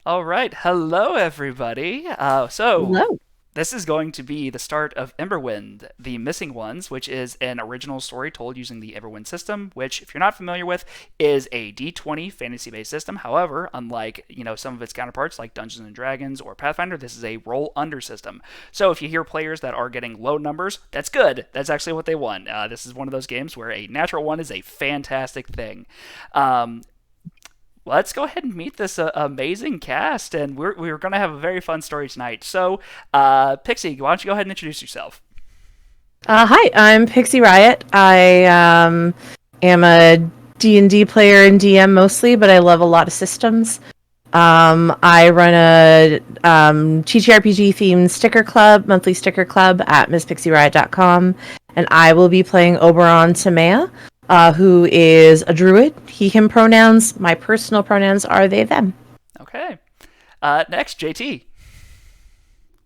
All right, hello everybody. Hello. This is going to be the start of Emberwind, The Missing Ones, which is an original story told using the Emberwind system, which, if you're not familiar with, is a D20 fantasy-based system. However, unlike some of its counterparts like Dungeons and Dragons or Pathfinder, this is a roll-under system. So if you hear players that are getting low numbers, that's good. That's actually what they want. This is one of those games where a natural one is a fantastic thing. Um, let's go ahead and meet this amazing cast, and we're going to have a very fun story tonight. So, Pixie, why don't you go ahead and introduce yourself? Hi, I'm Pixie Riot. I am a D&D player and DM mostly, but I love a lot of systems. I run a TTRPG themed sticker club, monthly sticker club at misspixie.com, and I will be playing Oberon Tamea, who is a druid. He, him pronouns. My personal pronouns are they, them. Okay. Next, JT.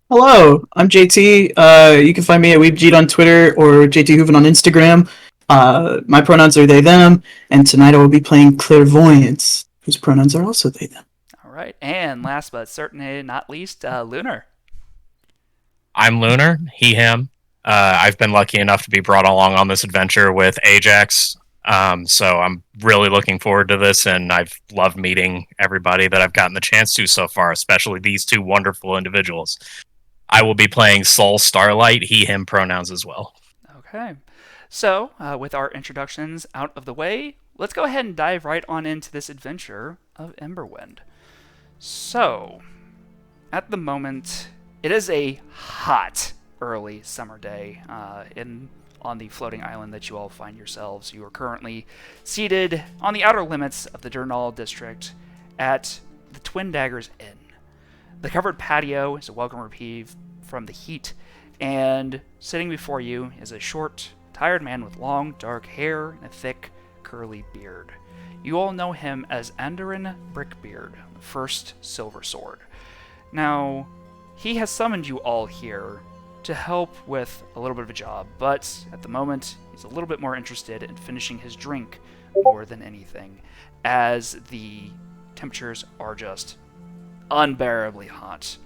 Hello, I'm JT. You can find me at WeebGeet on Twitter or JT Hooven on Instagram. My pronouns are they, them, and tonight I will be playing Clairvoyance, whose pronouns are also they, them. All right, and last but certainly not least, Lunar. I'm Lunar, he, him. I've been lucky enough to be brought along on this adventure with Ajax. So I'm really looking forward to this, and I've loved meeting everybody that I've gotten the chance to so far, especially these two wonderful individuals. I will be playing Soul Starlight, he, him pronouns as well. Okay. So, with our introductions out of the way, let's go ahead and dive right on into this adventure of Emberwind. So, at the moment, it is a hot early summer day in on the floating island that you all find yourselves. You are currently seated on the outer limits of the Durnall District at the Twin Daggers Inn. The covered patio is a welcome reprieve from the heat, and sitting before you is a short, tired man with long, dark hair and a thick, curly beard. You all know him as Andorin Brickbeard, the first Silver Sword. Now, he has summoned you all here to help with a little bit of a job, but at the moment, he's a little bit more interested in finishing his drink more than anything, as the temperatures are just unbearably hot.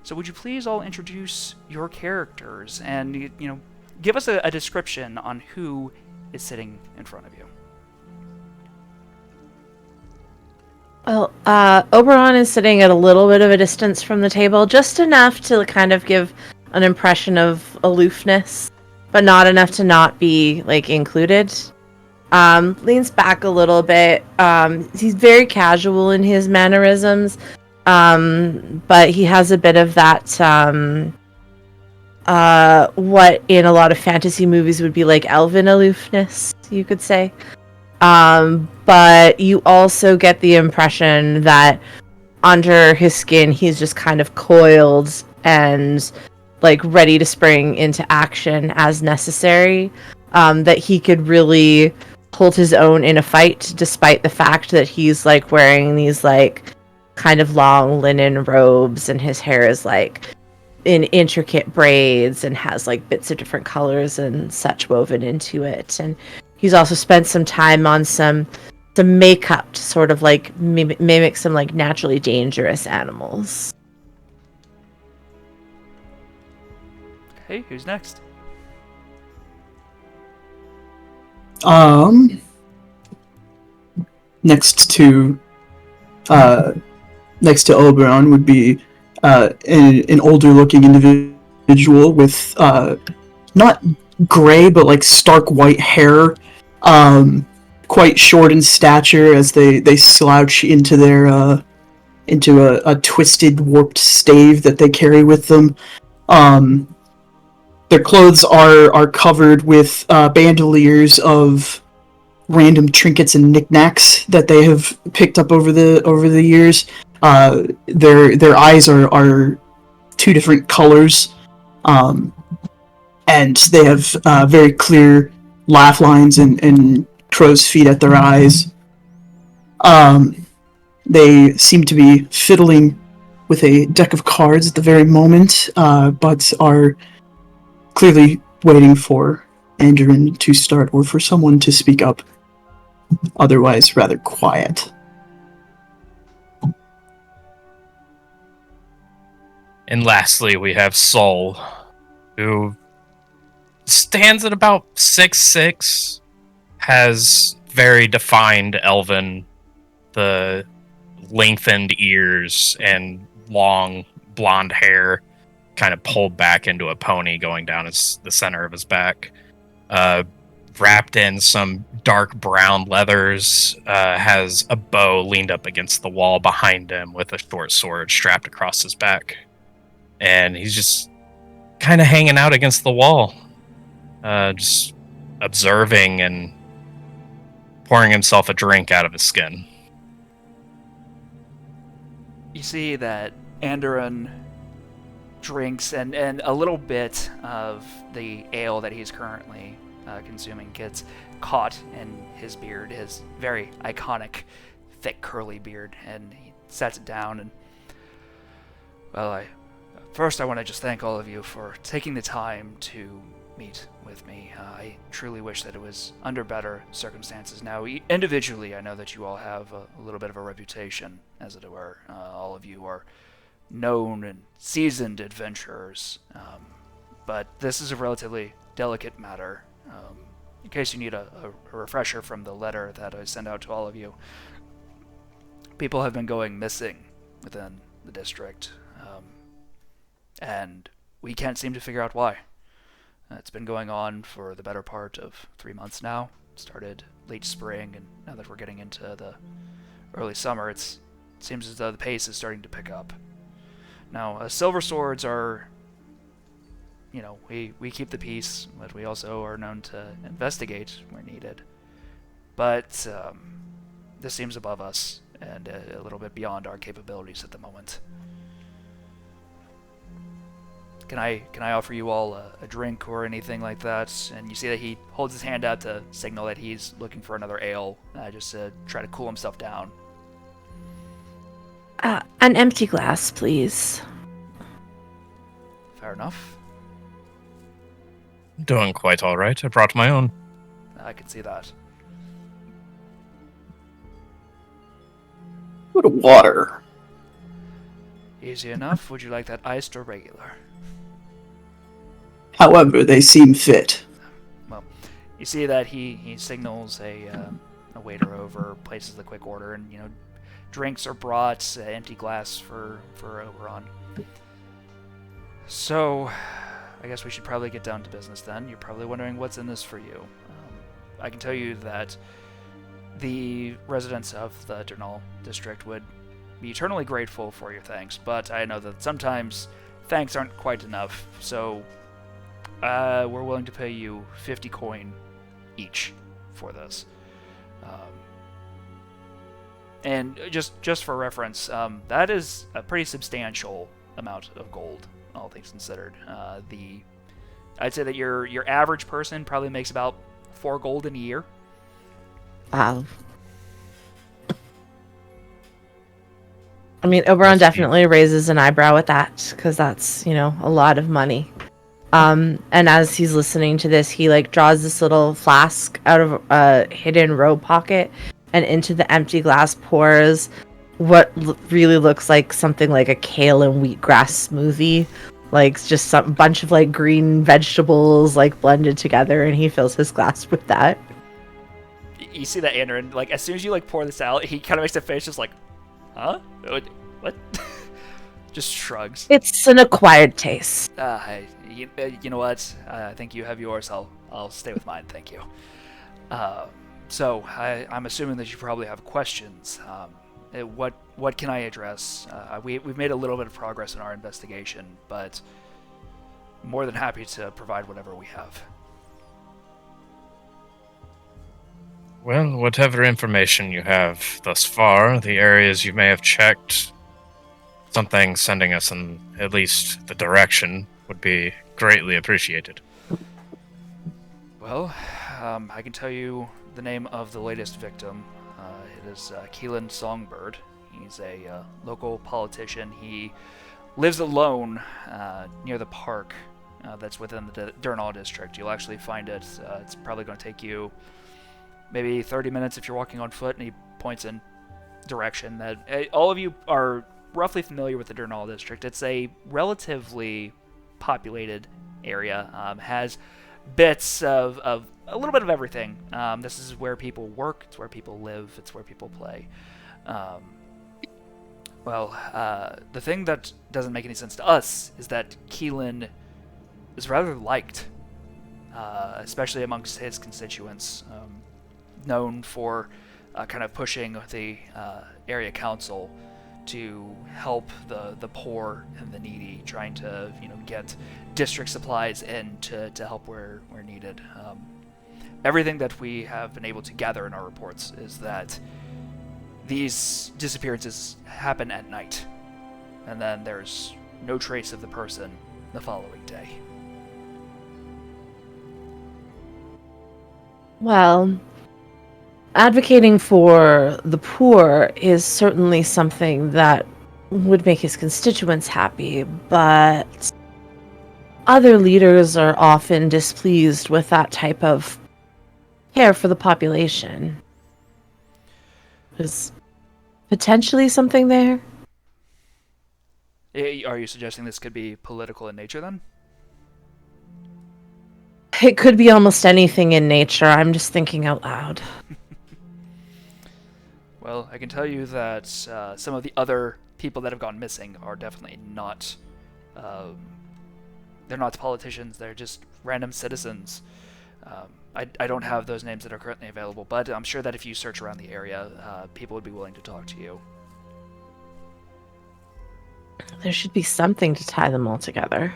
So would you please all introduce your characters and, give us a description on who is sitting in front of you? Well, Oberon is sitting at a little bit of a distance from the table, just enough to kind of give an impression of aloofness, but not enough to not be, included. Leans back a little bit. He's very casual in his mannerisms, but he has a bit of that, what in a lot of fantasy movies would be like elven aloofness, you could say. But you also get the impression that under his skin, he's just kind of coiled and ready to spring into action as necessary. That he could really hold his own in a fight, despite the fact that he's wearing these kind of long linen robes, and his hair is in intricate braids and has bits of different colors and such woven into it. And he's also spent some time on some makeup to sort of mimic some naturally dangerous animals. Okay, who's next? Next to Oberon would be an older-looking individual with not gray but stark white hair, quite short in stature as they slouch into their into a twisted, warped stave that they carry with them. Their clothes are covered with bandoliers of random trinkets and knickknacks that they have picked up over the years. Their eyes are two different colors, and they have very clear laugh lines and crow's feet at their eyes. They seem to be fiddling with a deck of cards at the very moment, but are clearly waiting for Andorin to start or for someone to speak up. Otherwise, rather quiet. And lastly, we have Sol, who stands at about 6'6", has very defined elven, the lengthened ears and long blonde hair kind of pulled back into a pony going down the center of his back. Wrapped in some dark brown leathers, has a bow leaned up against the wall behind him with a short sword strapped across his back. And he's just kind of hanging out against the wall, just observing and pouring himself a drink out of his skin. You see that Andoran drinks, and a little bit of the ale that he's currently consuming gets caught in his beard, his very iconic, thick, curly beard, and he sets it down. And, well, first I want to just thank all of you for taking the time to meet with me. I truly wish that it was under better circumstances. Now, individually, I know that you all have a little bit of a reputation, as it were. All of you are known and seasoned adventurers, but this is a relatively delicate matter. In case you need a refresher from the letter that I sent out to all of you, people have been going missing within the district, and we can't seem to figure out why. It's been going on for the better part of 3 months now. It started late spring, and now that we're getting into the early summer, it seems as though the pace is starting to pick up. Now, silver swords are, we keep the peace, but we also are known to investigate where needed. But this seems above us and a little bit beyond our capabilities at the moment. Can I offer you all a drink or anything like that? And you see that he holds his hand out to signal that he's looking for another ale, just to try to cool himself down. An empty glass, please. Fair enough. Doing quite all right. I brought my own. I can see that. What a water. Easy enough. Would you like that iced or regular? However, they seem fit. Well, you see that he signals a waiter over, places the quick order, and drinks are brought, empty glass for Oberon. So, I guess we should probably get down to business then. You're probably wondering what's in this for you. I can tell you that the residents of the Durnall District would be eternally grateful for your thanks, but I know that sometimes thanks aren't quite enough, so we're willing to pay you 50 coin each for this. And just for reference, that is a pretty substantial amount of gold, all things considered. I'd say that your average person probably makes about 4 gold in a year. Wow. I mean, Oberon definitely raises an eyebrow at that, because that's, a lot of money. And as he's listening to this, he draws this little flask out of a hidden robe pocket, and into the empty glass pours what really looks like something like a kale and wheatgrass smoothie, just some bunch of green vegetables blended together, and he fills his glass with that. You see that Andrew, as soon as you pour this out, he kind of makes a face just huh? What? Just shrugs. It's an acquired taste. You know what? I think you have yours. I'll stay with mine. Thank you. So I'm assuming that you probably have questions. What can I address? We've made a little bit of progress in our investigation, but more than happy to provide whatever we have. Well, whatever information you have thus far, the areas you may have checked, something sending us in at least the direction would be greatly appreciated. Well, I can tell you the name of the latest victim. It is Keelan Songbird. He's a local politician. He lives alone near the park that's within the Durnall District. You'll actually find it. It's probably going to take you maybe 30 minutes if you're walking on foot, and he points in direction that all of you are roughly familiar with the Durnall District, it's a relatively populated area. Has bits of a little bit of everything. This is where people work, it's where people live, it's where people play. The thing that doesn't make any sense to us is that Keelan is rather liked, especially amongst his constituents, known for kind of pushing the area council to help the poor and the needy, trying to get district supplies in to help where needed. Everything that we have been able to gather in our reports is that these disappearances happen at night, and then there's no trace of the person the following day. Well, advocating for the poor is certainly something that would make his constituents happy, but other leaders are often displeased with that type of care for the population. There's potentially something there. Are you suggesting this could be political in nature, then? It could be almost anything in nature. I'm just thinking out loud. Well, I can tell you that some of the other people that have gone missing are definitely not... they're not politicians, they're just random citizens. I don't have those names that are currently available, but I'm sure that if you search around the area, people would be willing to talk to you. There should be something to tie them all together.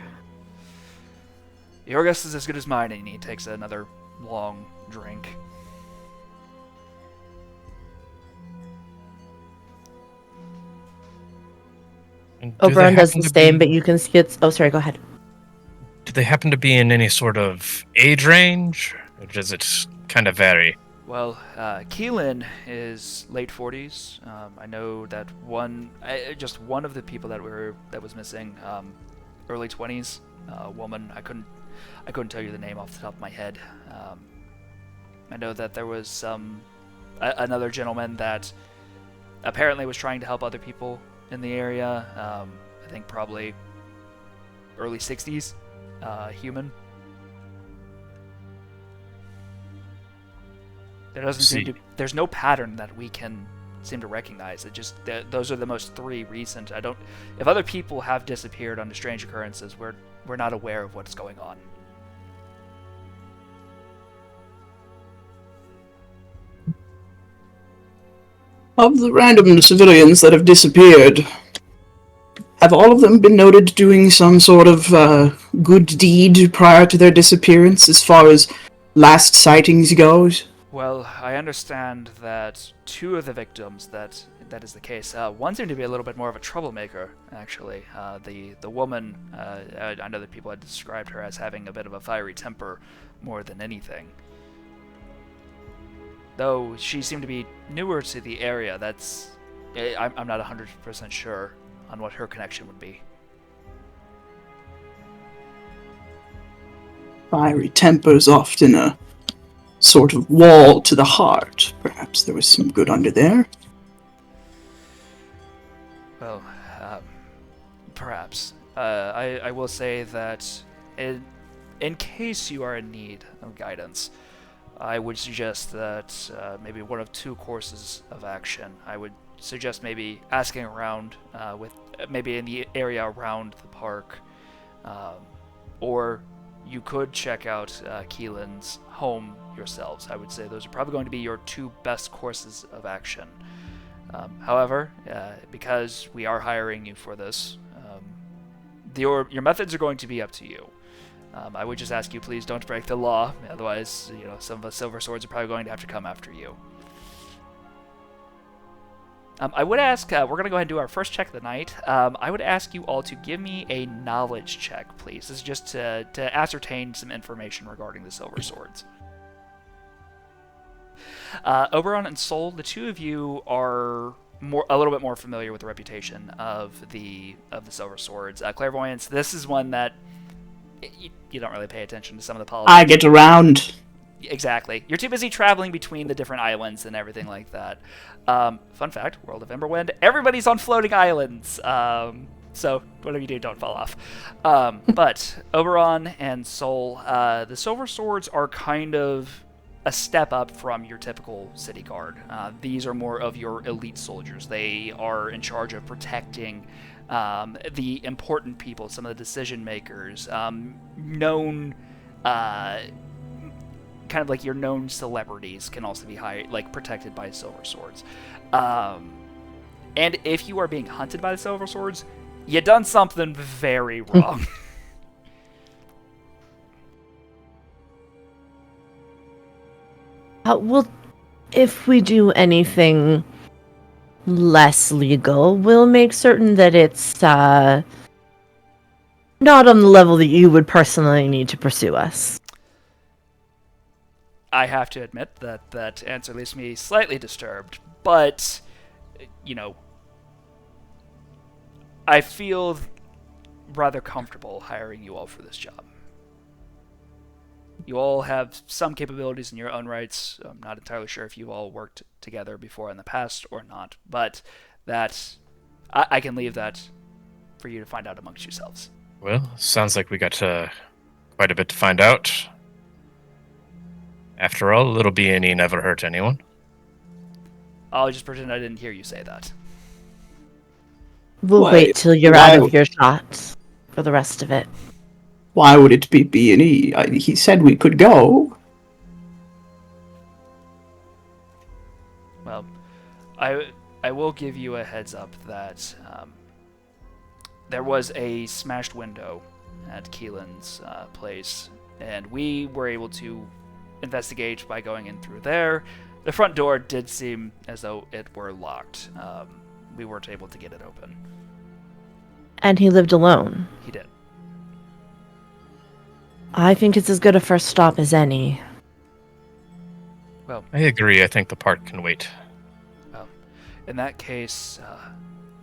Your guess is as good as mine, and he takes another long drink. Oberon does the same, but you can see it's... Oh, sorry, go ahead. Do they happen to be in any sort of age range? Or does it kind of vary? Well, Keelan is late 40s. I know that just one of the people that was missing, early 20s, woman. I couldn't tell you the name off the top of my head. I know that there was another gentleman that apparently was trying to help other people in the area. I think probably early 60s, human. There's no pattern that we can seem to recognize. It just those are the most three recent. If other people have disappeared under strange occurrences, we're not aware of what's going on. Of the random civilians that have disappeared, have all of them been noted doing some sort of good deed prior to their disappearance as far as last sightings goes? Well, I understand that two of the victims that is the case. One seemed to be a little bit more of a troublemaker, actually. The woman, I know that people had described her as having a bit of a fiery temper more than anything. Though she seemed to be newer to the area, I'm not 100% sure on what her connection would be. Fiery tempers often a sort of wall to the heart. Perhaps there was some good under there. Well, perhaps. I will say that in case you are in need of guidance, I would suggest that maybe one of two courses of action. I would suggest maybe asking around with maybe in the area around the park, or you could check out Keelan's home yourselves. I would say those are probably going to be your two best courses of action. However, because we are hiring you for this, your methods are going to be up to you. I would just ask you, please don't break the law. Otherwise, some of the Silver Swords are probably going to have to come after you. I would ask, we're going to go ahead and do our first check of the night. I would ask you all to give me a knowledge check, please. This is just to ascertain some information regarding the Silver Swords. Oberon and Sol, the two of you are a little bit more familiar with the reputation of the Silver Swords. Clairvoyance, this is one that you don't really pay attention to some of the politics. I get around. Exactly. You're too busy traveling between the different islands and everything like that. Fun fact, World of Emberwind, everybody's on floating islands. So whatever you do, don't fall off. But Oberon and Sol, the Silver Swords are kind of a step up from your typical city guard. These are more of your elite soldiers. They are in charge of protecting the important people, some of the decision makers, known... kind of like your known celebrities can also be protected by Silver Swords. And if you are being hunted by the Silver Swords, you done something very wrong. Well, if we do anything less legal, we'll make certain that it's not on the level that you would personally need to pursue us. I have to admit that that answer leaves me slightly disturbed, but, I feel rather comfortable hiring you all for this job. You all have some capabilities in your own rights. I'm not entirely sure if you all worked together before in the past or not, but that I can leave that for you to find out amongst yourselves. Well, sounds like we got quite a bit to find out. After all, a little B&E never hurt anyone. I'll just pretend I didn't hear you say that. We'll wait till you're out of your shots for the rest of it. Why would it be B&E? He said we could go. Well, I will give you a heads up that there was a smashed window at Keelan's place, and we were able to investigate by going in through there. The front door did seem as though it were locked. We weren't able to get it open. And he lived alone. He did. I think it's as good a first stop as any. Well, I agree. I think the park can wait. Well, in that case,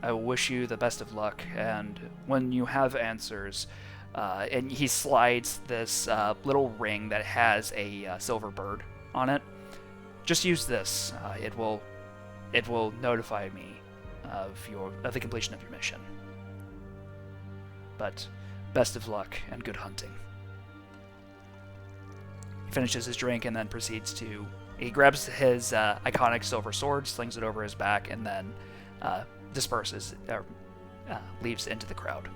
I will wish you the best of luck, and when you have answers, and he slides this little ring that has a silver bird on it. Just use this. It will notify me of the completion of your mission. But best of luck and good hunting. He finishes his drink and then proceeds to... He grabs his iconic silver sword, slings it over his back, and then disperses, leaves into the crowd.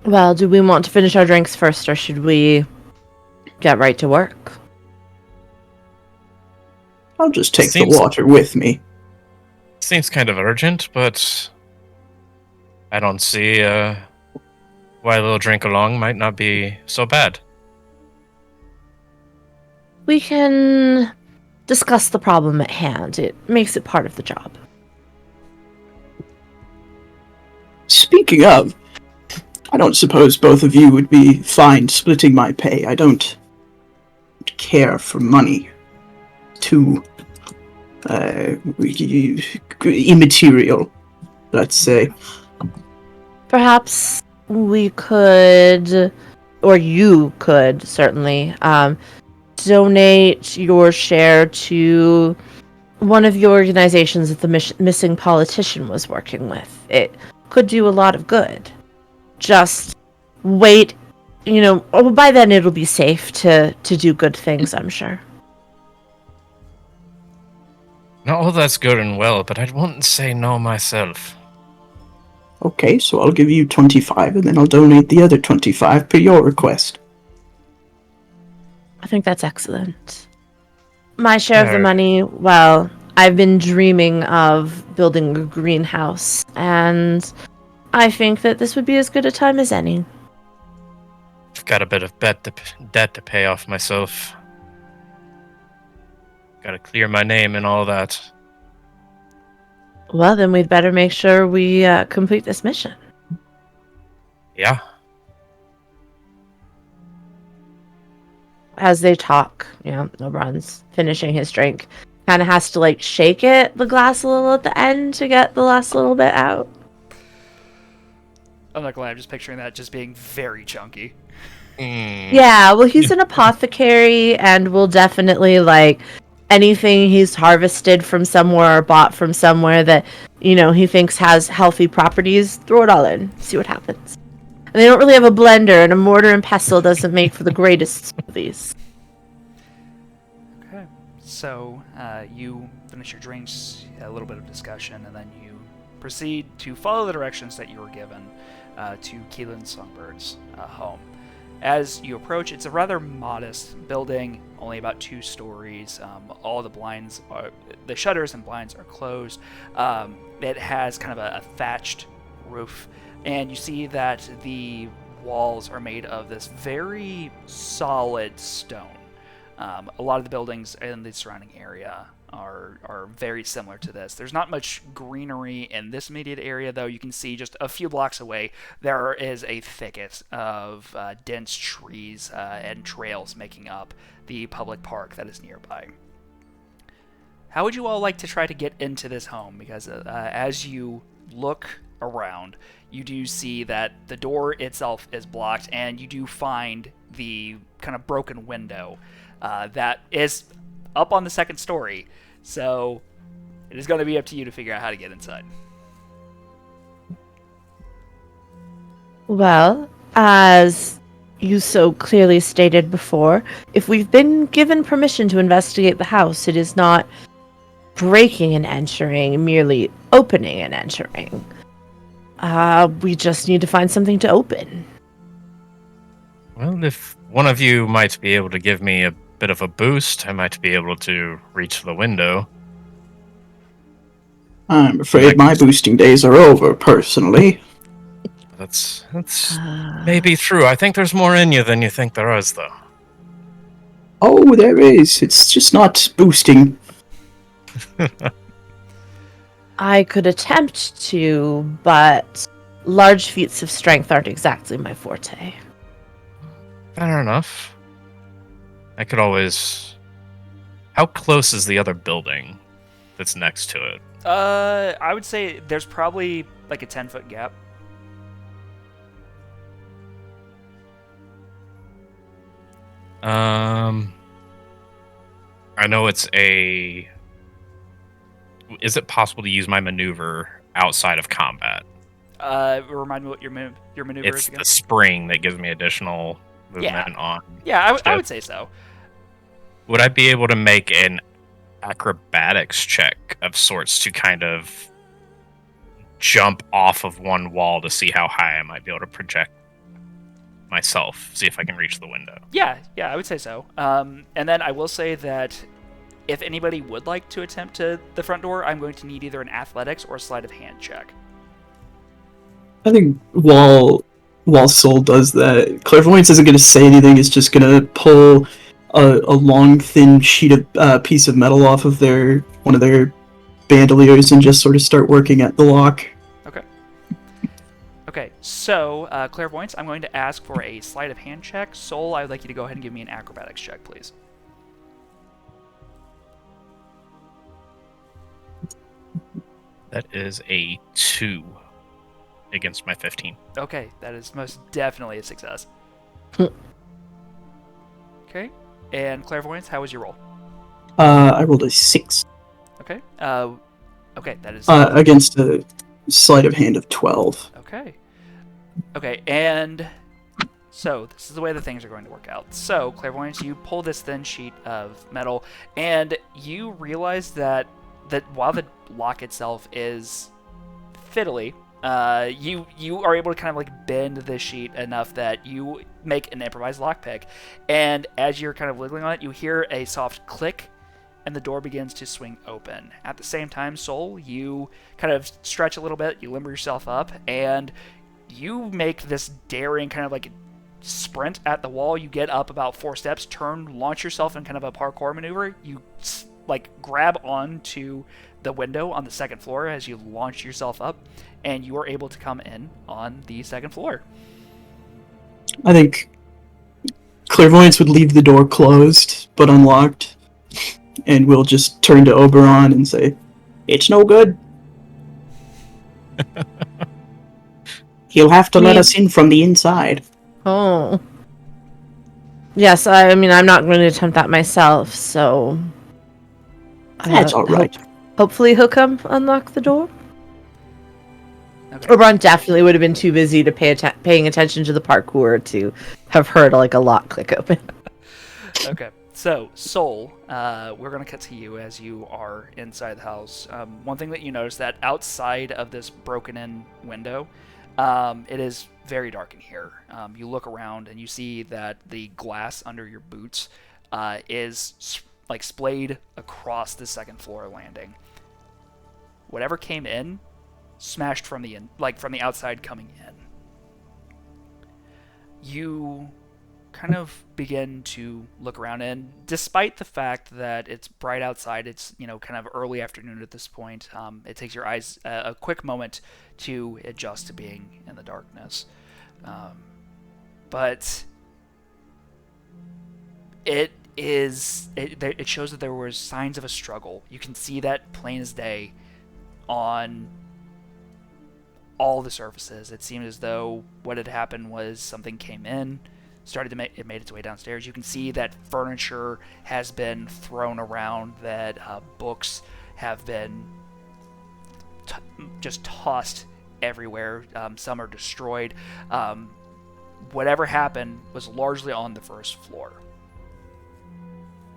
Well, do we want to finish our drinks first, or should we get right to work? I'll just take the water with me. Seems kind of urgent, but I don't see why a little drink along might not be so bad. We can discuss the problem at hand. It makes it part of the job. Speaking of, I don't suppose both of you would be fine splitting my pay. I don't care for money. Too immaterial, let's say. Perhaps we could, or you could, certainly, donate your share to one of the organizations that the missing politician was working with. It could do a lot of good. Just wait, by then it'll be safe to do good things, I'm sure. No, all that's good and well, but I wouldn't say no myself. Okay, so I'll give you 25, and then I'll donate the other 25 per your request. I think that's excellent. My share of the money, well, I've been dreaming of building a greenhouse, and I think that this would be as good a time as any. I've got a bit of debt to pay off myself. Gotta clear my name and all that. Well, then we'd better make sure we complete this mission. Yeah. As they talk, Oberon's finishing his drink. Kind of has to, shake the glass a little at the end to get the last little bit out. I'm not gonna lie, I'm just picturing that just being very chunky. Yeah, well, he's an apothecary and will definitely, like, anything he's harvested from somewhere or bought from somewhere that, he thinks has healthy properties, throw it all in, see what happens. And they don't really have a blender, and a mortar and pestle doesn't make for the greatest smoothies. Okay. So, you finish your drinks, a little bit of discussion, and then you proceed to follow the directions that you were given to Keelan Songbird's home. As you approach, it's a rather modest building, only about 2 stories. All the shutters and blinds are closed. It has kind of a thatched roof, and you see that the walls are made of this very solid stone. A lot of the buildings in the surrounding area are very similar to this. There's not much greenery in this immediate area, though. You can see just a few blocks away there is a thicket of dense trees and trails making up the public park that is nearby. How would you all like to try to get into this home? Because as you look around, you do see that the door itself is blocked, and you do find the kind of broken window that is up on the 2nd story. So it is going to be up to you to figure out how to get inside. Well, as you so clearly stated before, if we've been given permission to investigate the house, it is not breaking and entering, merely opening and entering. We just need to find something to open. Well, if one of you might be able to give me a bit of a boost, I might be able to reach the window. I'm afraid my boosting days are over, personally. That's maybe true. I think there's more in you than you think there is, though. Oh, there is. It's just not boosting. I could attempt to, but large feats of strength aren't exactly my forte. Fair enough. I could always... How close is the other building that's next to it? I would say there's probably like a 10-foot gap. I know it's a... Is it possible to use my maneuver outside of combat? Remind me what your maneuver is It's again? the spring that gives me additional movement on. Yeah, I would say so. Would I be able to make an acrobatics check of sorts to kind of jump off of one wall to see how high I might be able to project myself, see if I can reach the window? Yeah, I would say so. And then I will say that if anybody would like to attempt to the front door, I'm going to need either an athletics or a sleight of hand check. I think while Soul does that, Clairvoyance isn't going to say anything. It's just going to pull a long, thin sheet of piece of metal off of one of their bandoliers and just sort of start working at the lock. Okay, so Clairvoyance, I'm going to ask for a sleight of hand check. Soul, I would like you to go ahead and give me an acrobatics check, please. That is a 2 against my 15. Okay, that is most definitely a success. Okay, and Clairvoyance, how was your roll? I rolled a 6. Okay, that is... against a sleight of hand of 12. Okay, and so this is the way that things are going to work out. So, Clairvoyance, you pull this thin sheet of metal, and you realize that while the lock itself is fiddly, you are able to kind of like bend the sheet enough that you make an improvised lockpick, and as you're kind of wiggling on it, you hear a soft click, and the door begins to swing open. At the same time, Soul, you kind of stretch a little bit, you limber yourself up, and you make this daring kind of like sprint at the wall. You get up about 4 steps, turn, launch yourself in kind of a parkour maneuver. You like grab onto the window on the 2nd floor as you launch yourself up, and you are able to come in on the 2nd floor. I think Clairvoyance would leave the door closed but unlocked, and we'll just turn to Oberon and say, "It's no good." He'll have to let Me- us in from the inside. Oh. Yes, I mean, I'm not going to attempt that myself, so... That's all right. Hopefully he'll come unlock the door. Okay. Oberon definitely would have been too busy to paying attention to the parkour to have heard, like, a lock click open. Okay. So, Soul, we're going to cut to you as you are inside the house. One thing that you notice that outside of this broken-in window, it is very dark in here. You look around and you see that the glass under your boots is like splayed across the second floor landing. Whatever came in, smashed from the from the outside coming in. You kind of begin to look around, and despite the fact that it's bright outside, it's kind of early afternoon at this point. It takes your eyes a quick moment to adjust to being in the darkness, but it shows that there was signs of a struggle. You can see that plain as day on all the surfaces. It seemed as though what had happened was something came in, it made its way downstairs. You can see that furniture has been thrown around, that books have been just tossed everywhere. Some are destroyed. Whatever happened was largely on the first floor.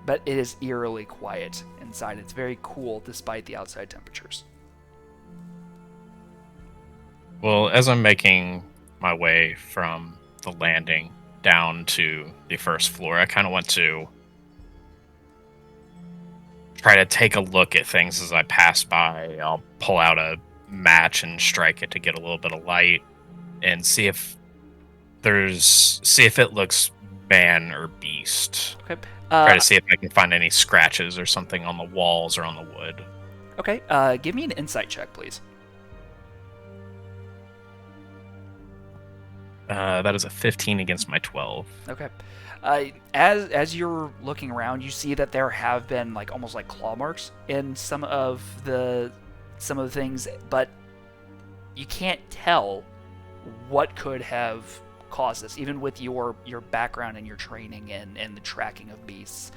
But it is eerily quiet inside. It's very cool despite the outside temperatures. Well, as I'm making my way from the landing down to the first floor, I kind of want to try to take a look at things as I pass by. I'll pull out a match and strike it to get a little bit of light and see if it looks man or beast. Okay. Try to see if I can find any scratches or something on the walls or on the wood. Okay. Give me an insight check, please. That is a 15 against my 12. Okay. As you're looking around, you see that there have been almost like claw marks in some of the things, but you can't tell what could have caused this, even with your background and your training and the tracking of beasts.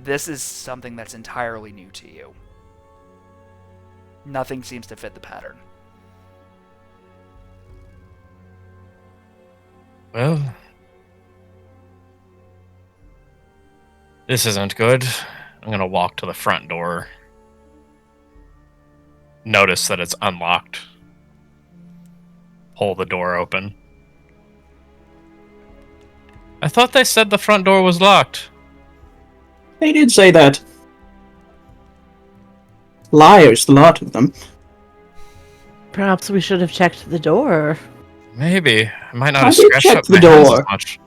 This is something that's entirely new to you. Nothing seems to fit the pattern. Well, this isn't good. I'm going to walk to the front door. Notice that it's unlocked. Pull the door open. I thought they said the front door was locked. They did say that. Liars, the lot of them. Perhaps we should have checked the door. Maybe. I might not I have did scratched check up the my hands door. as much.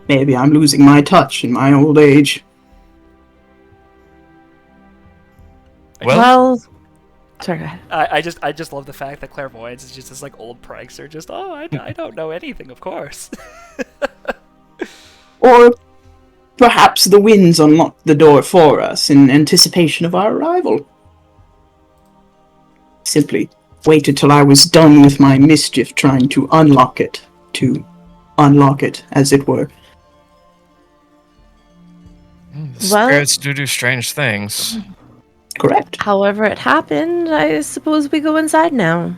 Maybe I'm losing my touch in my old age. Well, sorry, go ahead. I just love the fact that clairvoyance is just this old prankster. Just I don't know anything, of course. Or perhaps the winds unlocked the door for us in anticipation of our arrival. Simply waited till I was done with my mischief trying to unlock it, as it were. The Well- spirits do strange things. Correct. However it happened, I suppose we go inside now.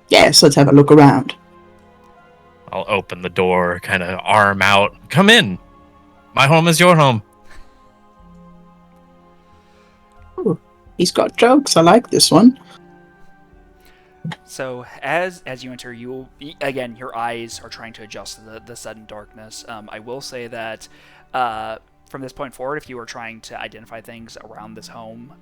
Yes, let's have a look around. I'll open the door, kind of arm out. Come in. My home is your home. Ooh, he's got jokes. I like this one. So as you enter, again, your eyes are trying to adjust to the sudden darkness. I will say that from this point forward, if you are trying to identify things around this home,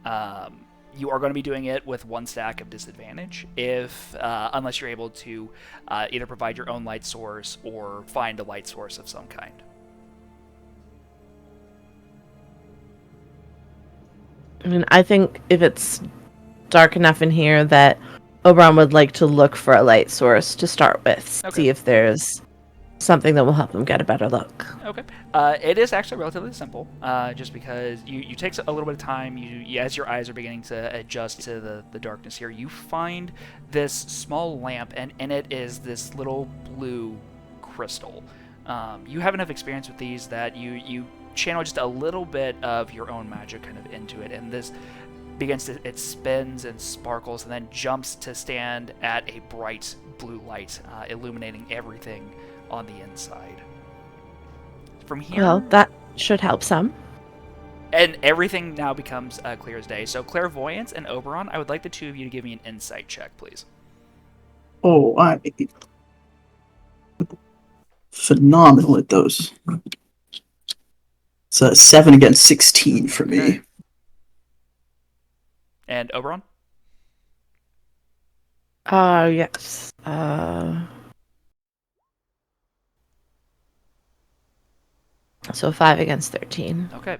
you are going to be doing it with one stack of disadvantage, unless you're able to either provide your own light source or find a light source of some kind. I mean, I think if it's dark enough in here that Oberon would like to look for a light source to start with. Okay. See if there's something that will help them get a better look. Okay. It is actually relatively simple, just because you takes a little bit of time. As your eyes are beginning to adjust to the darkness here, you find this small lamp, and in it is this little blue crystal. You have enough experience with these that you channel just a little bit of your own magic kind of into it, and this it spins and sparkles and then jumps to stand at a bright blue light, illuminating everything on the inside. From here, Well, that should help some. and everything now becomes clear as day. So Clairvoyance and Oberon, I would like the two of you to give me an insight check, please. Oh, I phenomenal at those. It's 7 against 16 for me. Okay. And Oberon? Yes. So 5 against 13. Okay.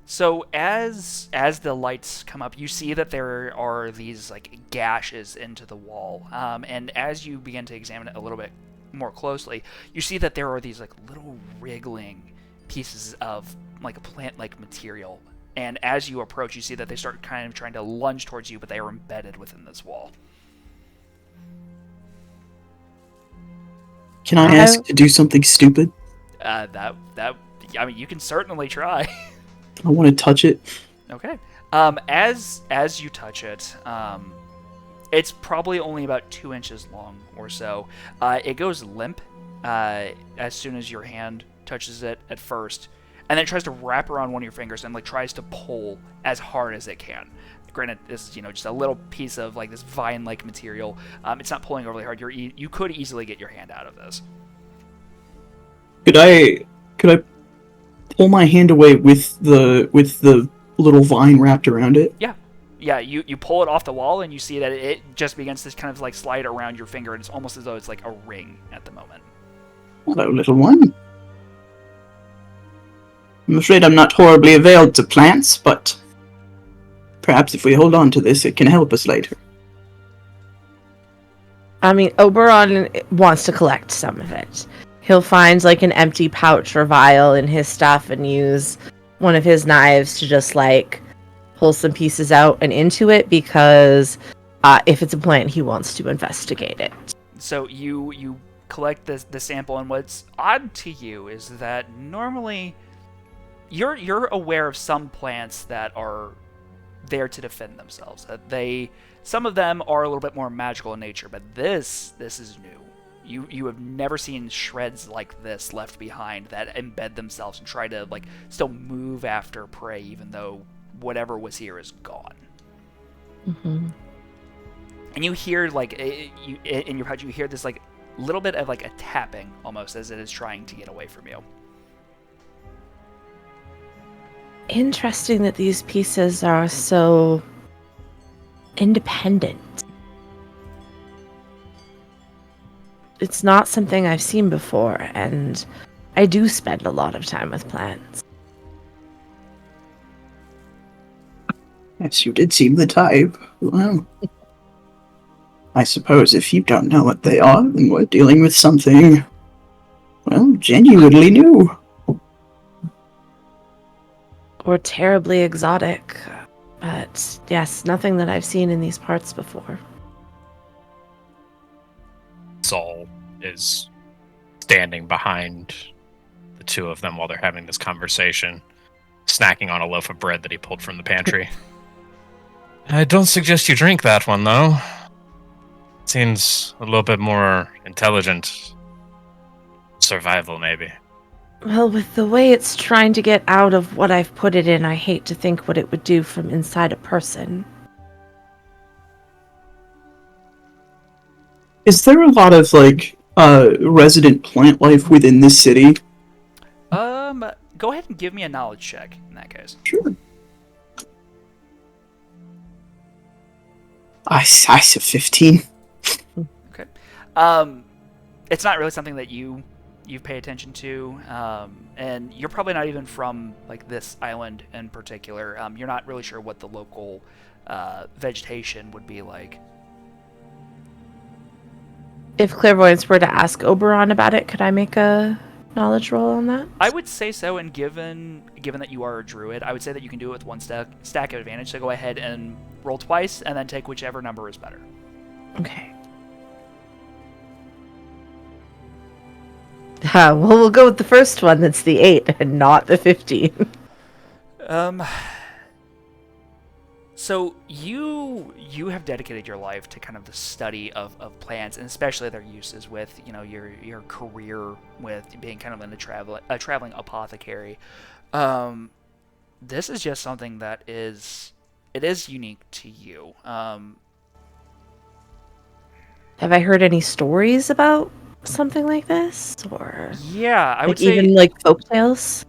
So as the lights come up, you see that there are these like gashes into the wall, and as you begin to examine it a little bit more closely, you see that there are these like little wriggling pieces of like a plant-like material. And as you approach, you see that they start kind of trying to lunge towards you, but they are embedded within this wall. Can I ask to do something stupid? I mean, you can certainly try. I want to touch it. Okay. As you touch it, it's probably only about 2 inches long or so. It goes limp as soon as your hand touches it at first, and then it tries to wrap around one of your fingers and like tries to pull as hard as it can. Granted, this is just a little piece of like this vine-like material. It's not pulling overly hard. You could easily get your hand out of this. Could I pull my hand away with the little vine wrapped around it? Yeah, you pull it off the wall and you see that it just begins to kind of like slide around your finger, and it's almost as though it's like a ring at the moment. Hello, little one. I'm afraid I'm not horribly availed to plants, but perhaps if we hold on to this, it can help us later. I mean, Oberon wants to collect some of it. He'll find like an empty pouch or vial in his stuff and use one of his knives to just like pull some pieces out and into it, because if it's a plant, he wants to investigate it. So you collect the sample, and what's odd to you is that normally you're aware of some plants that are there to defend themselves. Some of them are a little bit more magical in nature, but this is new. You have never seen shreds like this left behind that embed themselves and try to like still move after prey, even though whatever was here is gone. Mm-hmm. And you hear like in your head, you hear this like little bit of like a tapping almost as it is trying to get away from you. Interesting that these pieces are so independent. It's not something I've seen before, and I do spend a lot of time with plants. Yes, you did seem the type. Well, I suppose if you don't know what they are, then we're dealing with something, well, genuinely new. Or terribly exotic. But yes, nothing that I've seen in these parts before. Saul is standing behind the two of them while they're having this conversation, snacking on a loaf of bread that he pulled from the pantry. I don't suggest you drink that one, though. Seems a little bit more intelligent. Survival, maybe. Well, with the way it's trying to get out of what I've put it in, I hate to think what it would do from inside a person. Is there a lot of, like, resident plant life within this city? Go ahead and give me a knowledge check in that case. Sure. I said 15. Okay. It's not really something that you pay attention to, and you're probably not even from like this island in particular. You're not really sure what the local vegetation would be like. If clairvoyance were to ask Oberon about it, could I make a knowledge roll on that? I would say so, and given that you are a druid, I would say that you can do it with one stack of advantage. So go ahead and roll twice, and then take whichever number is better. Okay. Well, we'll go with the first one. That's the 8 and not the 15. So you have dedicated your life to kind of the study of plants, and especially their uses with, you know, your career with being kind of a traveling apothecary. This is just something that is unique to you. Have I heard any stories about something like this, or Yeah, I would like even say like folktales?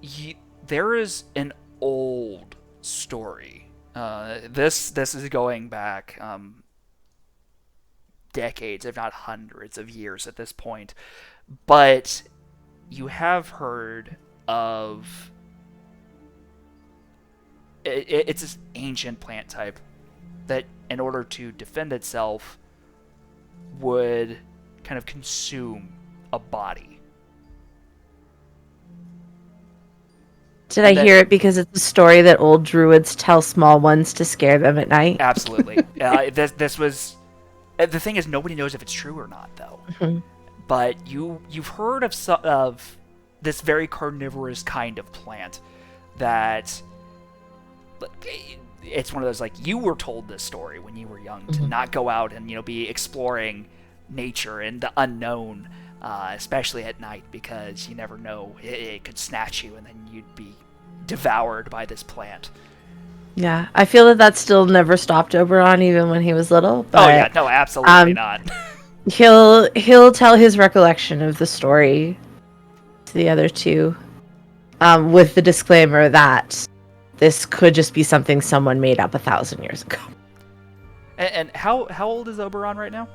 there is an old story. This is going back decades, if not hundreds of years at this point. But you have heard of it's this ancient plant type that, in order to defend itself, would kind of consume a body. Did I hear it because it's a story that old druids tell small ones to scare them at night? Absolutely. This was... The thing is, nobody knows if it's true or not, though. Mhm. But you've heard of this very carnivorous kind of plant that... It's one of those, like, you were told this story when you were young, to not go out and, you know, be exploring nature and the unknown, especially at night, because you never know, it could snatch you and then you'd be devoured by this plant. Yeah, I feel that still never stopped Oberon even when he was little. But, Oh yeah, no, absolutely not. he'll tell his recollection of the story to the other two, with the disclaimer that this could just be something someone made up 1,000 years ago. And how old is Oberon right now?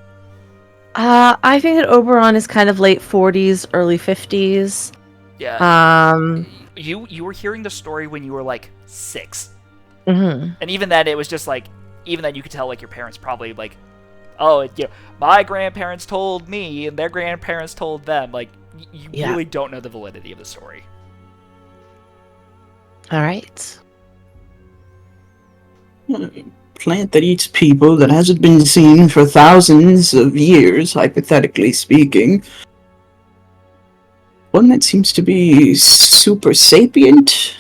I think that Oberon is kind of late 40s, early 50s. Yeah. You were hearing the story when you were like 6. Mm-hmm. And even then, it was just like, even then you could tell, like, your parents probably, like, oh, you know, my grandparents told me and their grandparents told them. Like, you really don't know the validity of the story. All right. Plant that eats people that hasn't been seen for thousands of years, hypothetically speaking. One that seems to be super sapient,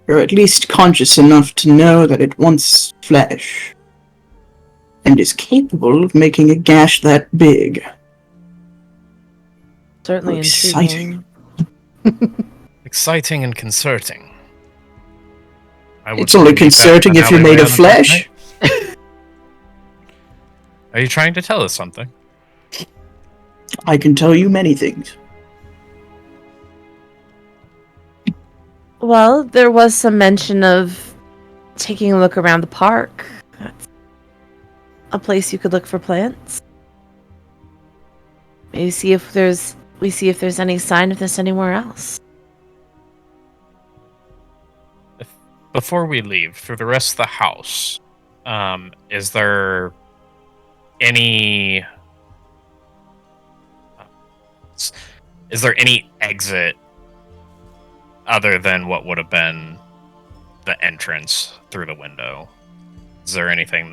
or at least conscious enough to know that it wants flesh, and is capable of making a gash that big. Certainly Exciting. intriguing. Exciting and concerning. It's only concerning if you're made of flesh. Are you trying to tell us something? I can tell you many things. Well, there was some mention of taking a look around the park. That's a place you could look for plants. Maybe see if there's any sign of this anywhere else. Before we leave, for the rest of the house, is there any exit other than what would have been the entrance through the window? Is there anything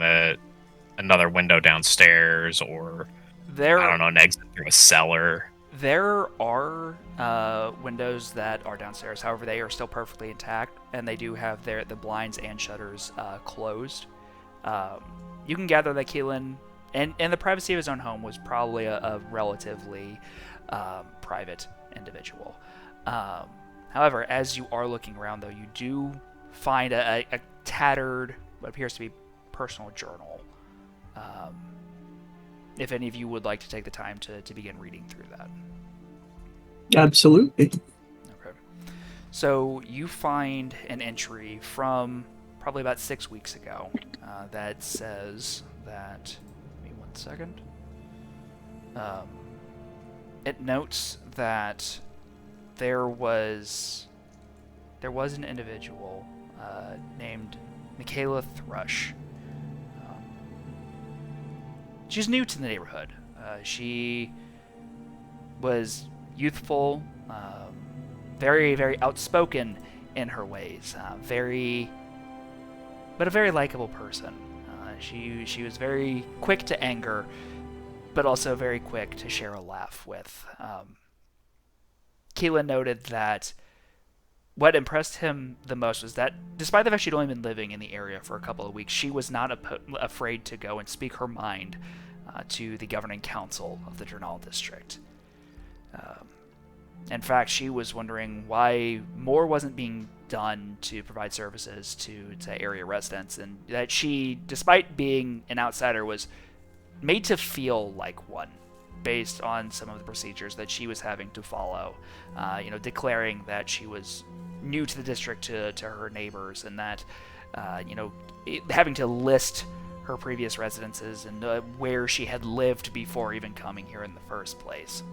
another window downstairs, or I don't know, an exit through a cellar? There are windows that are downstairs. However, they are still perfectly intact, and they do have the blinds and shutters closed. You can gather that Keelan, in the privacy of his own home, was probably a relatively private individual. However, as you are looking around, though, you do find a tattered, what appears to be personal journal. If any of you would like to take the time to begin reading through that. Absolutely. Okay. So you find an entry from probably about 6 weeks ago that says that... Give me 1 second. It notes that there was an individual named Michaela Thrush. She's new to the neighborhood. She was youthful, very, very outspoken in her ways, but a very likable person. She was very quick to anger, but also very quick to share a laugh with. Keelan noted that what impressed him the most was that, despite the fact she'd only been living in the area for a couple of weeks, she was not afraid to go and speak her mind to the governing council of the Durnall District. In fact, she was wondering why more wasn't being done to provide services to area residents, and that she, despite being an outsider, was made to feel like one based on some of the procedures that she was having to follow. Declaring that she was new to the district to her neighbors, and that having to list her previous residences and where she had lived before even coming here in the first place.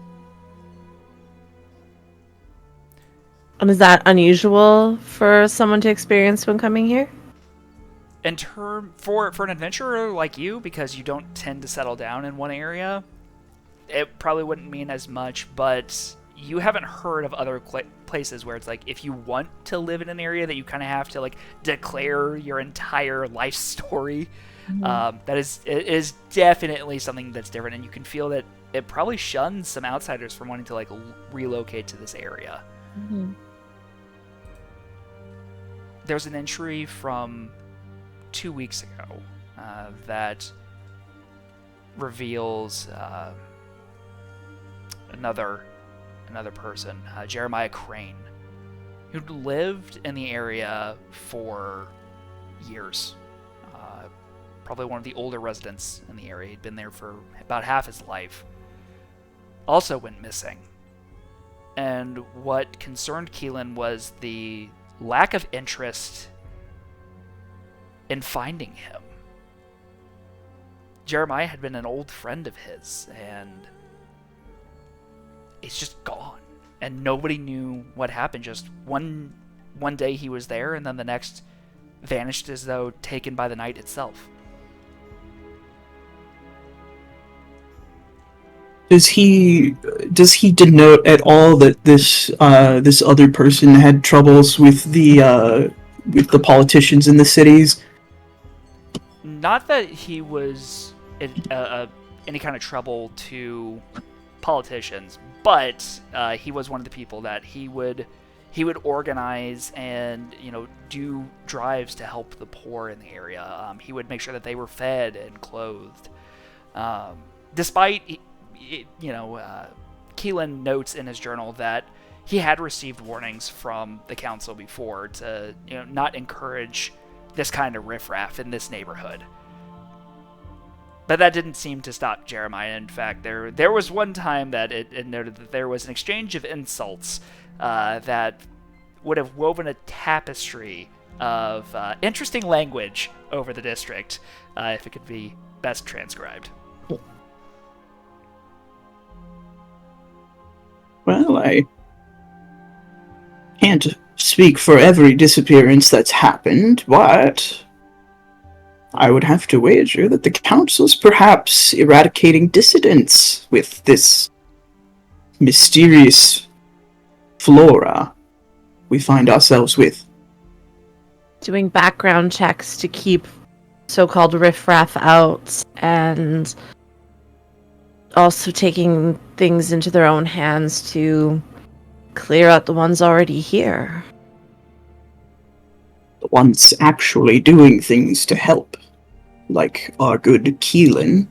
And is that unusual for someone to experience when coming here? For an adventurer like you, because you don't tend to settle down in one area, it probably wouldn't mean as much, but you haven't heard of other places where it's like, if you want to live in an area, that you kind of have to like declare your entire life story. That is definitely something that's different, and you can feel that it probably shuns some outsiders from wanting to like relocate to this area. Mm-hmm. There's an entry from 2 weeks ago that reveals another person, Jeremiah Crane, who'd lived in the area for years. Probably one of the older residents in the area. He'd been there for about half his life. Also went missing. And what concerned Keelan was the lack of interest in finding him. Jeremiah had been an old friend of his, and he's just gone. And nobody knew what happened. Just one day he was there, and then the next vanished as though taken by the night itself. Does he denote at all that this other person had troubles with the politicians in the cities? Not that he was in any kind of trouble to politicians, but he was one of the people that he would organize and do drives to help the poor in the area. He would make sure that they were fed and clothed. Despite Keelan notes in his journal that he had received warnings from the council before to not encourage this kind of riffraff in this neighborhood. But that didn't seem to stop Jeremiah. In fact, there was one time that it noted that there was an exchange of insults that would have woven a tapestry of interesting language over the district, if it could be best transcribed. Well, I can't speak for every disappearance that's happened, but I would have to wager that the council's perhaps eradicating dissidents with this mysterious flora we find ourselves with. Doing background checks to keep so-called riffraff out, and also taking things into their own hands to clear out the ones already here. The ones actually doing things to help, like our good Keelan,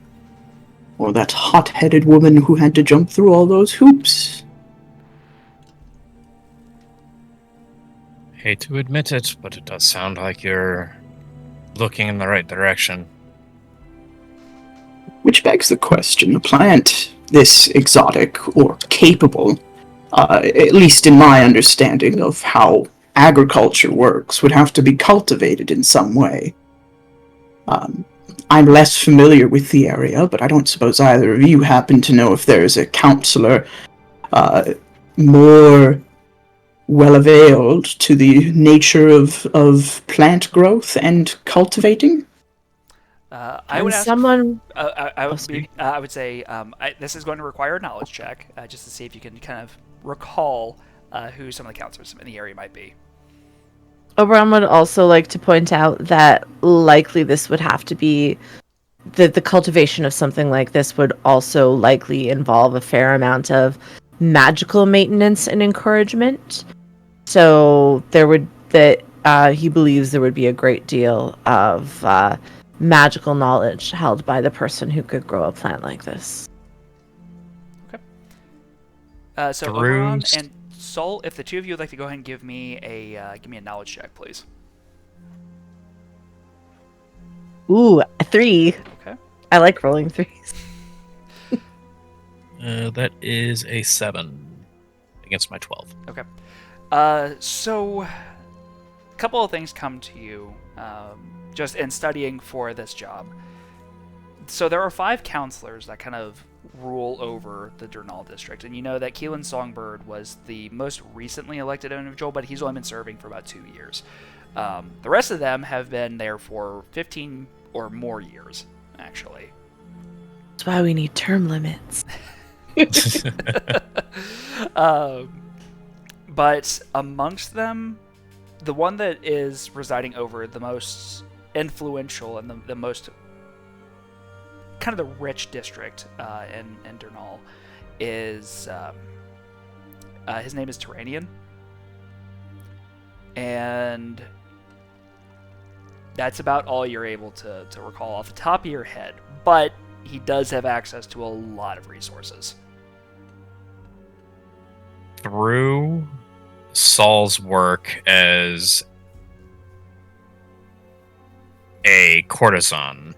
or that hot-headed woman who had to jump through all those hoops. Hate to admit it, but it does sound like you're looking in the right direction. Which begs the question, a plant this exotic or capable, at least in my understanding of how agriculture works, would have to be cultivated in some way. I'm less familiar with the area, but I don't suppose either of you happen to know if there's a counselor more well-availed to the nature of plant growth and cultivating? I would And ask. someone. I Oh, would be. sorry. I would say this is going to require a knowledge check, just to see if you can kind of recall who some of the counselors in the area might be. Oberon would also like to point out that likely this would have to be the cultivation of something like this would also likely involve a fair amount of magical maintenance and encouragement. So there would that he believes there would be a great deal of magical knowledge held by the person who could grow a plant like this. So Through Oberon and Sol, if the two of you would like to go ahead and give me a knowledge check, please. Ooh, a 3. Okay. I like rolling 3s. that is a 7 against my 12. Okay. So a couple of things come to you just in studying for this job. So there are 5 counselors that kind of rule over the Durnall District, and you know that Keelan Songbird was the most recently elected individual, but he's only been serving for about 2 years. The rest of them have been there for 15 or more years, actually. That's why we need term limits. But amongst them, the one that is residing over the most influential and the most kind of the rich district in Durnall is his name is Turanian, and that's about all you're able to recall off the top of your head. But he does have access to a lot of resources. Through Saul's work as a courtesan,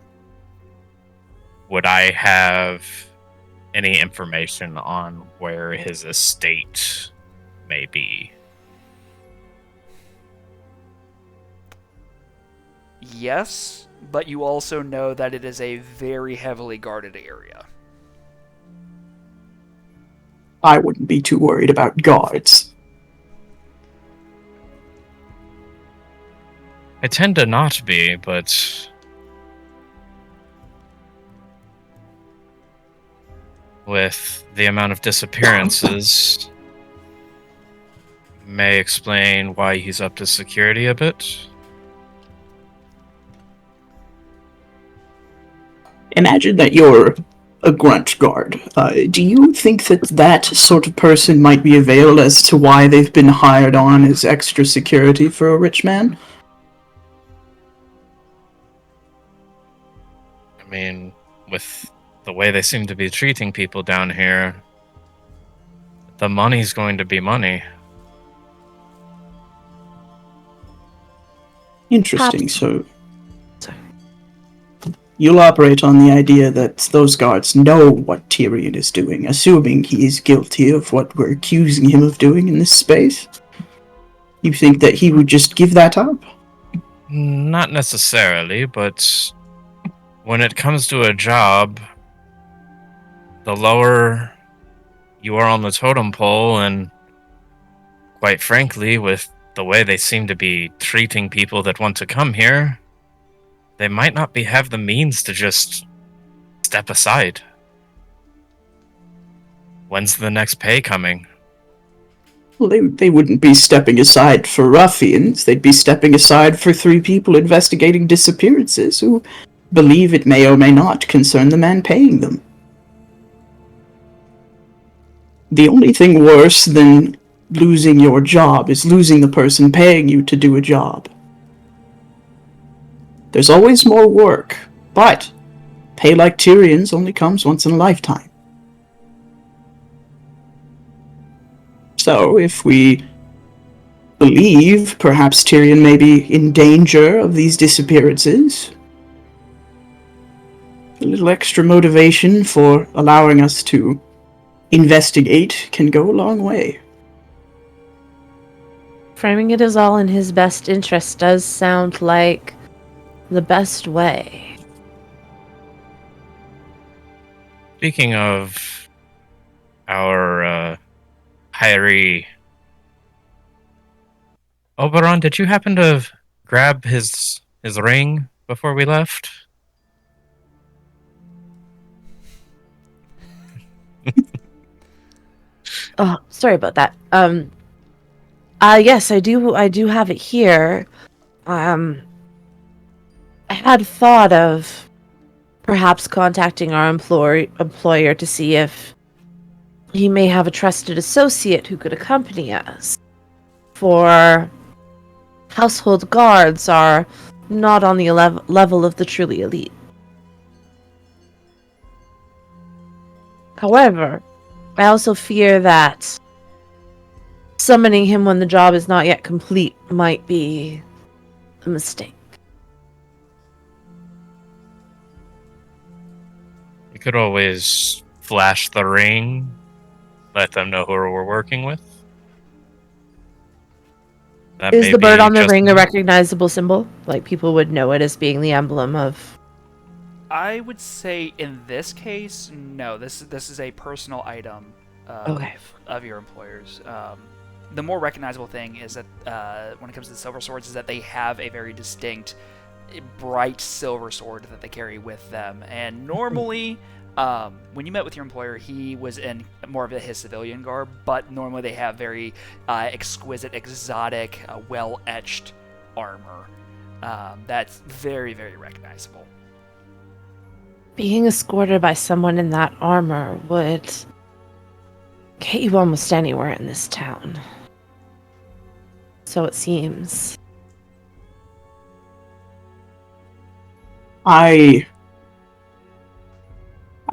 would I have any information on where his estate may be? Yes, but you also know that it is a very heavily guarded area. I wouldn't be too worried about guards. I tend to not be, but with the amount of disappearances, may explain why he's upped his security a bit. Imagine that you're a grunt guard. Do you think that that sort of person might be a veil as to why they've been hired on as extra security for a rich man? I mean, with the way they seem to be treating people down here, the money's going to be money. Interesting. Perhaps. So Sorry. you'll operate on the idea that those guards know what Tyrion is doing, assuming he is guilty of what we're accusing him of doing in this space. You think that he would just give that up? Not necessarily, but when it comes to a job, the lower you are on the totem pole, and quite frankly, with the way they seem to be treating people that want to come here, they might not have the means to just step aside. When's the next pay coming? Well, they wouldn't be stepping aside for ruffians. They'd be stepping aside for 3 people investigating disappearances who believe it may or may not concern the man paying them. The only thing worse than losing your job is losing the person paying you to do a job. There's always more work, but pay like Tyrion's only comes once in a lifetime. So, if we believe perhaps Tyrion may be in danger of these disappearances, a little extra motivation for allowing us to investigate can go a long way. Framing it as all in his best interest does sound like the best way. Speaking of our hiree, Oberon, did you happen to grab his ring before we left? Oh, sorry about that. Yes, I do. I do have it here. I had thought of perhaps contacting our employer to see if he may have a trusted associate who could accompany us. For household guards are not on the level of the truly elite. However, I also fear that summoning him when the job is not yet complete might be a mistake. We could always flash the ring, let them know who we're working with. That Is may the bird be on the just ring a enough. recognizable symbol? Like people would know it as being the emblem of... I would say in this case, no. This is a personal item Okay. of your employers. The more recognizable thing is that when it comes to the silver swords, is that they have a very distinct, bright silver sword that they carry with them. And normally, when you met with your employer, he was in more of his civilian garb, but normally they have very exquisite, exotic, well-etched armor. That's very, very recognizable. Being escorted by someone in that armor would get you almost anywhere in this town. So it seems. I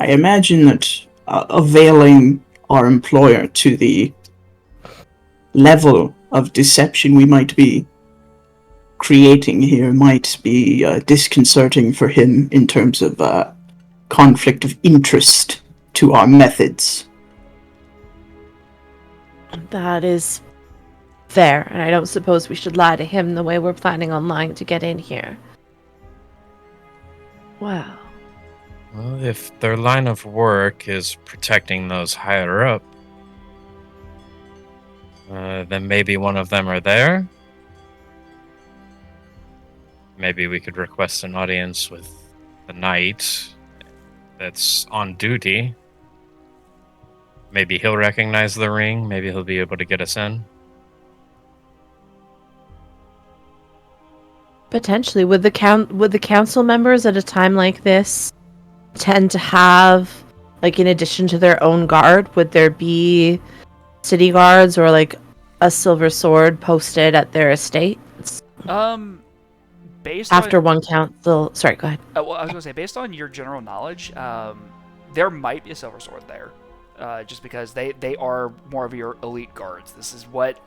imagine that availing our employer to the level of deception we might be creating here might be disconcerting for him in terms of conflict of interest to our methods. That is fair, and I don't suppose we should lie to him the way we're planning on lying to get in here. Well, If their line of work is protecting those higher up, then maybe one of them are there. Maybe we could request an audience with the knight that's on duty. Maybe he'll recognize the ring. Maybe he'll be able to get us in. potentially, would the council members at a time like this tend to have, like, in addition to their own guard, would there be city guards or like a silver sword posted at their estates? Based After on, one council, sorry, go ahead. well, I was gonna say, based on your general knowledge, there might be a silver sword there, just because they are more of your elite guards. This is what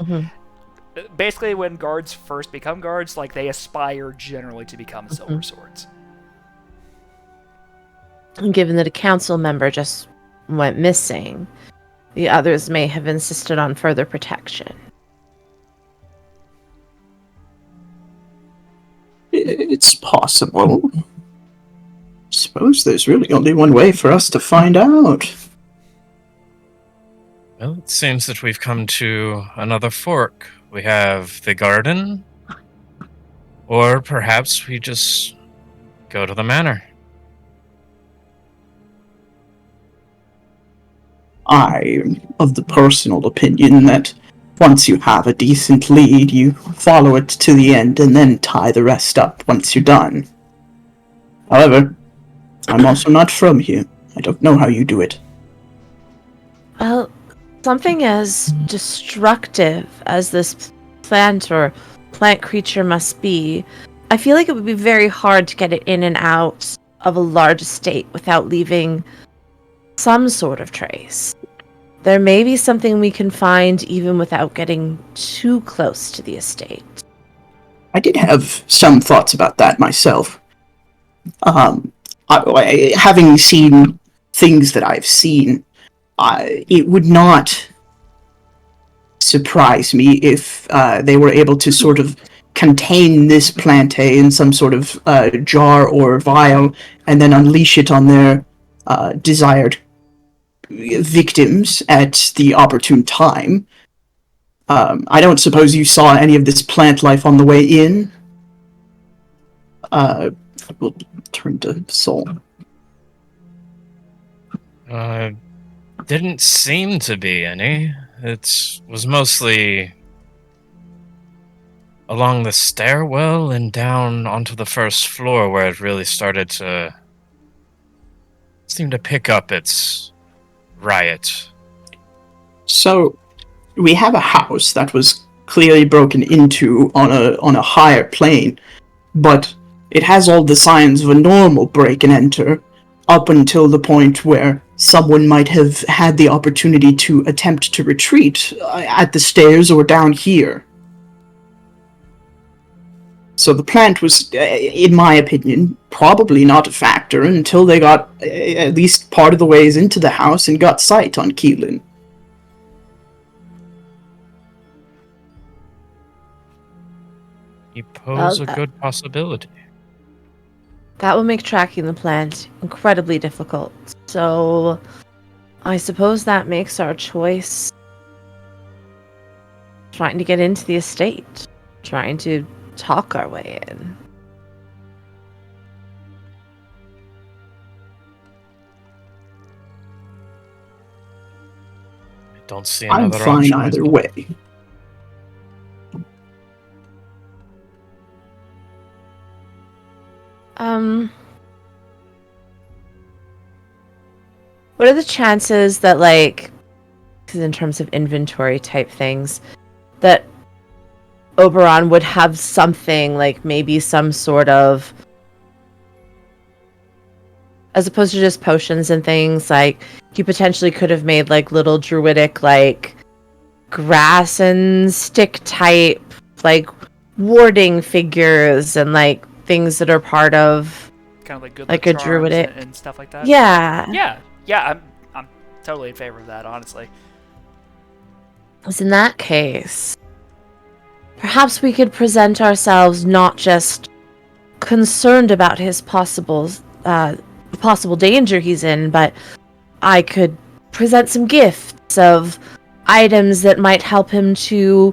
basically when guards first become guards, like they aspire generally to become silver swords. And given that a council member just went missing, the others may have insisted on further protection. It's possible. Suppose there's really only one way for us to find out. Well, it seems that we've come to another fork. We have the garden, or perhaps we just go to the manor. I'm of the personal opinion that once you have a decent lead, you follow it to the end and then tie the rest up once you're done. However, I'm also not from here. I don't know how you do it. Well, something as destructive as this plant or plant creature must be, I feel like it would be very hard to get it in and out of a large estate without leaving some sort of trace. There may be something we can find even without getting too close to the estate. I did have some thoughts about that myself. Having seen things that I've seen, it would not surprise me if they were able to sort of contain this plante in some sort of jar or vial and then unleash it on their desired victims at the opportune time. I don't suppose you saw any of this plant life on the way in? We'll turn to Soul. Didn't seem to be any. It was mostly along the stairwell and down onto the first floor where it really started to seem to pick up its riot. So, we have a house that was clearly broken into on a higher plane, but it has all the signs of a normal break and enter, up until the point where someone might have had the opportunity to attempt to retreat at the stairs or down here. So the plant was, in my opinion, probably not a factor until they got at least part of the ways into the house and got sight on Keelan. You pose Well, a good possibility. That will make tracking the plant incredibly difficult. So, I suppose that makes our choice trying to get into the estate, trying to talk our way in. I don't see I'm another fine option. either way. What are the chances that, like, in terms of inventory type things, that Oberon would have something, like maybe some sort of, as opposed to just potions and things, like, he potentially could have made, like, little druidic, like, grass and stick type, like, warding figures and, like, things that are part of, Kind of like good like, luck a charms druidic. and stuff like that. Yeah. Yeah. I'm totally in favor of that, honestly. So in that case, perhaps we could present ourselves not just concerned about his possible danger he's in, but I could present some gifts of items that might help him to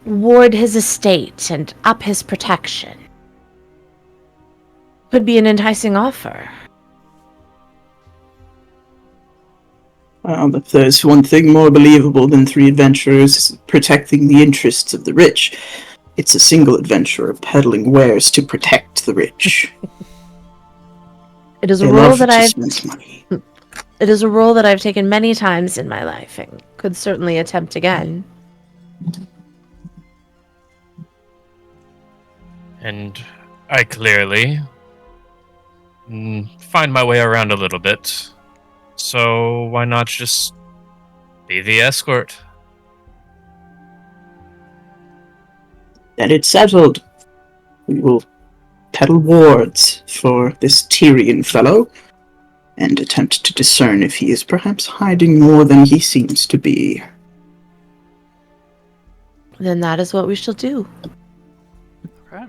ward his estate and up his protection. Could be an enticing offer. If there's one thing more believable than three adventurers protecting the interests of the rich, it's a single adventurer peddling wares to protect the rich. It is a They role love that to I've spend money. It is a role that I've taken many times in my life and could certainly attempt again. And I clearly find my way around a little bit. So why not just be the escort? Then it's settled. We will peddle wards for this Tyrian fellow, and attempt to discern if he is perhaps hiding more than he seems to be. Then that is what we shall do. Okay.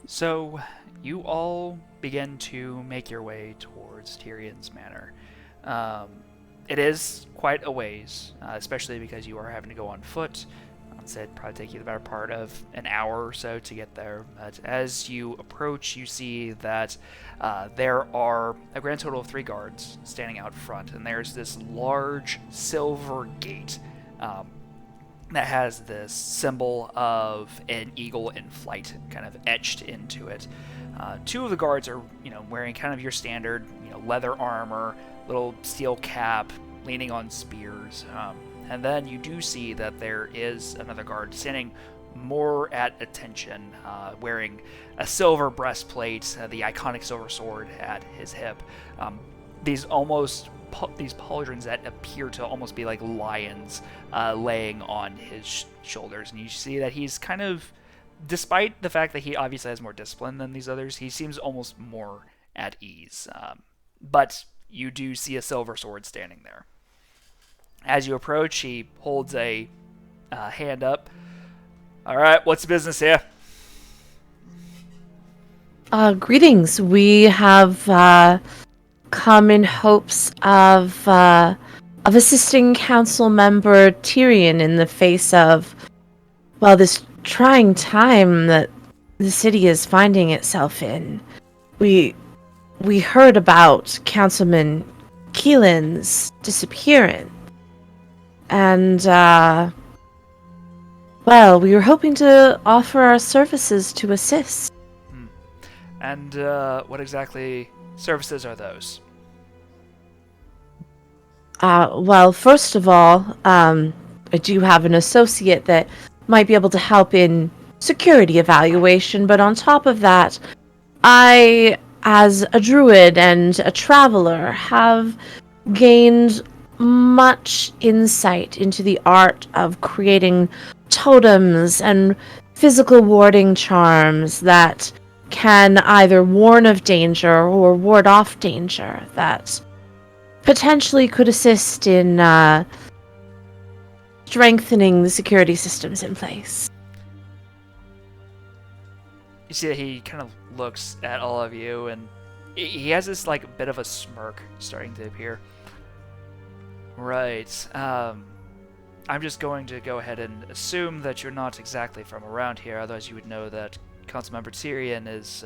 So, you all begin to make your way towards Tyrion's Manor. It is quite a ways, especially because you are having to go on foot. It'd probably take you the better part of an hour or so to get there. But as you approach, you see that there are a grand total of 3 guards standing out front, and there's this large silver gate that has this symbol of an eagle in flight kind of etched into it. 2 of the guards are, wearing kind of your standard, leather armor, little steel cap, leaning on spears. And then you do see that there is another guard standing more at attention, wearing a silver breastplate, the iconic silver sword at his hip. These pauldrons that appear to almost be like lions laying on his shoulders. And you see that he's kind of, despite the fact that he obviously has more discipline than these others, he seems almost more at ease. But you do see a silver sword standing there. As you approach, he holds a hand up. All right, what's the business here? Greetings. We have come in hopes of assisting council member Tyrion in the face of, this trying time that the city is finding itself in. We heard about Councilman Keelan's disappearance. And, well, we were hoping to offer our services to assist. And what exactly services are those? Well, first of all, I do have an associate that might be able to help in security evaluation, but on top of that, I, as a druid and a traveler, have gained much insight into the art of creating totems and physical warding charms that can either warn of danger or ward off danger that potentially could assist in strengthening the security systems in place. You see that he kind of looks at all of you, and he has this like bit of a smirk starting to appear. Right. I'm just going to go ahead and assume that you're not exactly from around here, otherwise you would know that Councilmember Tyrion is,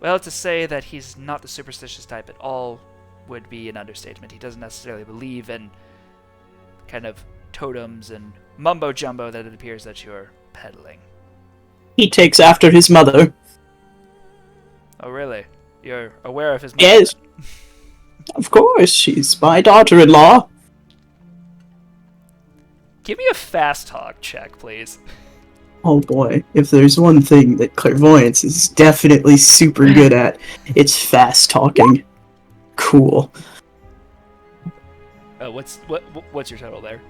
well, to say that he's not the superstitious type at all would be an understatement. He doesn't necessarily believe in kind of totems and mumbo-jumbo that it appears that you're peddling. He takes after his mother. Oh, really? You're aware of his mother? Yes. Of course, she's my daughter-in-law. Give me a fast talk check, please. Oh boy, if there's one thing that clairvoyance is definitely super good at, it's fast talking. Cool. What's your total there?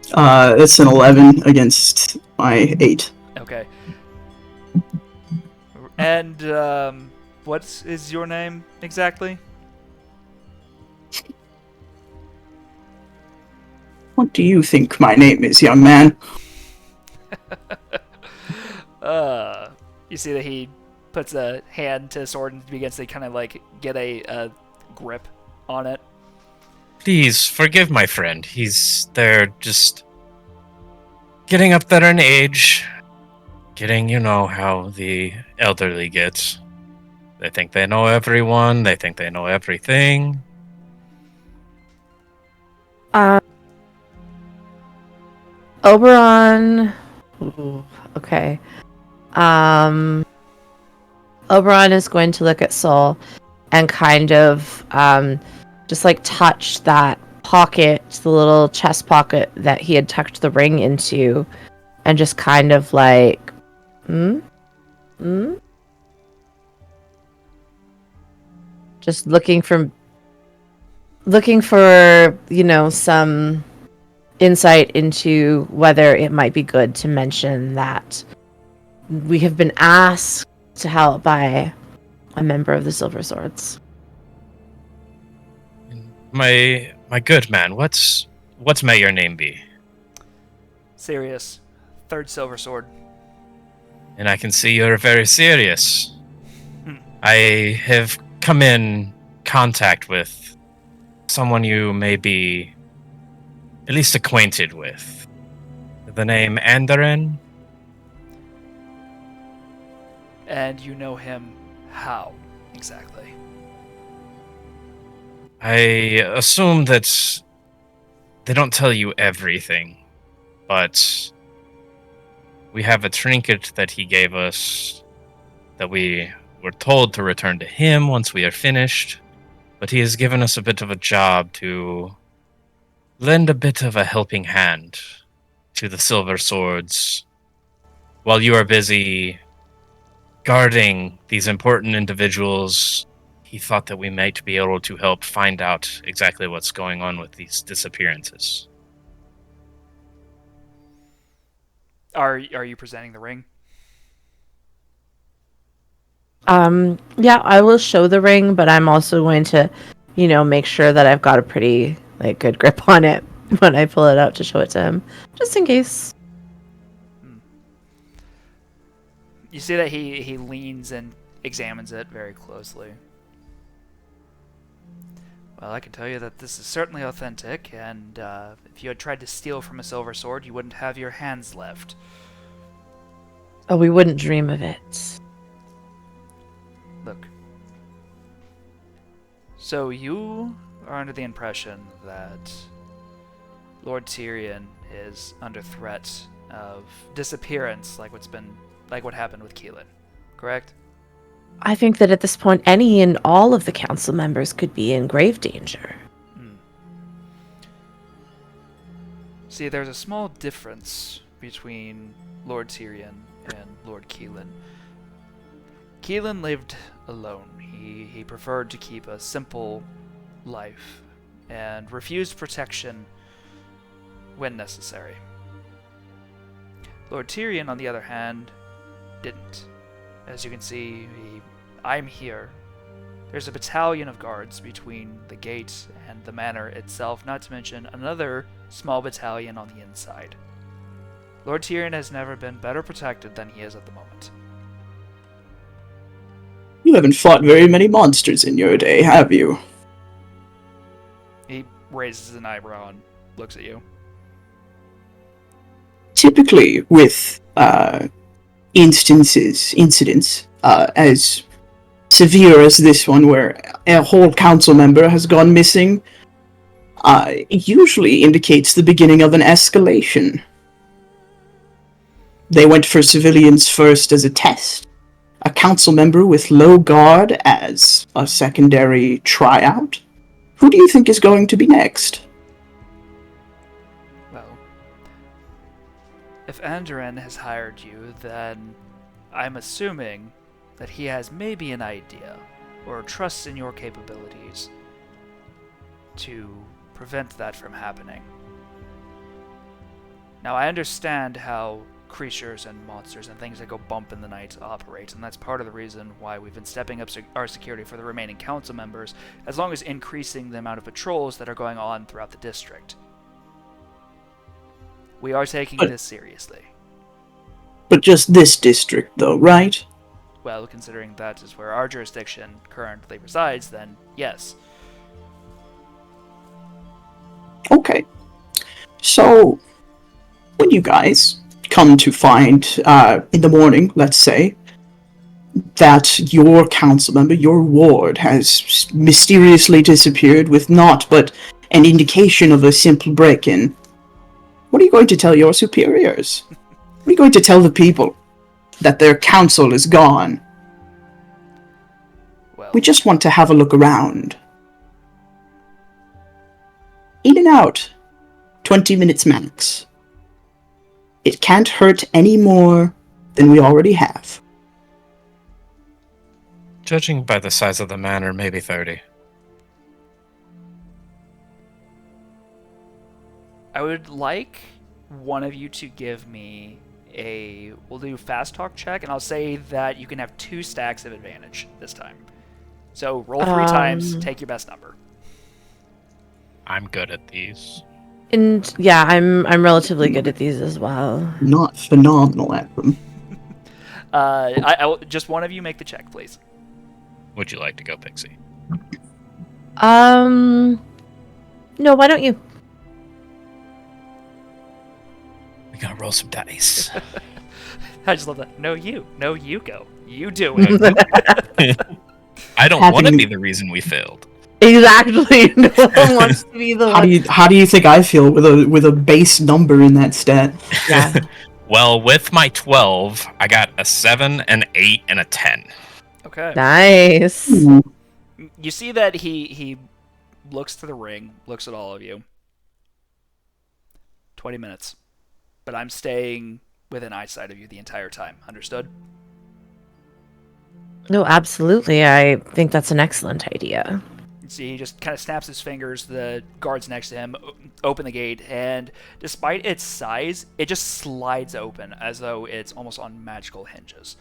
It's an 11 against my 8. Okay. And what is your name exactly? What do you think my name is, young man? You see that he puts a hand to his sword and begins to kind of like get a grip on it. Please forgive my friend. They're just getting up there in age. Getting, you know, how the elderly get. They think they know everyone. They think they know everything. Oberon. Ooh, okay. Oberon is going to look at Soul and kind of just like touch that pocket, the little chest pocket that he had tucked the ring into, and just kind of like, just looking for, you know, some insight into whether it might be good to mention that we have been asked to help by a member of the Silver Swords. My good man, what may your name be? Serious. Third silver sword. And I can see you're very serious. I have come in contact with someone you may be at least acquainted with. The name Andarin? And you know him how, exactly? I assume that they don't tell you everything, but we have a trinket that he gave us that we were told to return to him once we are finished, but he has given us a bit of a job to lend a bit of a helping hand to the Silver Swords while you are busy guarding these important individuals. He thought that we might be able to help find out exactly what's going on with these disappearances. Are you presenting the ring? Yeah, I will show the ring, but I'm also going to, you know, make sure that I've got a pretty like good grip on it when I pull it out to show it to him, just in case. You see that he leans and examines it very closely. Well, I can tell you that this is certainly authentic, and if you had tried to steal from a silver sword, you wouldn't have your hands left. Oh, we wouldn't dream of it. Look. So you are under the impression that Lord Tyrion is under threat of disappearance, like what happened with Keelan, correct? I think that at this point, any and all of the council members could be in grave danger. See, there's a small difference between Lord Tyrion and Lord Keelan. Keelan lived alone. He preferred to keep a simple life and refused protection when necessary. Lord Tyrion, on the other hand, didn't. As you can see, I'm here. There's a battalion of guards between the gate and the manor itself, not to mention another small battalion on the inside. Lord Tyrion has never been better protected than he is at the moment. You haven't fought very many monsters in your day, have you? He raises an eyebrow and looks at you. Typically, with incidents as severe as this one, where a whole council member has gone missing, it usually indicates the beginning of an escalation. They went for civilians first as a test, a council member with low guard as a secondary tryout. Who do you think is going to be next? Well, if Andoran has hired you, then I'm assuming that he has maybe an idea, or trusts in your capabilities, to prevent that from happening. Now, I understand how creatures and monsters and things that go bump in the night operate, and that's part of the reason why we've been stepping up our security for the remaining council members, as long as increasing the amount of patrols that are going on throughout the district. We are taking this seriously. But just this district, though, right? Well, considering that is where our jurisdiction currently resides, then yes. Okay. So, when you guys come to find, in the morning, let's say, that your council member, your ward, has mysteriously disappeared with naught but an indication of a simple break-in, what are you going to tell your superiors? What are you going to tell the people? That their council is gone? Well, We just want to have a look around. In and out. 20 minutes max. It can't hurt any more than we already have. Judging by the size of the manor, maybe 30. I would like one of you to give me we'll do fast talk check, and I'll say that you can have 2 stacks of advantage this time. So roll 3 times, take your best number. I'm good at these. And yeah, I'm relatively good at these as well. Not phenomenal at them. Just one of you make the check, please. Would you like to go, Pixie? No, why don't you? We gotta roll some dice. I just love that. No, you go. You do it. I don't want to be the reason we failed. Exactly. No one wants to be the one. How do you think I feel with a base number in that stat? Yeah. Well, with my 12, I got a 7, an 8, and a 10. Okay. Nice. You see that he looks to the ring, looks at all of you. 20 minutes. But I'm staying within eyesight of you the entire time. Understood? No, absolutely. I think that's an excellent idea. You see, he just kind of snaps his fingers. The guards next to him open the gate, and despite its size, it just slides open as though it's almost on magical hinges.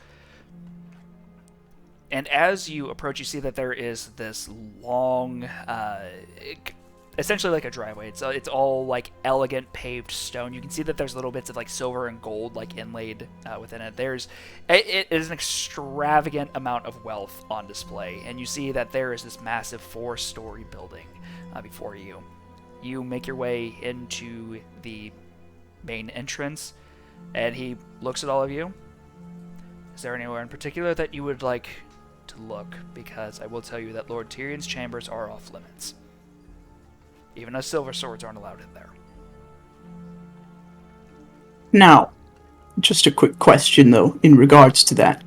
And as you approach, you see that there is this long, essentially like a driveway. It's all like elegant paved stone. You can see that there's little bits of like silver and gold like inlaid within it. It is an extravagant amount of wealth on display, and you see that there is this massive 4-story building before you. You make your way into the main entrance, and he looks at all of you. Is there anywhere in particular that you would like to look? Because I will tell you that Lord Tyrion's chambers are off limits. Even us silver swords aren't allowed in there. Now, just a quick question, though, in regards to that.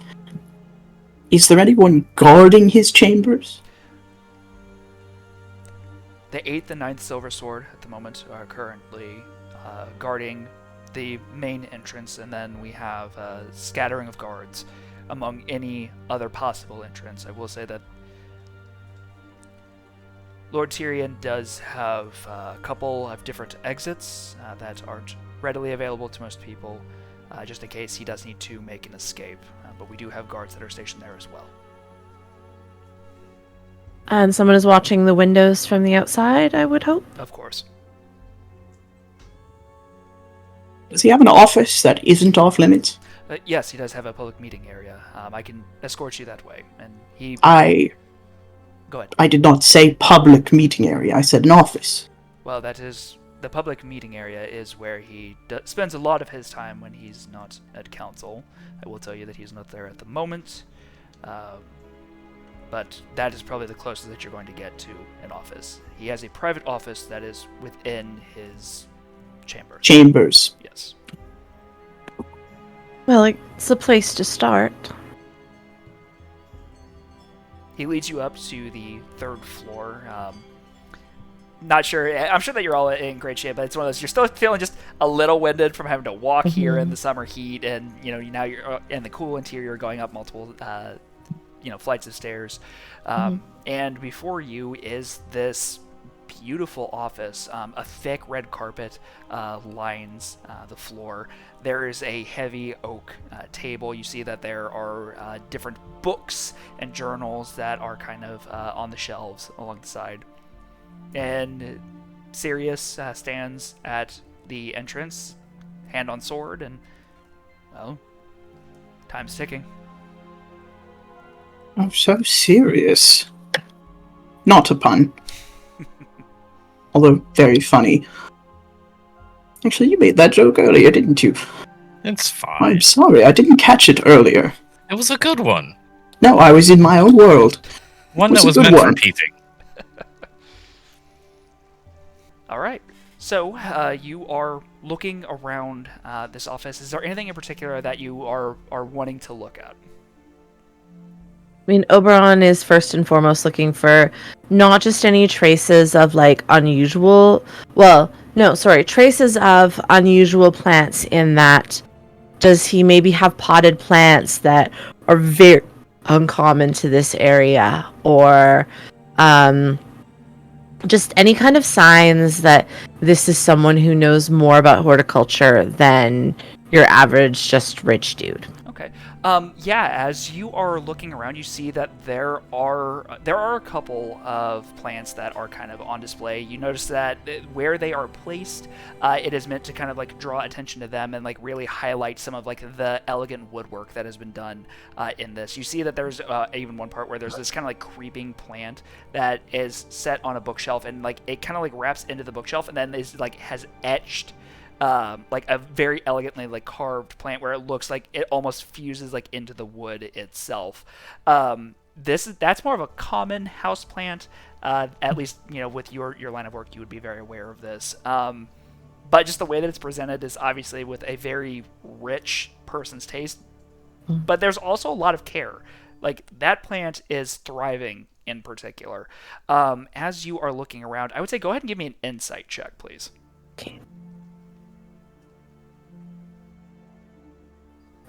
Is there anyone guarding his chambers? The 8th and 9th Silver Sword at the moment are currently guarding the main entrance, and then we have a scattering of guards among any other possible entrance. I will say that Lord Tyrion does have a couple of different exits that aren't readily available to most people, just in case he does need to make an escape. But we do have guards that are stationed there as well. And someone is watching the windows from the outside, I would hope. Of course. Does he have an office that isn't off limits? Yes, he does have a public meeting area. I can escort you that way. And he... Go ahead. I did not say public meeting area. I said an office. Well, that is... The public meeting area is where he spends a lot of his time when he's not at council. I will tell you that he's not there at the moment. But that is probably the closest that you're going to get to an office. He has a private office that is within his chambers. Chambers. Yes. Well, it's a place to start. He leads you up to the 3rd floor. Not sure. I'm sure that you're all in great shape, but it's one of those. You're still feeling just a little winded from having to walk here in the summer heat, and now you're in the cool interior, going up multiple, flights of stairs. And before you is this beautiful office. A thick red carpet lines the floor. There is a heavy oak table. You see that there are different books and journals that are kind of on the shelves along the side. And Sirius stands at the entrance, hand on sword, and, well, time's ticking. Oh, so serious. Not a pun. Although, very funny. Actually, you made that joke earlier, didn't you? It's fine. I'm sorry, I didn't catch it earlier. It was a good one. No, I was in my own world. One that was meant for repeating. All right. So, you are looking around this office. Is there anything in particular that you are wanting to look at? I mean, Oberon is first and foremost looking for not just any traces of, traces of unusual plants in that. Does he maybe have potted plants that are very uncommon to this area? Or, just any kind of signs that this is someone who knows more about horticulture than your average just rich dude. Okay. As you are looking around, you see that there are a couple of plants that are kind of on display. You notice that where they are placed, it is meant to kind of draw attention to them and really highlight some of the elegant woodwork that has been done in this. You see that there's even one part where there's this kind of creeping plant that is set on a bookshelf, and it kind of wraps into the bookshelf, and then is has etched a very elegantly carved plant where it looks like it almost fuses into the wood itself. That's more of a common house plant. At least with your line of work, you would be very aware of this. But just the way that it's presented is obviously with a very rich person's taste. But there's also a lot of care. That plant is thriving in particular. As you are looking around, I would say go ahead and give me an insight check, please. Okay.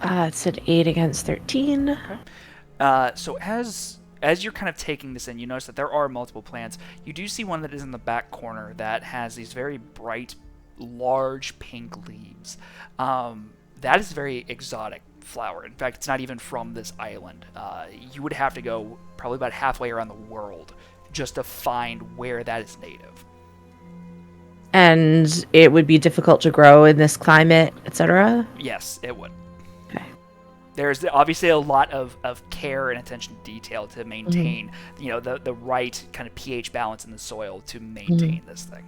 It's an 8 against 13. Okay. So as you're kind of taking this in, you notice that there are multiple plants. You do see one that is in the back corner that has these very bright, large pink leaves. That is a very exotic flower. In fact, it's not even from this island. You would have to go probably about halfway around the world just to find where that is native. And it would be difficult to grow in this climate, etc.? Yes, it would. Okay. There's obviously a lot of care and attention to detail to maintain, the right kind of pH balance in the soil to maintain this thing.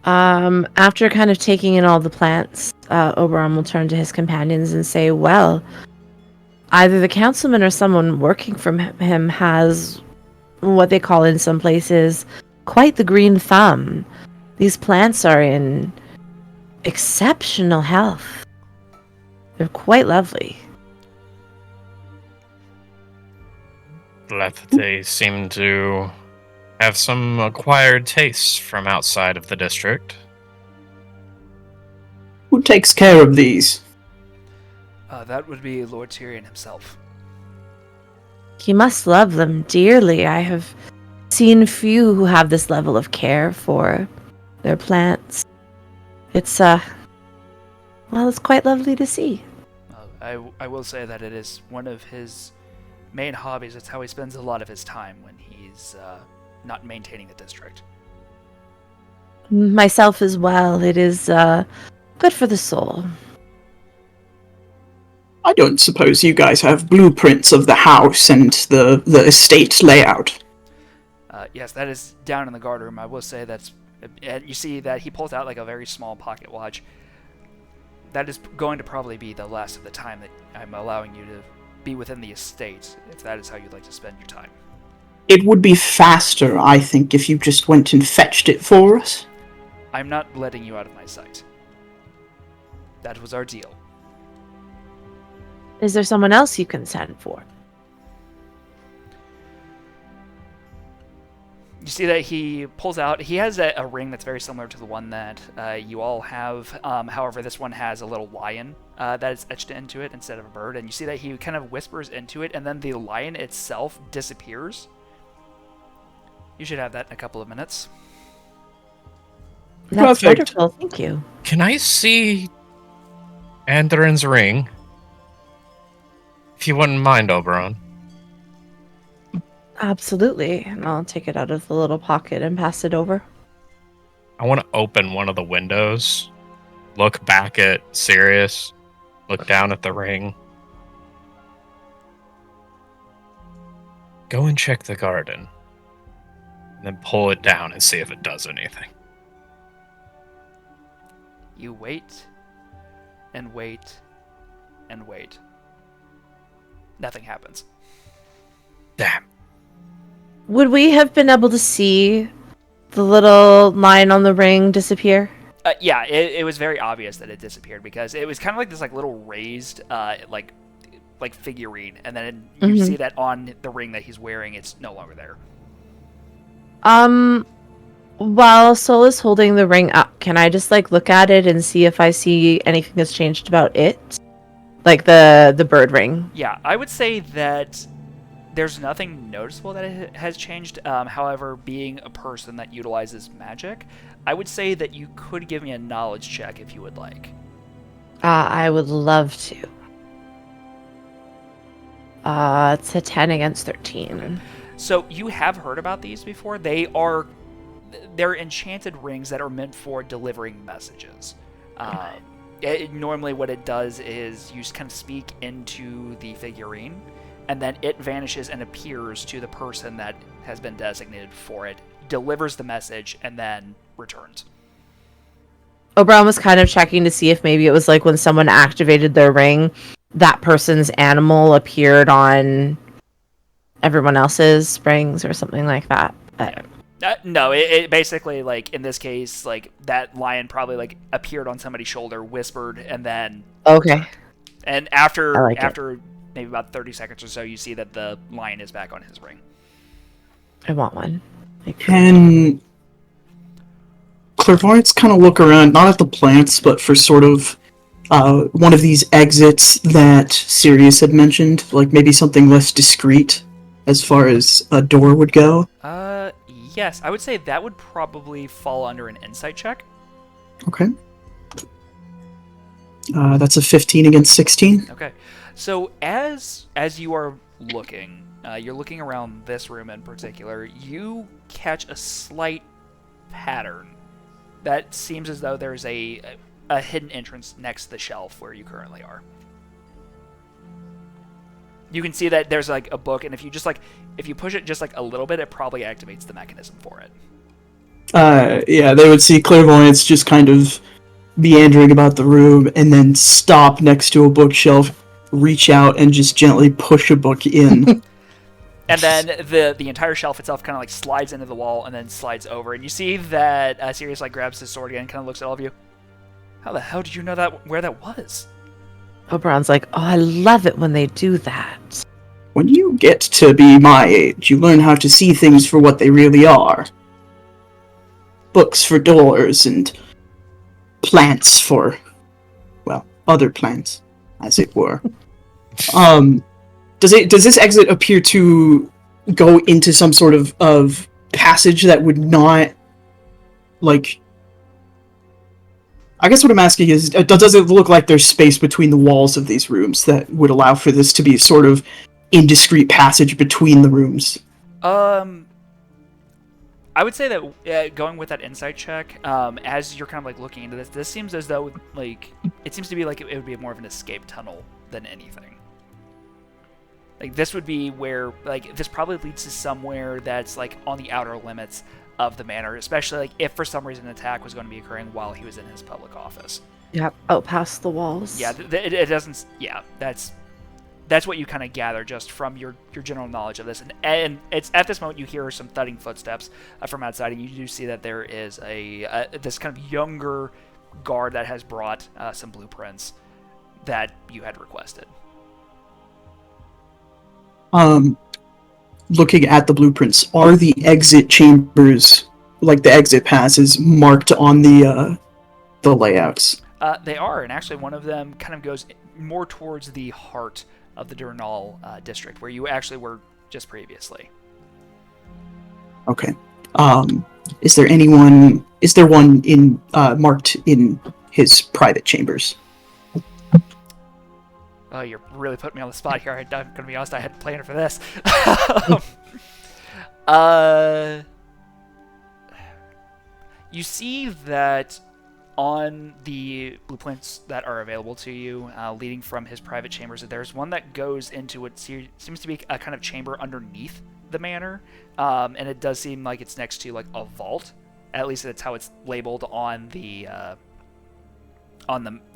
After kind of taking in all the plants, Oberon will turn to his companions and say, well, either the councilman or someone working from him has what they call in some places quite the green thumb. These plants are in exceptional health. They're quite lovely. They seem to have some acquired tastes from outside of the district. Who takes care of these? That would be Lord Tyrion himself. He must love them dearly. I have seen few who have this level of care for their plants. It's, well, it's quite lovely to see. I will say that it is one of his main hobbies. It's how he spends a lot of his time when he's not maintaining the district. Myself as well. It is, good for the soul. I don't suppose you guys have blueprints of the house and the estate layout. Yes, that is down in the guard room. I will say that's... And you see that he pulls out like a very small pocket watch. That is going to probably be the last of the time that I'm allowing you to be within the estate, if that is how you'd like to spend your time. It would be faster, I think, if you just went and fetched it for us. I'm not letting you out of my sight. That was our deal. Is there someone else you can send for? You see that he pulls out... He has a ring that's very similar to the one that you all have. However, this one has a little lion that is etched into it instead of a bird. And you see that he kind of whispers into it, and then the lion itself disappears. You should have that in a couple of minutes. That's Perfect. wonderful. Thank you. Can I see Andrin's ring? If you wouldn't mind, Oberon. Absolutely. And I'll take it out of the little pocket and pass it over. I want to open one of the windows, look back at Sirius, look down at the ring. Go and check the garden. And then pull it down and see if it does anything. You wait, and wait, and wait. Nothing happens. Damn. Would we have been able to see the little line on the ring disappear? Yeah, it was very obvious that it disappeared because it was kind of like this like little raised like figurine, and then you see that on the ring that he's wearing, it's no longer there. While Sol is holding the ring up, can I just like look at it and see if I see anything that's changed about it? Like the bird ring. Yeah, I would say that there's nothing noticeable that it has changed. However, being a person that utilizes magic, I would say that you could give me a knowledge check if you would like. I would love to. It's a 10 against 13. Okay. So you have heard about these before. They're enchanted rings that are meant for delivering messages. Normally what it does is you just kind of speak into the figurine, and then it vanishes and appears to the person that has been designated for it, delivers the message, and then returns. Oberon was kind of checking to see if maybe it was like when someone activated their ring, that person's animal appeared on everyone else's rings or something like that. No, it basically, like, in this case, like, that lion probably, like, appeared on somebody's shoulder, whispered, and then... Okay. And after it. maybe about 30 seconds or so, you see that the lion is back on his ring. I want one. Can clairvoyants kind of look around, not at the plants, but for sort of one of these exits that Sirius had mentioned, like maybe something less discreet as far as a door would go? Yes, I would say that would probably fall under an insight check. Okay. That's a 15 against 16. Okay. So as you are looking, you're looking around this room in particular, you catch a slight pattern that seems as though there's a hidden entrance next to the shelf where you currently are. You can see that there's like a book, and if you push it just like a little bit, it probably activates the mechanism for it. Yeah, they would see clairvoyants just kind of meandering about the room and then stop next to a bookshelf, reach out, and just gently push a book in. And then the entire shelf itself kind of like slides into the wall and then slides over. And you see that Sirius like grabs his sword again and kind of looks at all of you. How the hell did you know that where that was? Oberon's like, oh, I love it when they do that. When you get to be my age, you learn how to see things for what they really are. Books for doors and plants for, well, other plants, as it were. Does this exit appear to go into some sort of passage that would not, like... I guess what I'm asking is, does it look like there's space between the walls of these rooms that would allow for this to be sort of indiscreet passage between the rooms? I would say that going with that insight check, as you're kind of like looking into this seems as though like it seems to be like it would be more of an escape tunnel than anything. Like this would be where like this probably leads to somewhere that's like on the outer limits of the manor, especially like if for some reason an attack was going to be occurring while he was in his public office. Yep, out past the walls. Yeah, it doesn't. Yeah, that's what you kind of gather just from your general knowledge of this. And it's at this moment you hear some thudding footsteps from outside, and you do see that there is this kind of younger guard that has brought some blueprints that you had requested. Looking at the blueprints, are the exit chambers, like the exit passes, marked on the layouts? They are, and actually one of them kind of goes more towards the heart of the Durnall District, where you actually were just previously. Okay. Is there one in marked in his private chambers? Oh, you're really putting me on the spot here. I'm going to be honest, I hadn't planned for this. You see that on the blueprints that are available to you, leading from his private chambers, there's one that goes into what seems to be a kind of chamber underneath the manor, and it does seem like it's next to like a vault. At least that's how it's labeled on the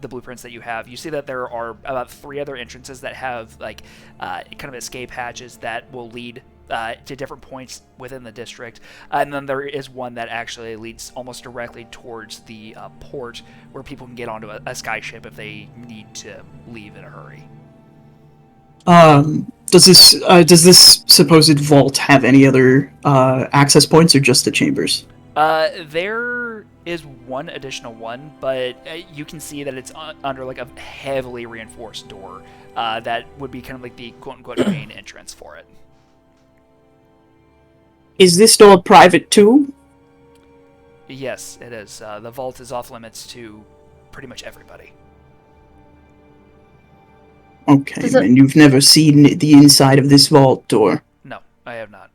blueprints that you have. You see that there are about 3 other entrances that have like kind of escape hatches that will lead to different points within the district, and then there is one that actually leads almost directly towards the port, where people can get onto a skyship if they need to leave in a hurry. Does this supposed vault have any other access points, or just the chambers? There is one additional one, but you can see that it's under like a heavily reinforced door that would be kind of like the quote-unquote main entrance for it. Is this door private too? Yes, it is. The vault is off limits to pretty much everybody. Okay, and you've never seen the inside of this vault door? No, I have not.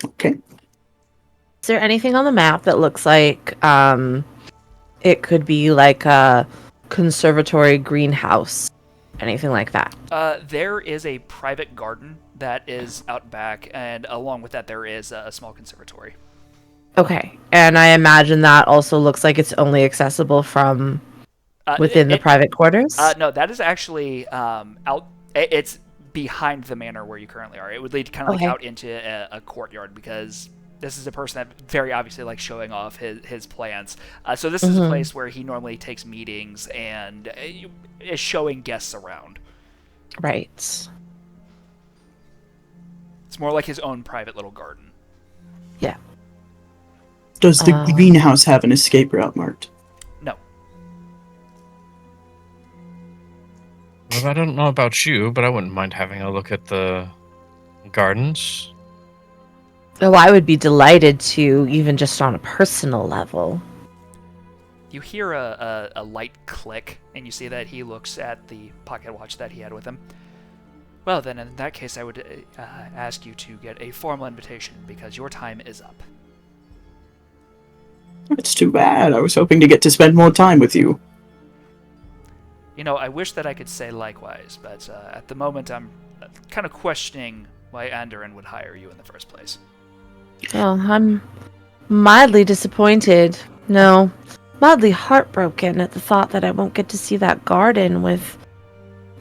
Okay. Is there anything on the map that looks like it could be like a conservatory greenhouse? Anything like that? There is a private garden that is out back, and along with that there is a small conservatory. Okay, and I imagine that also looks like it's only accessible from within the private quarters? No, that is actually out. It's behind the manor where you currently are. It would lead kind of like out into a courtyard, because this is a person that very obviously likes showing off his plans. So this is a place where he normally takes meetings and is showing guests around. Right. It's more like his own private little garden. Yeah. Does the greenhouse have an escape route marked? No. Well, I don't know about you, but I wouldn't mind having a look at the gardens. Oh, I would be delighted to, even just on a personal level. You hear a light click, and you see that he looks at the pocket watch that he had with him. Well, then, in that case, I would ask you to get a formal invitation, because your time is up. It's too bad. I was hoping to get to spend more time with you. You know, I wish that I could say likewise, but at the moment I'm kind of questioning why Anderin would hire you in the first place. Well, I'm mildly disappointed. No, mildly heartbroken at the thought that I won't get to see that garden with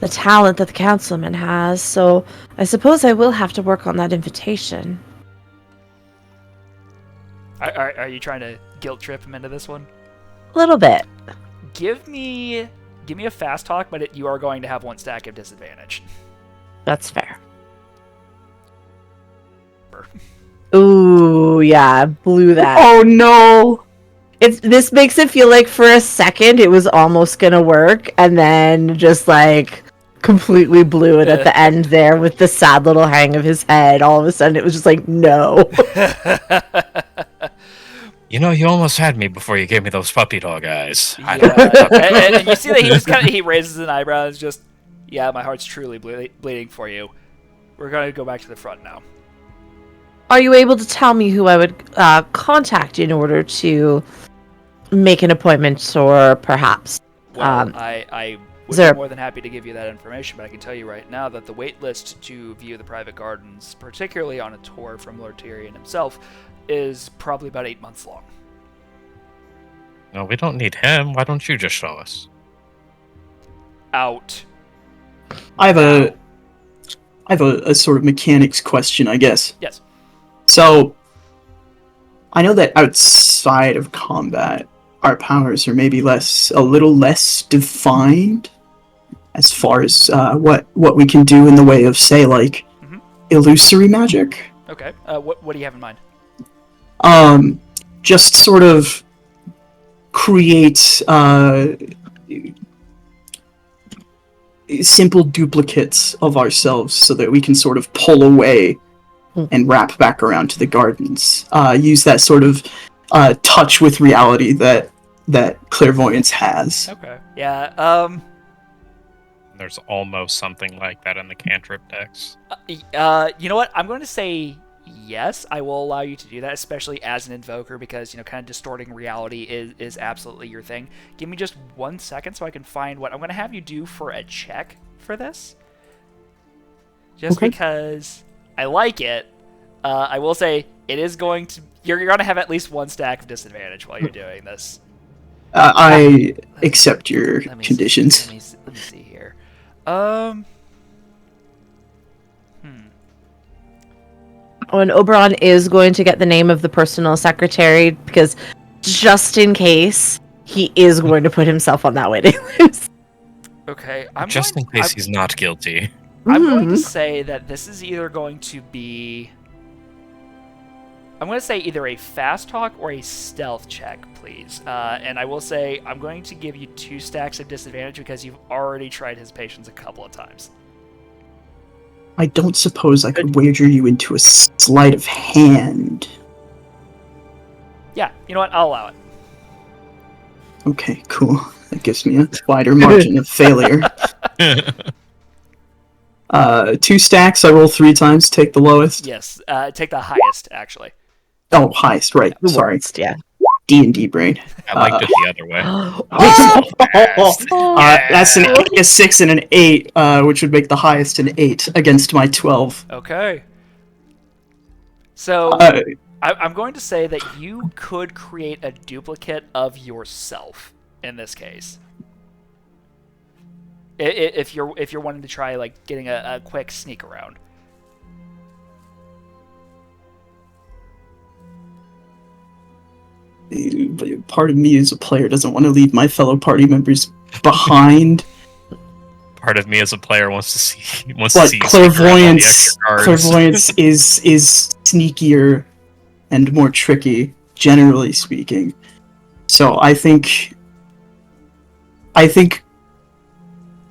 the talent that the councilman has, so I suppose I will have to work on that invitation. Are you trying to guilt trip him into this one? A little bit. give me a fast talk, but you are going to have 1 stack of disadvantage. That's fair. Ooh, yeah, blew that. Oh no! This makes it feel like for a second it was almost gonna work, and then just like completely blew it at the end there with the sad little hang of his head. All of a sudden, it was just like, no. You know, you almost had me before you gave me those puppy dog eyes. Yeah. and you see that he raises an eyebrow and is just, yeah, my heart's truly bleeding for you. We're going to go back to the front now. Are you able to tell me who I would contact in order to make an appointment, or perhaps? Well, I would be more than happy to give you that information, but I can tell you right now that the wait list to view the private gardens, particularly on a tour from Lord Tyrion himself, is probably about 8 months long. No, we don't need him. Why don't you just show us? Out. I have a sort of mechanics question, I guess. Yes. So, I know that outside of combat, our powers are maybe a little less defined as far as what we can do in the way of, say, like, illusory magic. Okay. What do you have in mind? Just sort of create simple duplicates of ourselves so that we can sort of pull away and wrap back around to the gardens. Use that sort of touch with reality that clairvoyance has. Okay. Yeah. There's almost something like that in the cantrip decks. You know what? I'm going to say yes. I will allow you to do that, especially as an invoker, because kind of distorting reality is absolutely your thing. Give me just 1 second so I can find what I'm going to have you do for a check for this. Just because I like it. I will say it is going to. You're going to have at least 1 stack of disadvantage while you're doing this. I accept your conditions. Let me see here. Oh, and Oberon is going to get the name of the personal secretary, because just in case, he is going to put himself on that waiting list. Okay. Just in case he's not guilty. I'm going to say that this is either going to be... I'm going to say either a fast talk or a stealth check, please. And I will say I'm going to give you 2 stacks of disadvantage because you've already tried his patience a couple of times. I don't suppose I could wager you into a sleight of hand. Yeah, you know what? I'll allow it. Okay, cool. That gives me a wider margin of failure. 2 stacks, I roll 3 times, take the lowest. Yes, take the highest, actually. Oh, highest, right. Sorry. Worst, yeah. D&D brain. I liked it the other way. That's a 6 and an 8, which would make the highest an 8 against my 12. Okay. So, I'm going to say that you could create a duplicate of yourself in this case. If you're wanting to try like getting a quick sneak around. Part of me as a player doesn't want to leave my fellow party members behind. Part of me as a player wants to see clairvoyance is sneakier and more tricky, generally speaking. So I think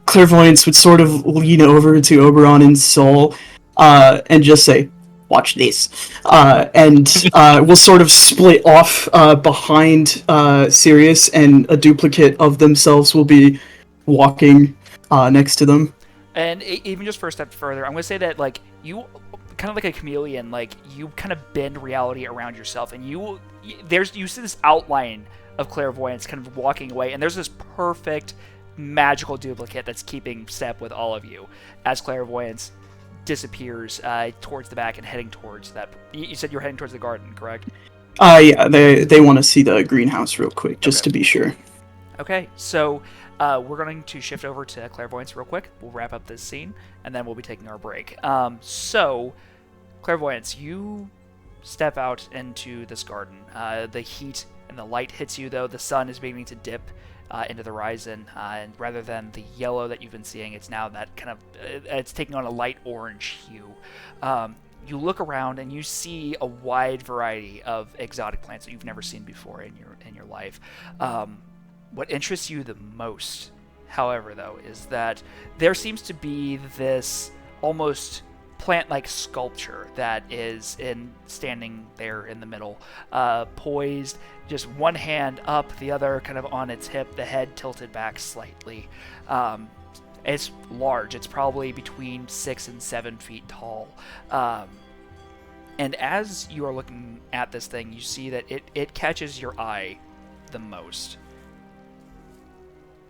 clairvoyance would sort of lean over to Oberon and Soul and just say, watch this. And we'll sort of split off behind Sirius, and a duplicate of themselves will be walking next to them. And even just for a step further, I'm going to say that like you, kind of like a chameleon, like you kind of bend reality around yourself, and you see this outline of clairvoyance kind of walking away, and there's this perfect magical duplicate that's keeping step with all of you as clairvoyance disappears towards the back and heading towards that. You said you're heading towards the garden, correct? Yeah, they want to see the greenhouse real quick, just to be sure. Okay, so we're going to shift over to clairvoyance real quick. We'll wrap up this scene, and then we'll be taking our break. So, clairvoyance, you step out into this garden. The heat and the light hits you, though. The sun is beginning to dip into the horizon, and rather than the yellow that you've been seeing, it's now that kind of it's taking on a light orange hue. You look around and you see a wide variety of exotic plants that you've never seen before in your life. What interests you the most, however, though, is that there seems to be this almost plant-like sculpture that is standing there in the middle, poised, just one hand up, the other kind of on its hip, the head tilted back slightly. It's large. It's probably between 6 and 7 feet tall. And as you are looking at this thing, you see that it catches your eye the most.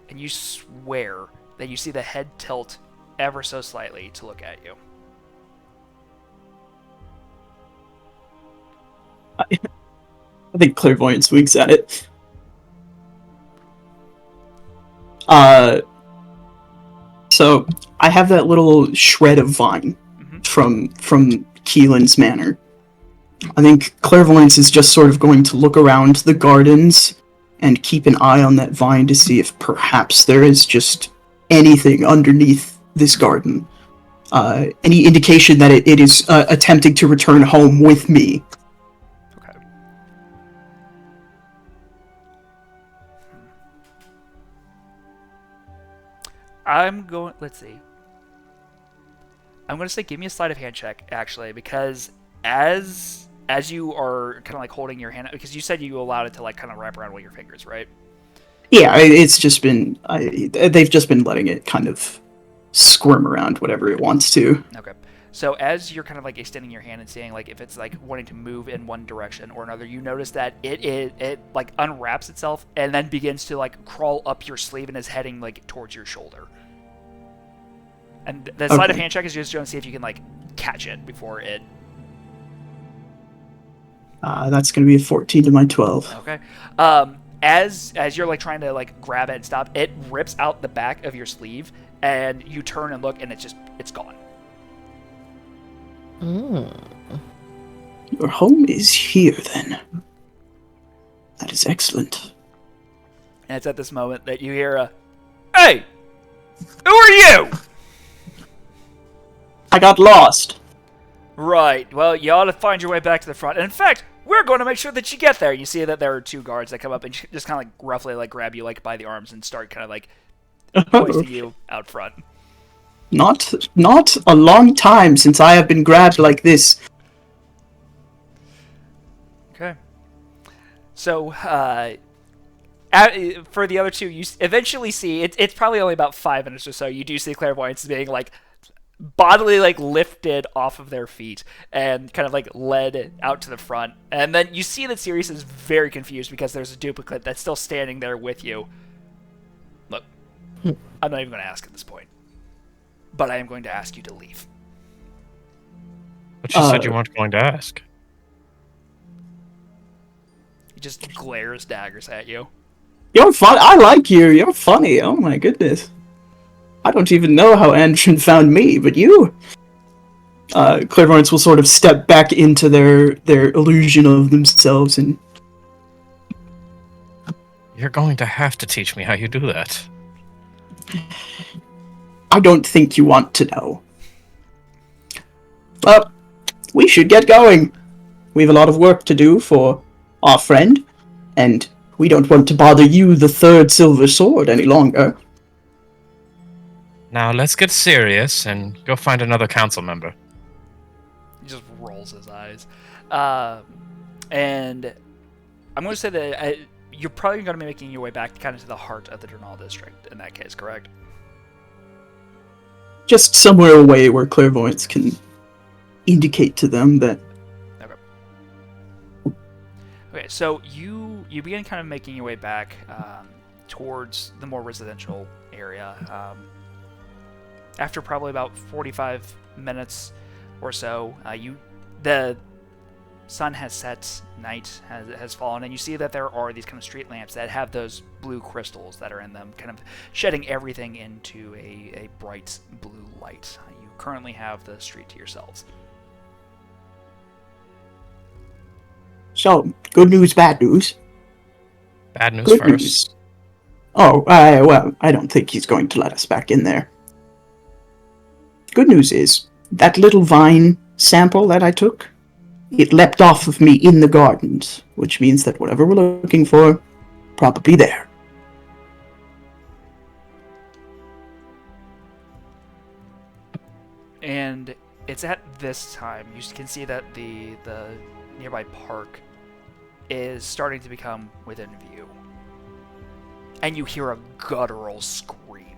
And you swear that you see the head tilt ever so slightly to look at you. I think clairvoyance winks at it. So I have that little shred of vine from Keelan's manor. I think clairvoyance is just sort of going to look around the gardens and keep an eye on that vine to see if perhaps there is just anything underneath this garden. Any indication that it is attempting to return home with me. Okay. Let's see. I'm going to say give me a sleight of hand check, actually, because as you are kind of like holding your hand, because you said you allowed it to like kind of wrap around with your fingers, right? Yeah, it's just been they've just been letting it kind of squirm around whatever it wants to. Okay. So as you're kind of like extending your hand and seeing like if it's like wanting to move in one direction or another, you notice that it like unwraps itself and then begins to like crawl up your sleeve and is heading like towards your shoulder. And the sleight of hand check is just going to see if you can like catch it before it. That's going to be a 14 to my 12. Okay. As you're like trying to like grab it and stop, it rips out the back of your sleeve, and you turn and look, and it's gone. Your home is here, then. That is excellent. And it's at this moment that you hear a, "Hey, who are you?" I got lost. Right. Well, you ought to find your way back to the front. And in fact, we're going to make sure that you get there. You see that there are two guards that come up and just kind of like roughly like grab you like by the arms and start kind of like hoisting you out front. Not a long time since I have been grabbed like this. Okay. So, for the other two, you eventually see it's probably only about 5 minutes or so. You do see clairvoyance being like bodily like lifted off of their feet and kind of like led out to the front, and then you see that Sirius is very confused because there's a duplicate that's still standing there with you. Look, I'm not even going to ask at this point, but I am going to ask you to leave. But you said you weren't going to ask. He just glares daggers at you. You're fun. I like you. You're funny. Oh my goodness. I don't even know how Andron found me, but you. Clairvoyance will sort of step back into their illusion of themselves and. You're going to have to teach me how you do that. I don't think you want to know. Well, we should get going. We have a lot of work to do for our friend, and we don't want to bother you, the third Silver Sword, any longer. Now let's get serious and go find another council member. He just rolls his eyes. And I'm going to say that you're probably going to be making your way back kind of to the heart of the Durnall District in that case, correct? Just somewhere away where clairvoyance can indicate to them that. Okay, so you begin kind of making your way back towards the more residential area. After probably about 45 minutes or so, the sun has set, night has fallen, and you see that there are these kind of street lamps that have those blue crystals that are in them, kind of shedding everything into a bright blue light. You currently have the street to yourselves. So, good news, bad news. Bad news Good first. news. Oh, I don't think he's going to let us back in there. Good news is, that little vine sample that I took, it leapt off of me in the gardens, which means that whatever we're looking for, probably there. And it's at this time you can see that the nearby park is starting to become within view. And you hear a guttural scream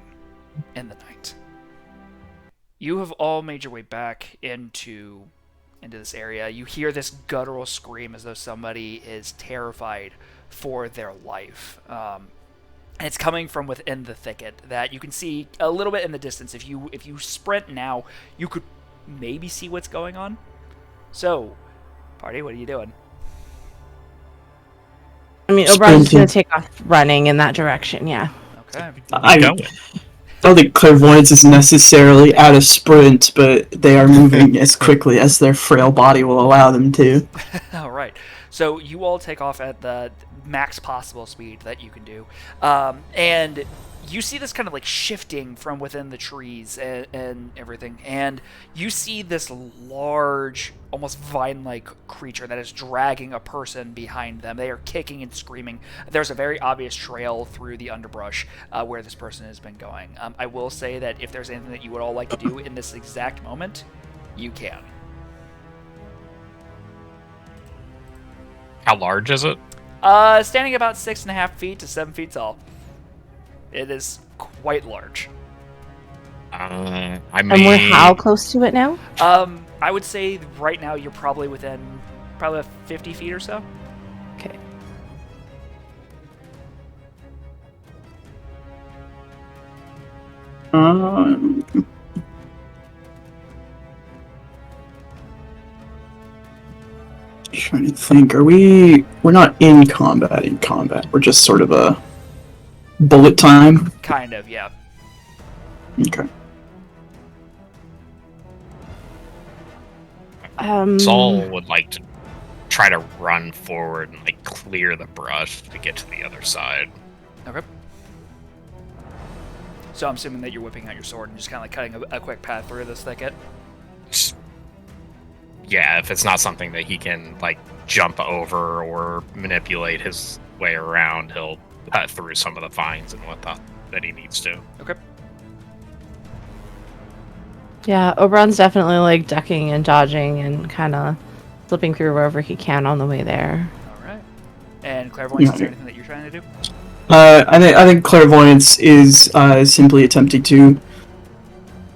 in the night. You have all made your way back into this area. You hear this guttural scream as though somebody is terrified for their life. And it's coming from within the thicket that you can see a little bit in the distance. If you sprint now, you could maybe see what's going on. So, party, what are you doing? I mean, O'Brien's going to take off running in that direction, yeah. Okay. I don't think clairvoyance is necessarily at a sprint, but they are moving as quickly as their frail body will allow them to. All right. So you all take off at the max possible speed that you can do. And you see this kind of like shifting from within the trees and everything. And you see this large, almost vine-like creature that is dragging a person behind them. They are kicking and screaming. There's a very obvious trail through the underbrush where this person has been going. I will say that if there's anything that you would all like to do in this exact moment, you can. How large is it? Standing about 6.5 feet to 7 feet tall. It is quite large. I And we're how close to it now? I would say right now you're probably within 50 feet or so. Okay. Trying to think, we're not in combat, we're just sort of a bullet time? Kind of, yeah. Okay. Saul would like to try to run forward and like clear the brush to get to the other side. Okay. So I'm assuming that you're whipping out your sword and just kind of like cutting a quick path through this thicket. Yeah, if it's not something that he can like jump over or manipulate his way around, he'll cut through some of the vines and whatnot that he needs to. Okay. Yeah, Oberon's definitely like ducking and dodging and kind of slipping through wherever he can on the way there. All right. And clairvoyance, is there anything that you're trying to do? I think clairvoyance is simply attempting to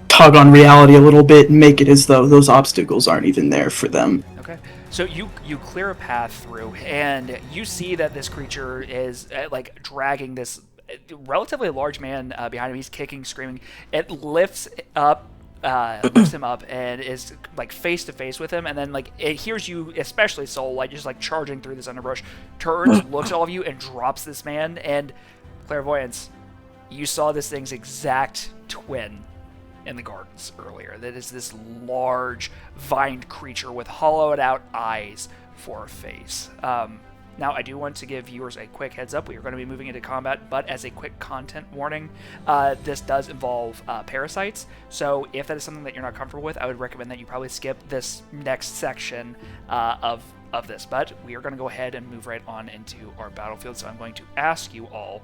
tug on reality a little bit and make it as though those obstacles aren't even there for them. Okay. So you clear a path through, and you see that this creature is like dragging this relatively large man behind him. He's kicking, screaming. It lifts him up, and is like face to face with him. And then like it hears you, especially Soul, like just like charging through this underbrush. Turns, looks at all of you, and drops this man. And clairvoyance, you saw this thing's exact twin in the gardens earlier. That is this large vined creature with hollowed out eyes for a face. Now, I do want to give viewers a quick heads up. We are going to be moving into combat, but as a quick content warning, this does involve parasites. So if that is something that you're not comfortable with, I would recommend that you probably skip this next section of this. But we are going to go ahead and move right on into our battlefield. So I'm going to ask you all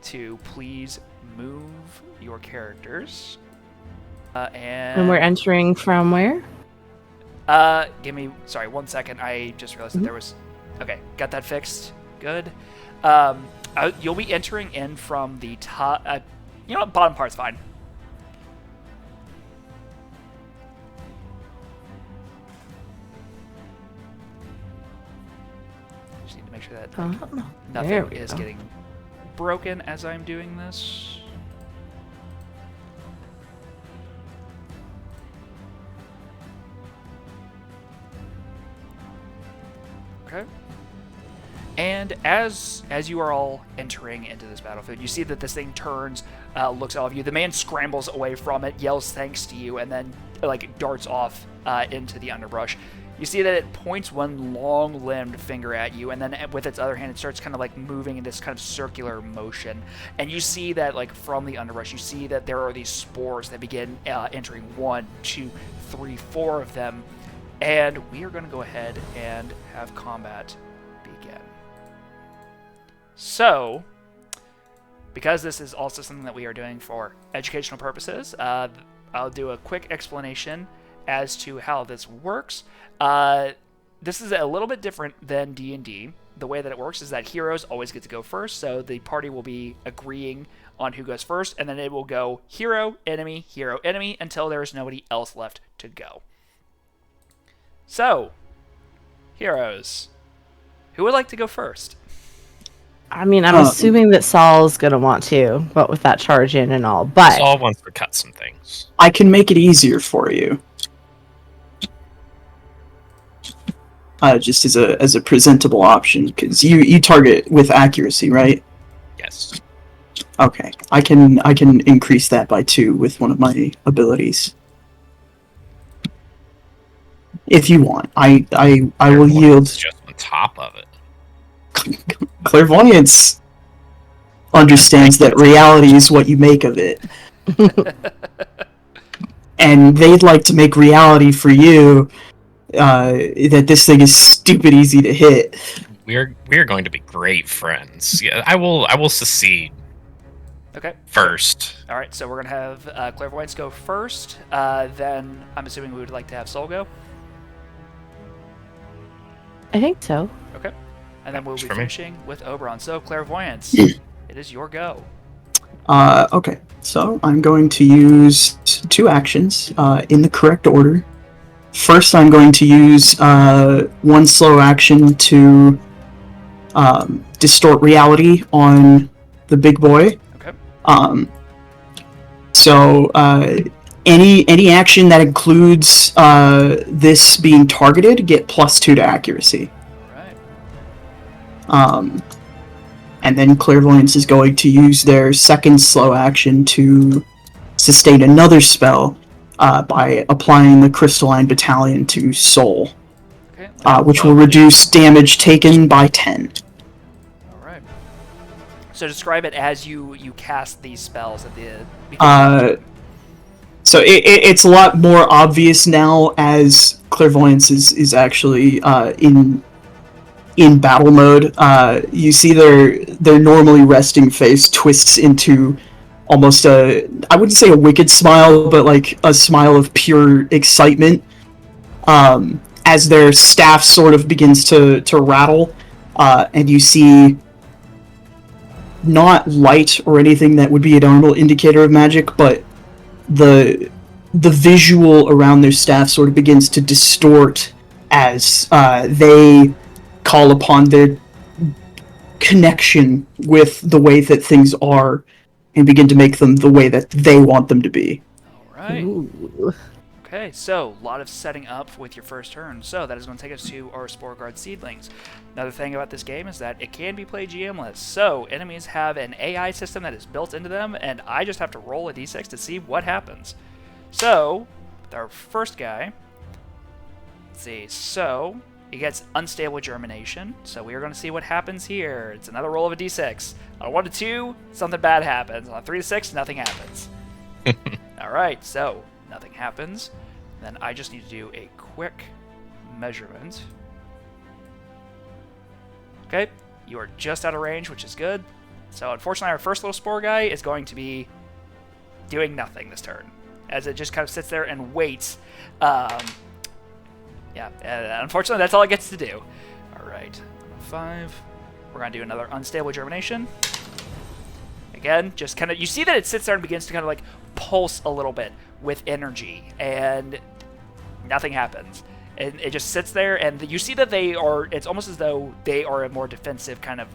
to please move your characters. And we're entering from where? Give me, sorry, 1 second. I just realized that there was, okay, got that fixed. Good. You'll be entering in from the top, you know what, bottom part's fine. Just need to make sure that nothing is getting broken as I'm doing this. Okay. And as you are all entering into this battlefield, you see that this thing turns, looks at all of you. The man scrambles away from it, yells thanks to you, and then like darts off into the underbrush. You see that it points one long-limbed finger at you, and then with its other hand, it starts kind of like moving in this kind of circular motion. And you see that, like from the underbrush, you see that there are these spores that begin entering 1, 2, 3, 4 of them. And we are going to go ahead and have combat begin. So, because this is also something that we are doing for educational purposes, I'll do a quick explanation as to how this works. This is a little bit different than D&D. The way that it works is that heroes always get to go first, so the party will be agreeing on who goes first, and then it will go hero, enemy, until there is nobody else left to go. So, heroes, who would like to go first? I mean, I'm assuming that Saul's going to want to, but with that charge in and all. But Saul wants to cut some things. I can make it easier for you. Just as a presentable option, because you target with accuracy, right? Yes. Okay, I can increase that by 2 with one of my abilities. If you want, I will yield. Just on top of it. Clairvoyance understands that reality is what you make of it. And they'd like to make reality for you that this thing is stupid easy to hit. We're going to be great friends. Yeah, I will secede. Okay. First. All right, so we're going to have Clairvoyance go first. Then I'm assuming we would like to have Soul go. I think so. Okay. And then we'll be finishing with Oberon. So, Clairvoyance, it is your go. Okay, so I'm going to use 2 actions in the correct order. First, I'm going to use 1 slow action to distort reality on the big boy. Okay. So any action that includes this being targeted get +2 to accuracy. Right. And then Clairvoyance is going to use their second slow action to sustain another spell by applying the Crystalline Battalion to Soul, Okay. which will reduce damage taken by 10. All right. So describe it as you cast these spells at the beginning. So it's a lot more obvious now as Clairvoyance is actually in battle mode. You see their normally resting face twists into almost I wouldn't say a wicked smile, but like a smile of pure excitement as their staff sort of begins to rattle, and you see not light or anything that would be a normal indicator of magic, but the visual around their staff sort of begins to distort as they call upon their connection with the way that things are and begin to make them the way that they want them to be. All right. Ooh. Okay, so a lot of setting up with your first turn. So that is going to take us to our Spore Guard Seedlings. Another thing about this game is that it can be played GM-less. So enemies have an AI system that is built into them, and I just have to roll a d6 to see what happens. So, with our first guy, let's see, so he gets Unstable Germination. So we are going to see what happens here. It's another roll of a d6. On a 1 to 2, something bad happens. On a 3 to 6, nothing happens. Alright, so nothing happens. Then I just need to do a quick measurement. Okay, you are just out of range, which is good. So unfortunately, our first little spore guy is going to be doing nothing this turn, as it just kind of sits there and waits. Yeah, unfortunately, that's all it gets to do. All right, 5. We're going to do another Unstable Germination. Again, just kind of, you see that it sits there and begins to kind of like pulse a little bit with energy, and nothing happens. And it just sits there, and you see that they are, it's almost as though they are a more defensive kind of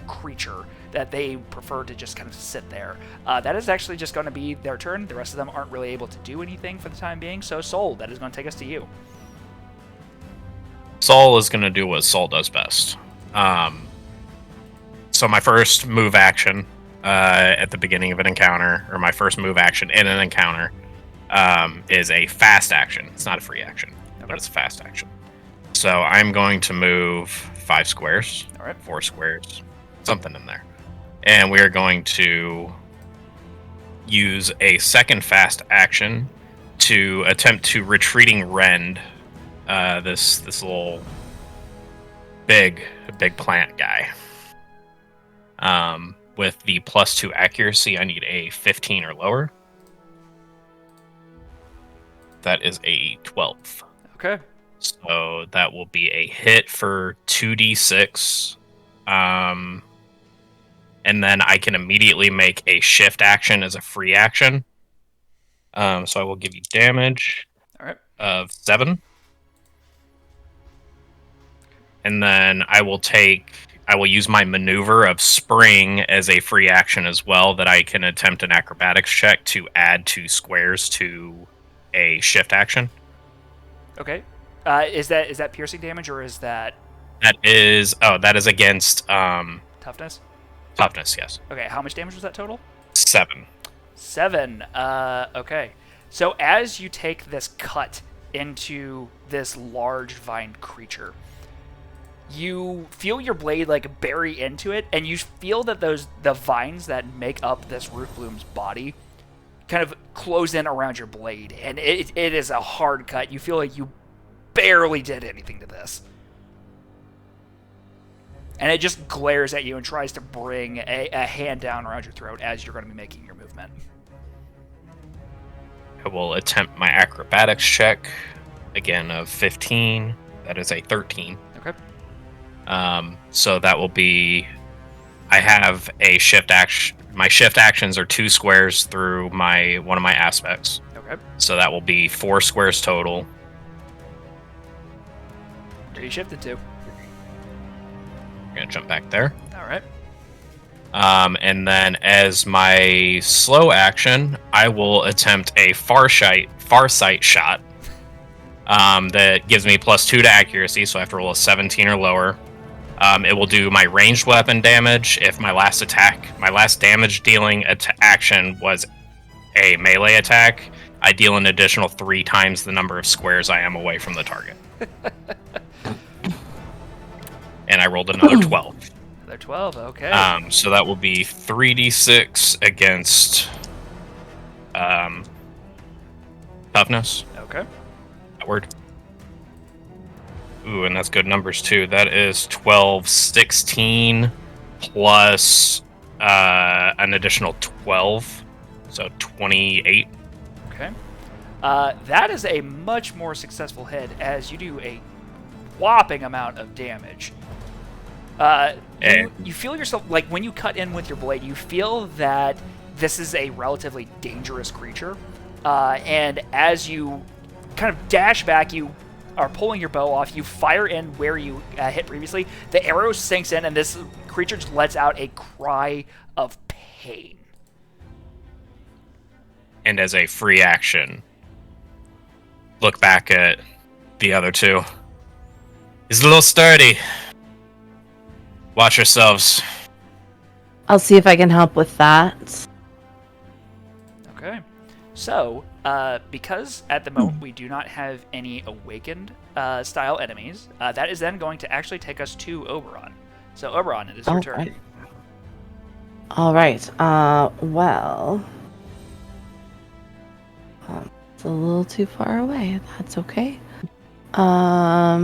creature, that they prefer to just kind of sit there. That is actually just going to be their turn. The rest of them aren't really able to do anything for the time being, so Soul, that is going to take us to you. Saul is going to do what Saul does best. So my first move action at the beginning of an encounter, or my first move action in an encounter, is a fast action. It's not a free action. but it's a fast action. So I'm going to move 5 squares, All right. 4 squares, something in there. And we are going to use a second fast action to attempt to retreating rend this little big plant guy. With the +2 accuracy, I need a 15 or lower. That is a 12. Okay. So that will be a hit for 2d6. And then I can immediately make a shift action as a free action. So I will give you damage of 7. And then I will use my maneuver of spring as a free action as well, that I can attempt an acrobatics check to add 2 squares to a shift action. Okay. Is that piercing damage, or is that... That is against toughness? Toughness, yes. Okay, how much damage was that total? 7. 7. Okay. So as you take this cut into this large vine creature, you feel your blade like bury into it, and you feel that the vines that make up this root bloom's body kind of close in around your blade, and it is a hard cut. You feel like you barely did anything to this. And it just glares at you and tries to bring a hand down around your throat as you're going to be making your movement. I will attempt my acrobatics check, again of 15. That is a 13. Okay. So that will be... I have a shift action. My shift actions are 2 squares through one of my aspects. Okay. So that will be 4 squares total. What are you shifted to? I'm going to jump back there. All right. And then as my slow action, I will attempt a farsight shot that gives me +2 to accuracy, so I have to roll a 17 or lower. It will do my ranged weapon damage if my last damage dealing action was a melee attack. I deal an additional 3 times the number of squares I am away from the target. And I rolled another 12. Another 12, okay. So that will be 3d6 against toughness. Okay. That word. Ooh, and that's good numbers too. That is 12, 16 plus an additional 12, so 28. Okay. That is a much more successful hit, as you do a whopping amount of damage. You feel yourself, like when you cut in with your blade, you feel that this is a relatively dangerous creature. And as you kind of dash back, you are pulling your bow off, you fire in where you hit previously, the arrow sinks in, and this creature just lets out a cry of pain. And as a free action, look back at the other two. He's a little sturdy. Watch yourselves. I'll see if I can help with that. Okay. So, because at the moment we do not have any awakened style enemies, that is then going to actually take us to Oberon. So, Oberon, it is your turn. All right. Well, it's a little too far away. That's okay. How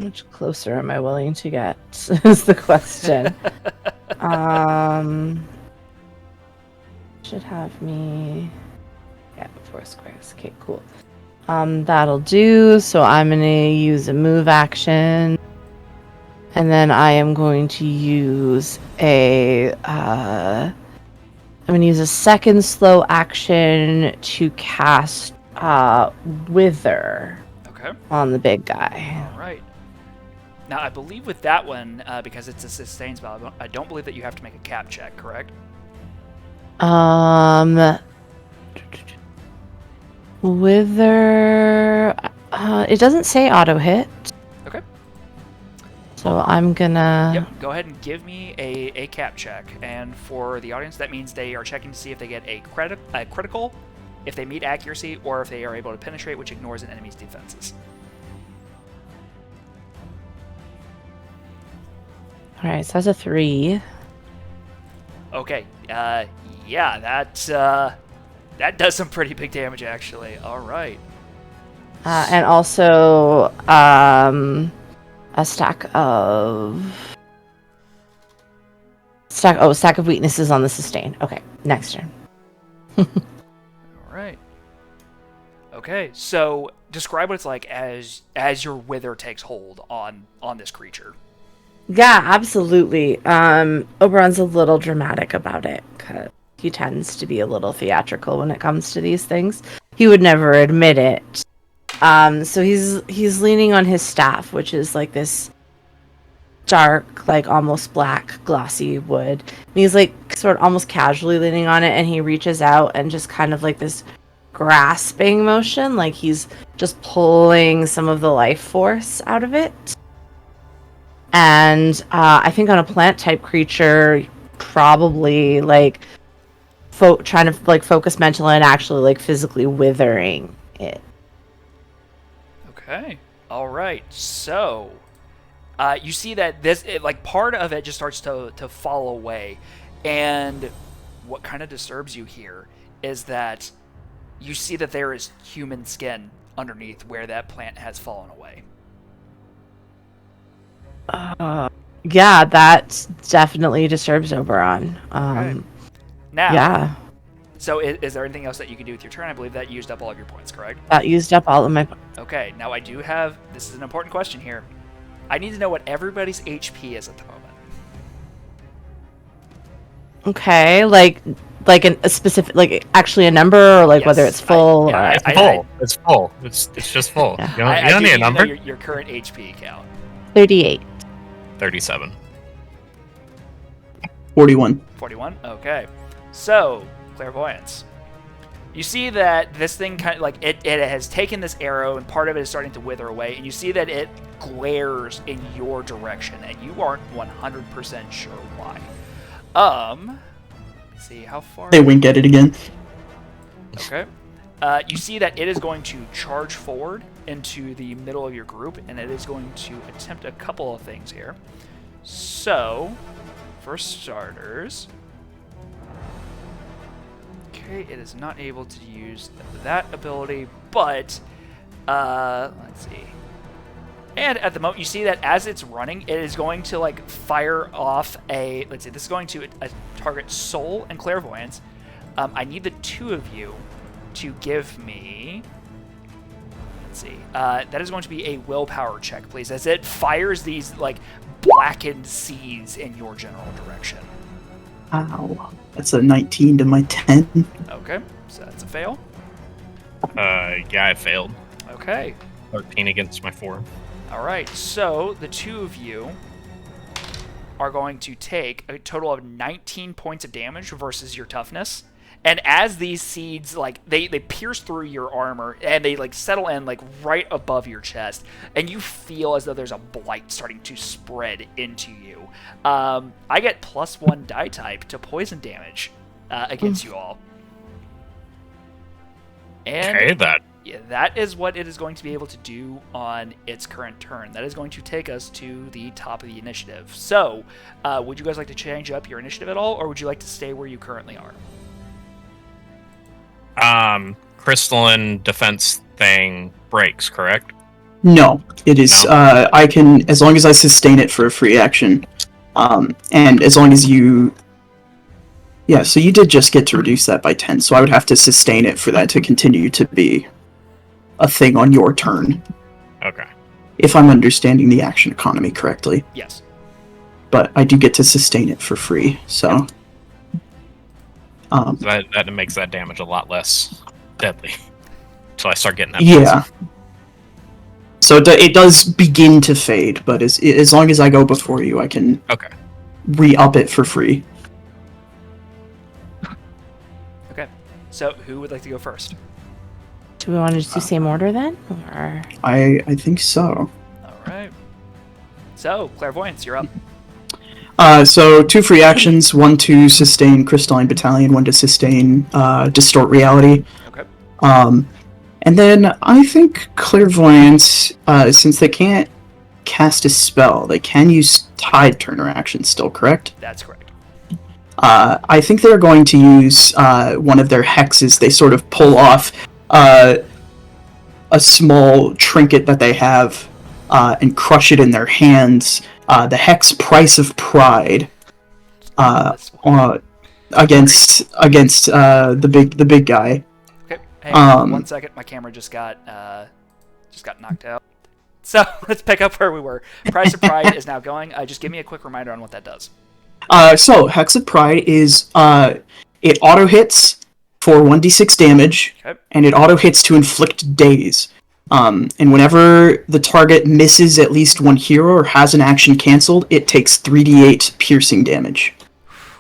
much closer am I willing to get? Is the question. Should have me. Yeah, 4 squares. Okay, cool. That'll do. So I'm gonna use a move action, and then I am going to use I'm gonna use a second slow action to cast Wither. Okay. On the big guy. All right. Now, I believe with that one, because it's a sustain spell, I don't believe that you have to make a cap check, correct? Wither. It doesn't say auto hit. Okay. So I'm gonna. Yep. Go ahead and give me a cap check, and for the audience, that means they are checking to see if they get a critical, if they meet accuracy, or if they are able to penetrate, which ignores an enemy's defenses. Alright, so that's a 3. Okay, yeah, that does some pretty big damage, actually. All right. And also, a stack of weaknesses on the sustain. Okay, next turn. All right. Okay, so describe what it's like as your wither takes hold on this creature. Yeah, absolutely. Oberon's a little dramatic about it, 'cause he tends to be a little theatrical when it comes to these things. He would never admit it. So he's leaning on his staff, which is like this dark, like almost black, glossy wood. And he's like sort of almost casually leaning on it, and he reaches out and just kind of like this grasping motion, like he's just pulling some of the life force out of it. And I think on a plant type creature, probably like trying to like focus mentally and actually like physically withering it. Okay. All right. So you see that like part of it just starts to fall away, and what kind of disturbs you here is that you see that there is human skin underneath where that plant has fallen away. Yeah, that definitely disturbs Oberon. Okay. Now, yeah, so is there anything else that you can do with your turn? I believe that used up all of your points, correct? that used up all of my. Okay, now I do have, this is an important question here. I need to know what everybody's HP is at the moment. Okay, like a specific, like actually a number, or like Yes, whether it's full. yeah, or... It's full. It's full. It's just full. Yeah. You don't need a know number. your current HP count. 38. 37. 41. 41? Okay. So, clairvoyance. You see that this thing kind of like it has taken this arrow, and part of it is starting to wither away, and you see that it glares in your direction, and you aren't 100% sure why. Let's see how far. They wink at it again. Okay. You see that it is going to charge forward into the middle of your group, and it is going to attempt a couple of things here. So, for starters, okay, it is not able to use that ability, but let's see. And at the moment, you see that as it's running, it is going to like fire off a. Let's see. This is going to target Soul and Clairvoyance. I need the two of you to give me. Let's see. That is going to be a willpower check, please, as it fires these like blackened seeds in your general direction. Ow. That's a 19 to my 10. Okay, so that's a fail. Yeah, I failed. Okay. 13 against my 4. All right. So the two of you are going to take a total of 19 points of damage versus your toughness. And as these seeds, like, they pierce through your armor, and they, like, settle in, like, right above your chest, and you feel as though there's a blight starting to spread into you. I get +1 die type to poison damage against you all. And Okay, that. yeah, that is what it is going to be able to do on its current turn. That is going to take us to the top of the initiative. So, would you guys like to change up your initiative at all, or would you like to stay where you currently are? Crystalline defense thing breaks, correct? No, it is. No? I can, as long as I sustain it for a free action, and as long as you. Yeah, so you did just get to reduce that by 10, so I would have to sustain it for that to continue to be a thing on your turn. Okay. If I'm understanding the action economy correctly. Yes. But I do get to sustain it for free, so. So that makes that damage a lot less deadly. Until I start getting that. Yeah. So it does begin to fade, but as long as I go before you, I can re-up it for free. Okay. So, who would like to go first? Do we want to just do same order then? Or... I think so. All right. So, Clairvoyance, you're up. So 2 free actions, 1 to sustain Crystalline Battalion, 1 to sustain Distort Reality. Okay. And then I think Clairvoyance, since they can't cast a spell, they can use Tide Turner action still, correct? That's correct. I think they're going to use one of their hexes. They sort of pull off a small trinket that they have and crush it in their hands. The hex Price of Pride against the big guy. Okay, hang on 1 second. My camera just got knocked out. So let's pick up where we were. Price of Pride is now going. Just give me a quick reminder on what that does. So Hex of Pride is it auto hits for 1d6 damage, Okay. and it auto hits to inflict daze. And whenever the target misses at least one hero or has an action canceled, it takes 3d8 piercing damage.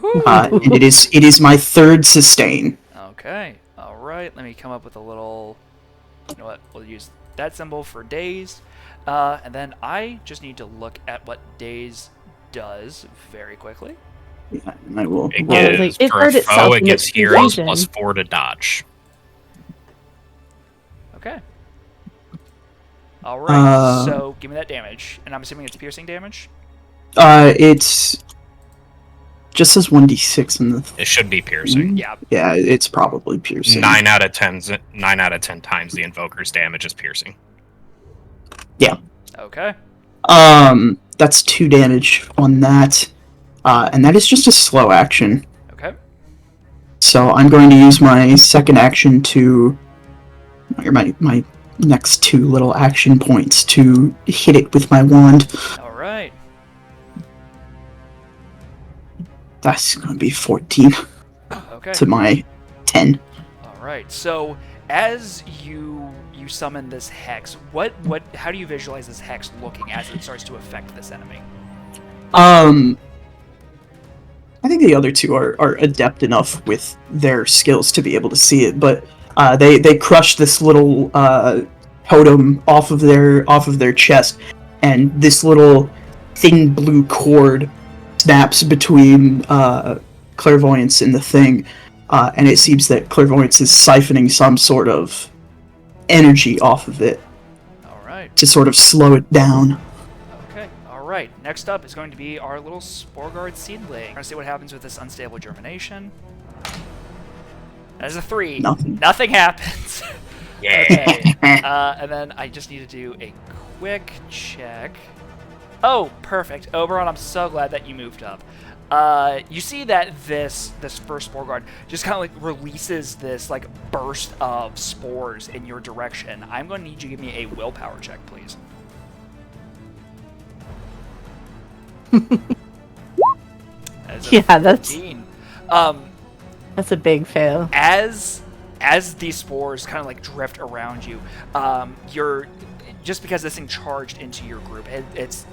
And it is my third sustain. Okay. All right. Let me come up with a little. You know what? We'll use that symbol for daze, and then I just need to look at what daze does very quickly. Yeah, and I will. It Well, gives, it for hurt a itself foe, it in gives its heroes confusion. +4 to dodge. Okay. All right. So give me that damage, and I'm assuming it's piercing damage. It's just says 1d6 in the. It should be piercing. Yeah. Yeah, it's probably piercing. 9 out of 10 times the invoker's damage is piercing. Yeah. Okay. That's 2 damage on that. And that is just a slow action. Okay. So I'm going to use my second action to, or my next 2 little action points to hit it with my wand. All right. That's going to be 14 Okay. to my 10. All right. So as you summon this hex, how do you visualize this hex looking as it starts to affect this enemy? I think the other 2 are adept enough with their skills to be able to see it, but they crush this little totem off of their chest, and this little thin blue cord snaps between Clairvoyance and the thing, and it seems that Clairvoyance is siphoning some sort of energy off of it All right. to sort of slow it down. Okay. All right. Next up is going to be our little Sporguard seedling. We're going to see what happens with this unstable germination. That is a 3. Nothing. Happens. Yeah. Okay. And then I just need to do a quick check. Oh, perfect. Oberon, I'm so glad that you moved up. You see that this first spore guard just kind of like releases this like burst of spores in your direction. I'm going to need you to give me a willpower check, please. That's 15. that's a big fail. As these spores kind of like drift around you, you're just because this thing charged into your group, it's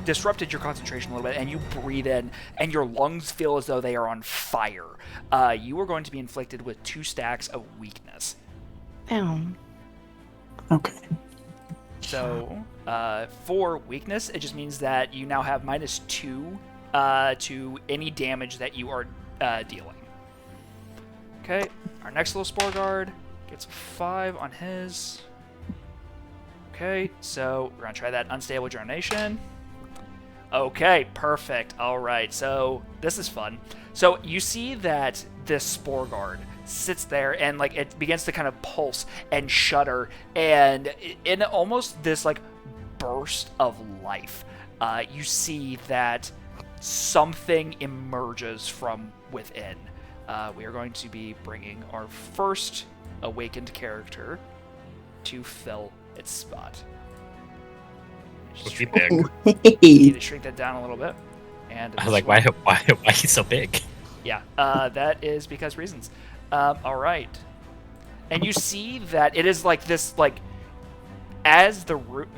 disrupted your concentration a little bit, and you breathe in, and your lungs feel as though they are on fire. You are going to be inflicted with 2 stacks of weakness. Ow. Okay. So, for weakness, it just means that you now have -2 to any damage that you are dealing. Okay, our next little spore guard gets 5 on his. Okay, so we're gonna try that unstable germination. Okay, perfect. All right, so this is fun. So you see that this spore guard sits there and like it begins to kind of pulse and shudder, and in almost this like burst of life, you see that something emerges from within. We are going to be bringing our first awakened character to fill its spot. Was he big? Need to shrink that down a little bit. And I was like, why he's so big? Yeah, that is because reasons. All right, and you see that it is like this, like as the root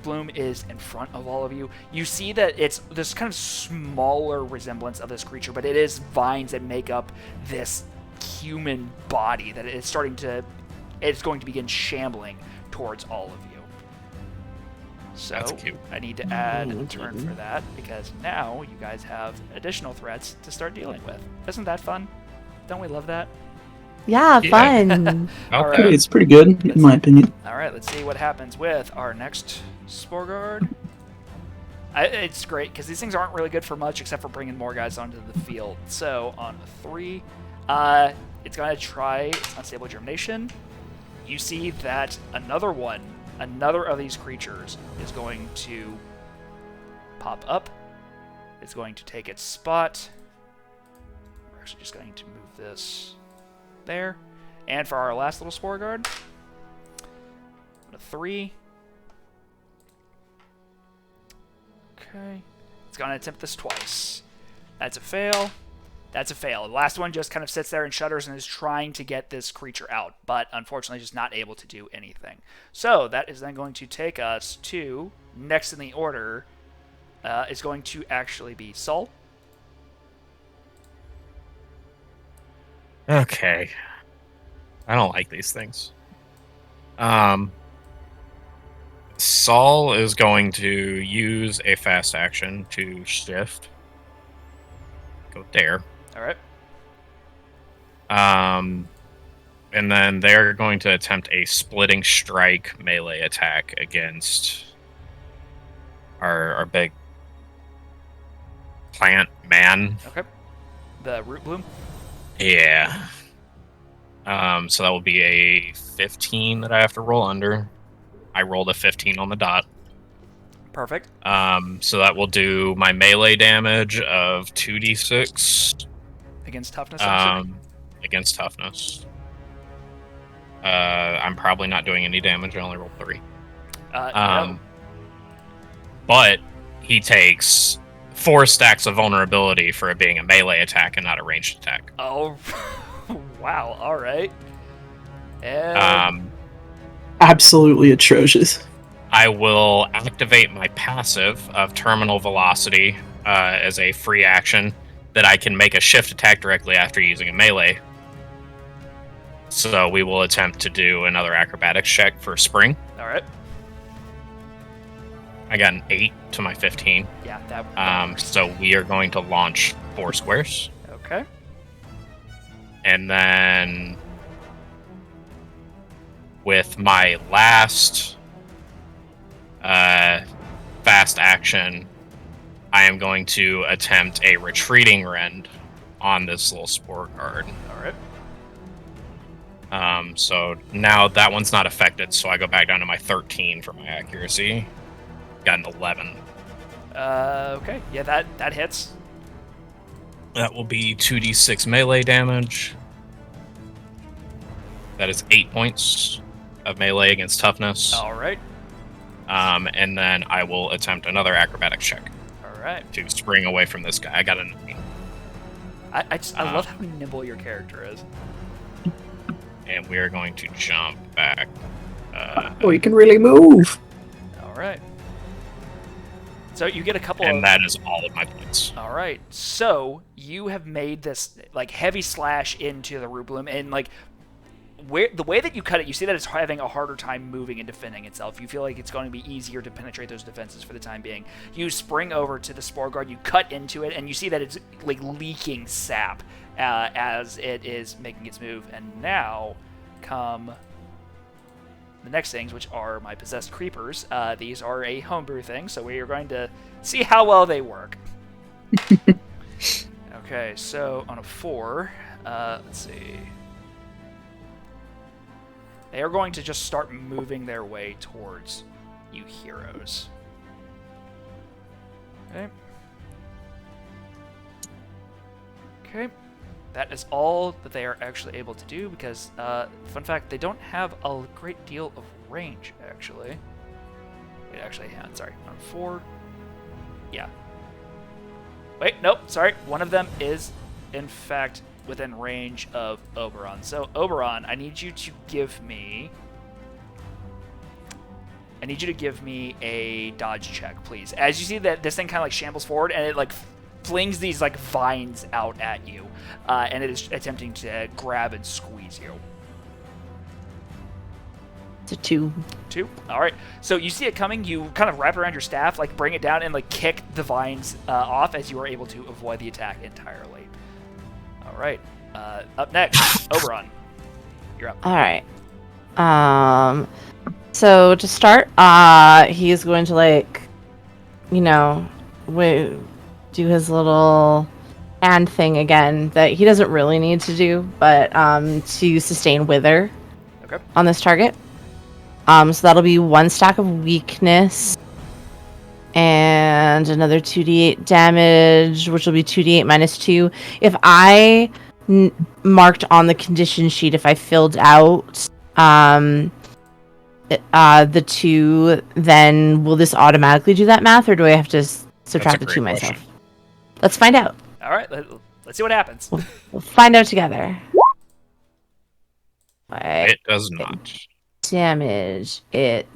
bloom is in front of all of you. You see that it's this kind of smaller resemblance of this creature, but it is vines that make up this human body that it's going to begin shambling towards all of you. So That's cute. I need to add a turn for that because now you guys have additional threats to start dealing with. Isn't that fun? Don't we love that? Yeah, Yeah. fun. All Okay. right. It's pretty good, in my opinion. All right, let's see what happens with our next Spore Guard. It's great because these things aren't really good for much except for bringing more guys onto the field. So on 3, it's going to try its Unstable Germination. You see that another of these creatures is going to pop up. It's going to take its spot. We're actually just going to move this there. And for our last little Spore Guard, a 3. Okay. It's going to attempt this twice. That's a fail. That's a fail. The last one just kind of sits there and shudders and is trying to get this creature out, but unfortunately just not able to do anything. So that is then going to take us to next in the order. Is going to actually be Sol. Okay. I don't like these things. Saul is going to use a fast action to shift. Go there. All right. And then they're going to attempt a splitting strike melee attack against our big plant man. Okay. The Root Bloom. Yeah. So that will be a 15 that I have to roll under. I rolled a 15 on the dot. Perfect. So that will do my melee damage of 2d6. Against toughness. I'm assuming? Against toughness. I'm probably not doing any damage. I only rolled 3. No. But he takes 4 stacks of vulnerability for it being a melee attack and not a ranged attack. Oh, wow. All right. And Absolutely atrocious. I will activate my passive of Terminal Velocity as a free action that I can make a shift attack directly after using a melee. So we will attempt to do another acrobatics check for spring. all right. I got an 8 to my 15. Yeah, that works. So we are going to launch 4 squares. Okay. And then with my last fast action, I am going to attempt a retreating rend on this little Spore Guard. All right. So now that one's not affected, so I go back down to my 13 for my accuracy. Got an 11. Okay. Yeah, that hits. That will be 2d6 melee damage. That is 8 points of melee against toughness. All right. And then I will attempt another acrobatics check All right. to spring away from this guy. I got a 9. I love how nimble your character is. And we are going to jump back. Oh, you can really move. All right. So you get a couple And of... that is all of my points. All right. So you have made this like heavy slash into the Root Bloom, and like the way that you cut it, you see that it's having a harder time moving and defending itself. You feel like it's going to be easier to penetrate those defenses for the time being. You spring over to the Spore Guard, you cut into it, and you see that it's like leaking sap as it is making its move. And now come the next things, which are my possessed creepers. These are a homebrew thing, so we are going to see how well they work. Okay, so on a 4, let's see. They are going to just start moving their way towards you heroes. Okay. Okay. That is all that they are actually able to do because, fun fact, they don't have a great deal of range, actually. Wait, actually, yeah, sorry. On 4. Yeah. Wait, nope, sorry. One of them is, in fact, within range of Oberon. So, Oberon, I need you to give me a dodge check, please. As you see that this thing kind of like shambles forward and it like flings these like vines out at you, and it is attempting to grab and squeeze you. It's a 2. 2. All right. So you see it coming. You kind of wrap it around your staff, like bring it down, and like kick the vines off as you are able to avoid the attack entirely. All right. Up next, Oberon. You're up. All right. So to start, he is going to do his little hand thing again that he doesn't really need to do, but to sustain wither Okay. on this target. So that'll be 1 stack of weakness and another 2d8 damage, which will be 2d8 minus 2. If I marked on the condition sheet, if I filled out the 2, then will this automatically do that math, or do I have to subtract the 2 myself? Question. Let's find out. All right, let's see what happens. We'll find out together. It does not. Damage. It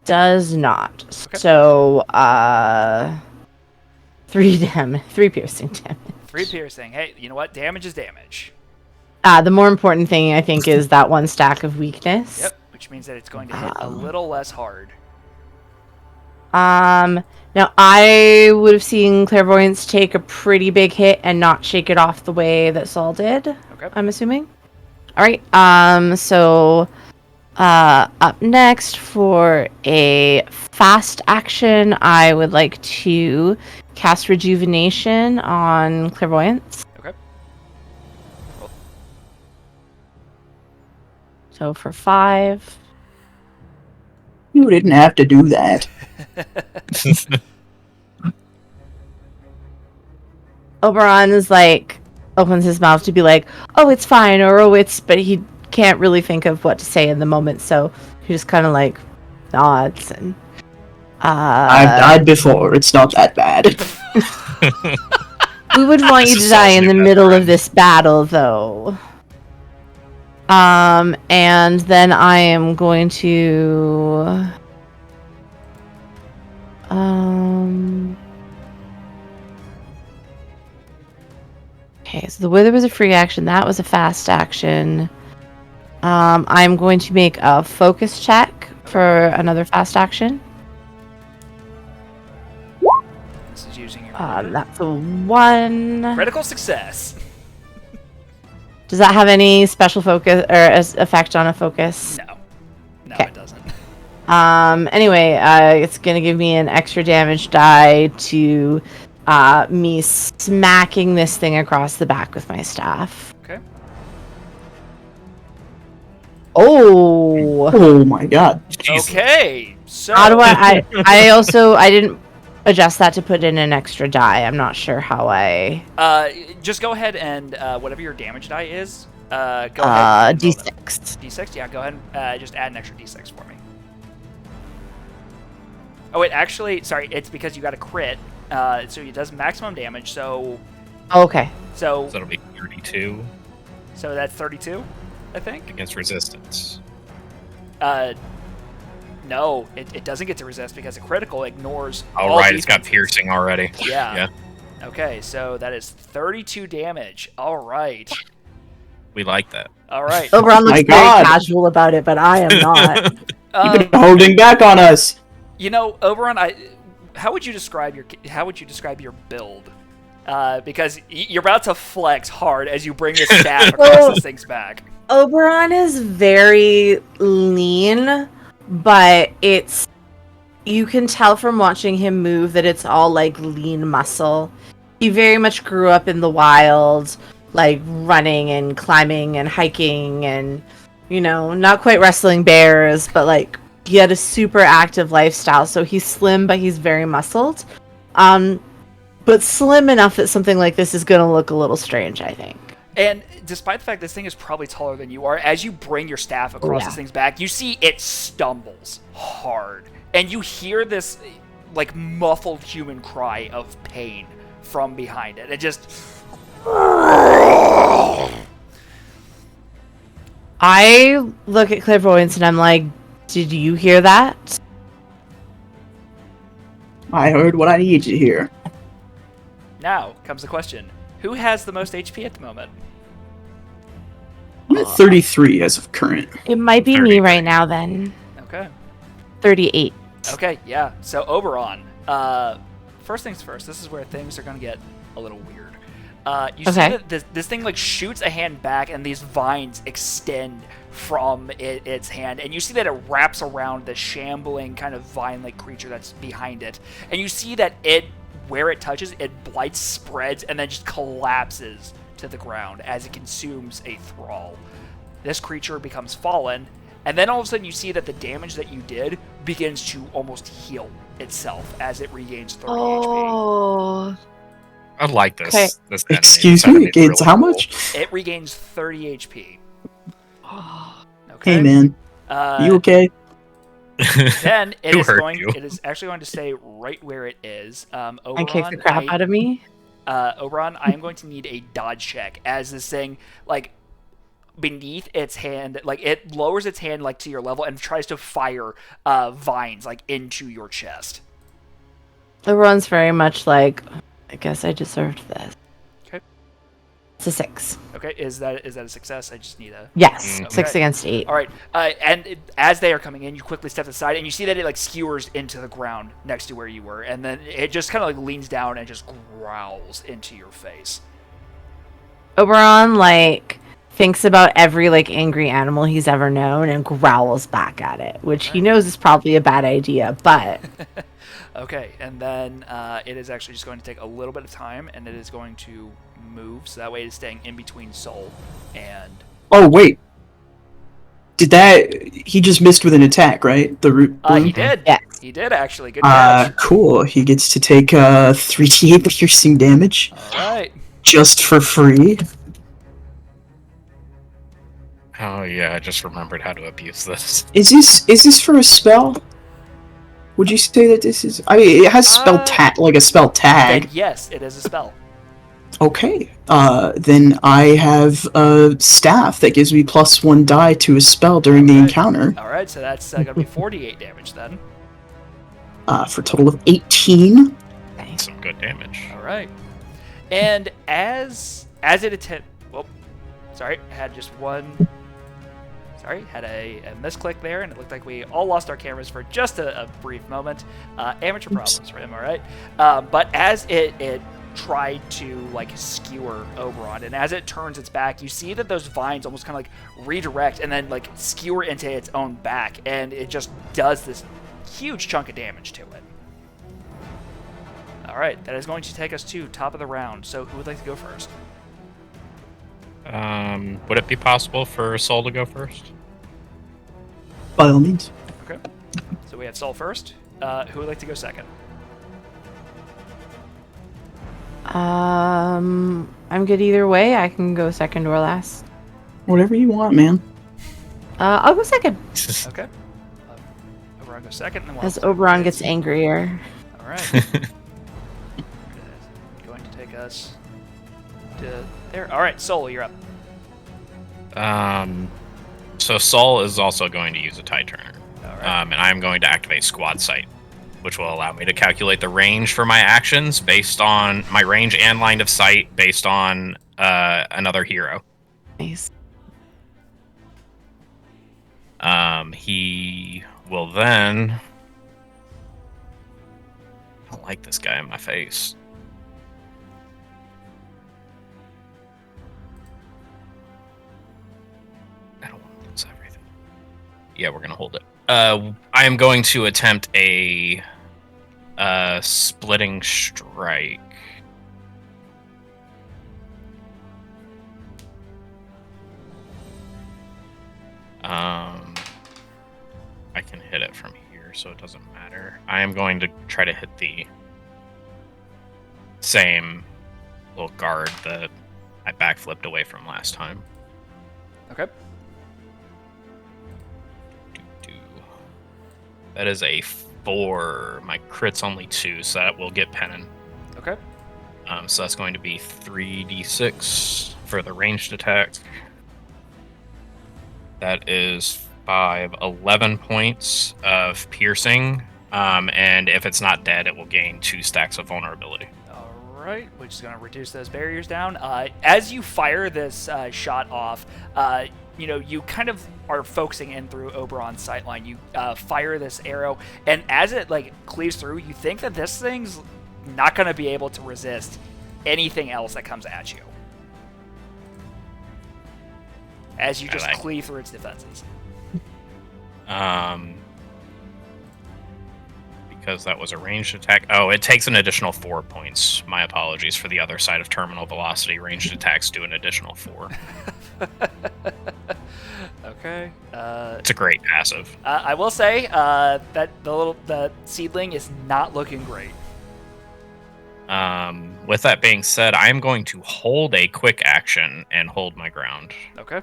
does not. Okay. So, 3 piercing damage. 3 piercing. Hey, you know what? Damage is damage. The more important thing, I think, is that 1 stack of weakness. Yep, which means that it's going to hit a little less hard. Now, I would have seen Clairvoyance take a pretty big hit and not shake it off the way that Saul did. Okay. I'm assuming. All right. So, up next for a fast action, I would like to cast Rejuvenation on Clairvoyance. Okay. Cool. So for 5. You didn't have to do that. Oberon is opens his mouth to be like, "Oh, it's fine," or "Oh, it's," but he can't really think of what to say in the moment, so he just kind of nods and. I've died before. It's not that bad. We would want you to die in the middle of this battle, though. And then I am going to. Okay, so the Wither was a free action. That was a fast action. I'm going to make a focus check for another fast action. This is using your That's a 1. critical success. Does that have any special focus or effect on a focus? No, Okay. it doesn't. Anyway, it's gonna give me an extra damage die to me smacking this thing across the back with my staff. Okay. Oh. Oh my god. Okay. So How do I didn't adjust that to put in an extra die. I'm not sure how I. just go ahead and whatever your damage die is, go ahead. And roll that. D6. D6. Yeah, go ahead and just add an extra D6 for me. Oh wait, actually, sorry, it's because you got a crit, so it does maximum damage. So Okay. so So it'll be 32 so that's 32, I think. against resistance. No, it doesn't get to resist because a critical ignores. Oh, all right, it's got defenses. piercing already. Yeah. Yeah. Okay, so that is 32 damage. All right. We like that. All right. Oberon looks My very God. casual about it, but I am not. You've been holding back on us. You know, Oberon, how would you describe your build? Because you're about to flex hard as you bring this staff across this thing's back. Oberon is very lean, but you can tell from watching him move that it's all lean muscle. He very much grew up in the wild, running and climbing and hiking and, not quite wrestling bears, but he had a super active lifestyle. So he's slim, but he's very muscled. But slim enough that something like this is going to look a little strange, I think. And despite the fact this thing is probably taller than you are, as you bring your staff across this thing's back, you see it stumbles hard. And you hear this, muffled human cry of pain from behind it. It just... I look at Clairvoyance and I'm like, did you hear that? I heard what I needed to hear. Now comes the question. Who has the most HP at the moment? I'm at 33 as of current. It might be me right now then. Okay. 38. Okay, yeah. So Oberon, first things first, this is where things are going to get a little weird. You see that this thing like shoots a hand back, and these vines extend from its hand, and you see that it wraps around the shambling kind of vine-like creature that's behind it, and you see that where it touches, it blights, spreads, and then just collapses to the ground as it consumes a thrall. This creature becomes fallen, and then all of a sudden you see that the damage that you did begins to almost heal itself as it regains 30 HP. I like this. Okay. This enemy. Excuse me, it's really how cool. much? It regains 30 HP. Hey man, you okay? Then it Who is hurt you? It is actually going to stay right where it is. And kick the crap out of me. Oberon, I am going to need a dodge check as this thing, like, beneath its hand, like, it lowers its hand, like, to your level and tries to fire vines, like, into your chest. Everyone's very much like, I guess I deserved this. Okay. It's a 6. Okay, is that a success? I just need a... Yes, Okay. 6 against 8. All right, as they are coming in, you quickly step aside, and you see that it, like, skewers into the ground next to where you were, and then it just kind of, like, leans down and just growls into your face. Oberon, like, thinks about every, like, angry animal he's ever known and growls back at it, which he knows is probably a bad idea, but... Okay, and then it is actually just going to take a little bit of time, and it is going to move, so that way it's staying in between Soul and... Oh wait, he just missed with an attack, right? The root bloom? He did. Yes. He did, actually. Good catch. Cool. He gets to take 3d8 piercing damage All right. just for free. Oh yeah, I just remembered how to abuse this. Is this for a spell? Would you say that this is? I mean, it has spell like a spell tag. Then yes, it is a spell. Okay. Then I have a staff that gives me +1 die to a spell during the encounter. All right, so that's going to be 48 damage then. For a total of 18. Some good damage. All right. And as it attempt... Well, sorry, I had just one... Sorry, had a misclick there, and it looked like we all lost our cameras for just a brief moment. Amateur problems for him, all right? But as it tried to, like, skewer Oberon, and as it turns its back, you see that those vines almost kind of, like, redirect and then, like, skewer into its own back, and it just does this huge chunk of damage to it. All right, that is going to take us to top of the round, so who would like to go first? Would it be possible for Soul to go first? By all means. Okay. So we have Soul first. Who would like to go second? I'm good either way. I can go second or last. Whatever you want, man. I'll go second. Okay. Oberon goes second. And then we'll As have Oberon gets angrier. All right. Going to take us to there. All right, Soul, you're up. So Soul is also going to use a tie turner. All right. And I'm going to activate Squad Sight, which will allow me to calculate the range for my actions based on my range and line of sight based on another hero. Nice. He will then... I don't like this guy in my face. I don't want to lose everything. Yeah, we're going to hold it. I am going to attempt a splitting strike. I can hit it from here, so it doesn't matter. I am going to try to hit the same little guard that I backflipped away from last time. Okay. That is a 4. My crit's only 2, so that will get pennon. Okay. So that's going to be 3d6 for the ranged attack. That is 11 points of piercing. And if it's not dead, it will gain 2 stacks of vulnerability. All right, which is going to reduce those barriers down. As you fire this shot off, you kind of are focusing in through Oberon's sightline. You fire this arrow, and as it, like, cleaves through, you think that this thing's not going to be able to resist anything else that comes at you. As you just cleave through its defenses. Because that was a ranged attack. Oh, it takes an additional 4 points. My apologies for the other side of terminal velocity. Ranged attacks do an additional 4. Okay. It's a great passive. I will say that the seedling is not looking great. With that being said, I am going to hold a quick action and hold my ground. Okay.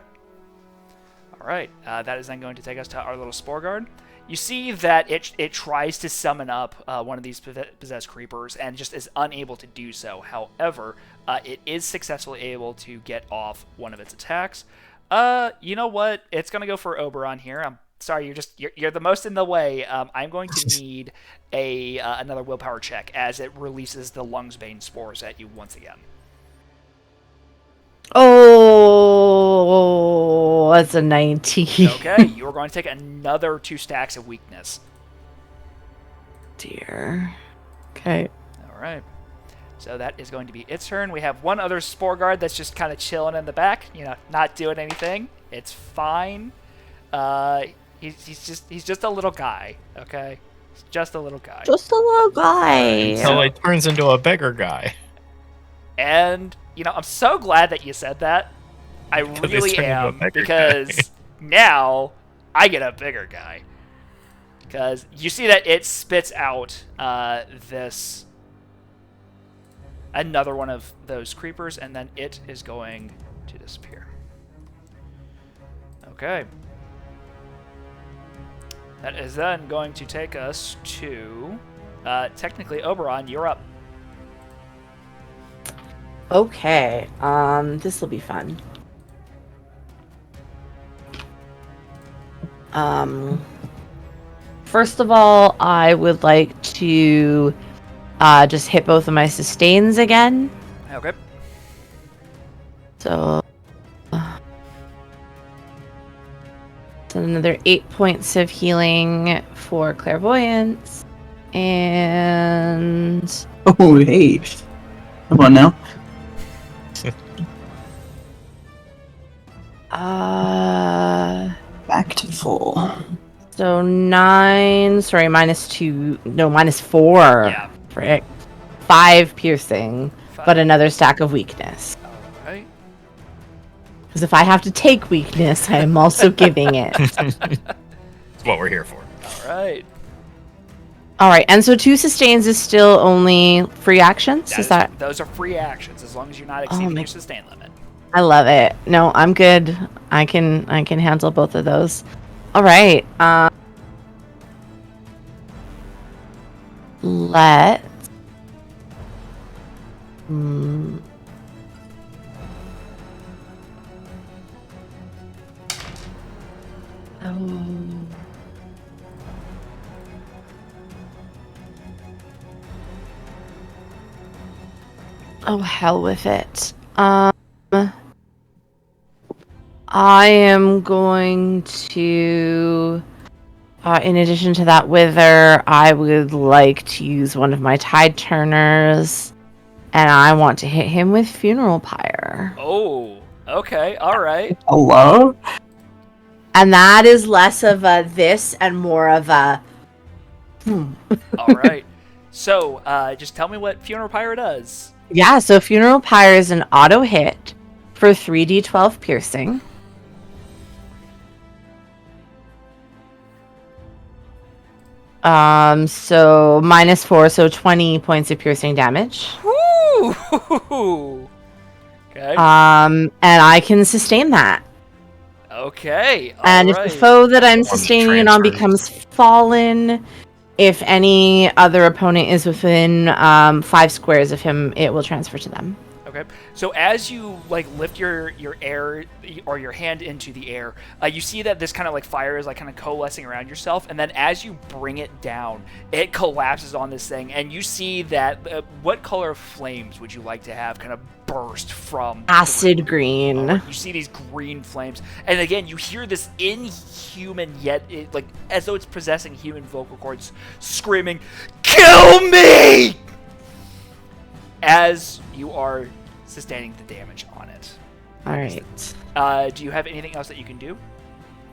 All right. That is then going to take us to our little Spore Guard. You see that it tries to summon up one of these possessed creepers and just is unable to do so. However, it is successfully able to get off one of its attacks. You know what? It's going to go for Oberon here. I'm sorry, you're the most in the way. I'm going to need another willpower check as it releases the Lungsbane spores at you once again. Oh, that's a 19. Okay, you are going to take another 2 stacks of weakness. Dear. Okay. All right. So that is going to be its turn. We have one other Spore Guard that's just kind of chilling in the back, not doing anything. It's fine. He's just a little guy, okay? He's just a little guy. Just a little guy. Until it turns into a bigger guy. And, I'm so glad that you said that. I really am, because now I get a bigger guy. Because you see that it spits out another one of those creepers, and then it is going to disappear. Okay. That is then going to take us to, technically, Oberon, you're up. Okay, this will be fun. First of all, I would like to just hit both of my sustains again. Okay. So another 8 points of healing for clairvoyance. And Oh, hey. Come on now. Back to full. So -4. Yeah. Frick. 5 piercing, but another stack of weakness. Alright. Because if I have to take weakness, I am also giving it. That's what we're here for. Alright. Alright, and so 2 sustains is still only free actions? Those are free actions, as long as you're not exceeding your sustain limit. I love it. No, I'm good. I can handle both of those. Alright, let's... Oh, hell with it. I am going to, in addition to that wither, I would like to use one of my tide turners, and I want to hit him with funeral pyre. Oh, okay, alright. Hello? And that is less of a this and more of a Alright. So, just tell me what Funeral Pyre does. Yeah, so funeral pyre is an auto hit for 3d12 piercing. So -4, so 20 points of piercing damage. Woo! Okay. And I can sustain that. Okay. And if the foe that I'm sustaining it on becomes fallen, if any other opponent is within 5 squares of him, it will transfer to them. Okay. So as you lift your air or your hand into the air, you see that this kind of fire is kind of coalescing around yourself, and then as you bring it down, it collapses on this thing, and you see that what color of flames would you like to have kind of burst from? Acid green. You see these green flames, and again you hear this inhuman yet as though it's possessing human vocal cords screaming, "Kill me!" as you are sustaining the damage on it. All right. Do you have anything else that you can do?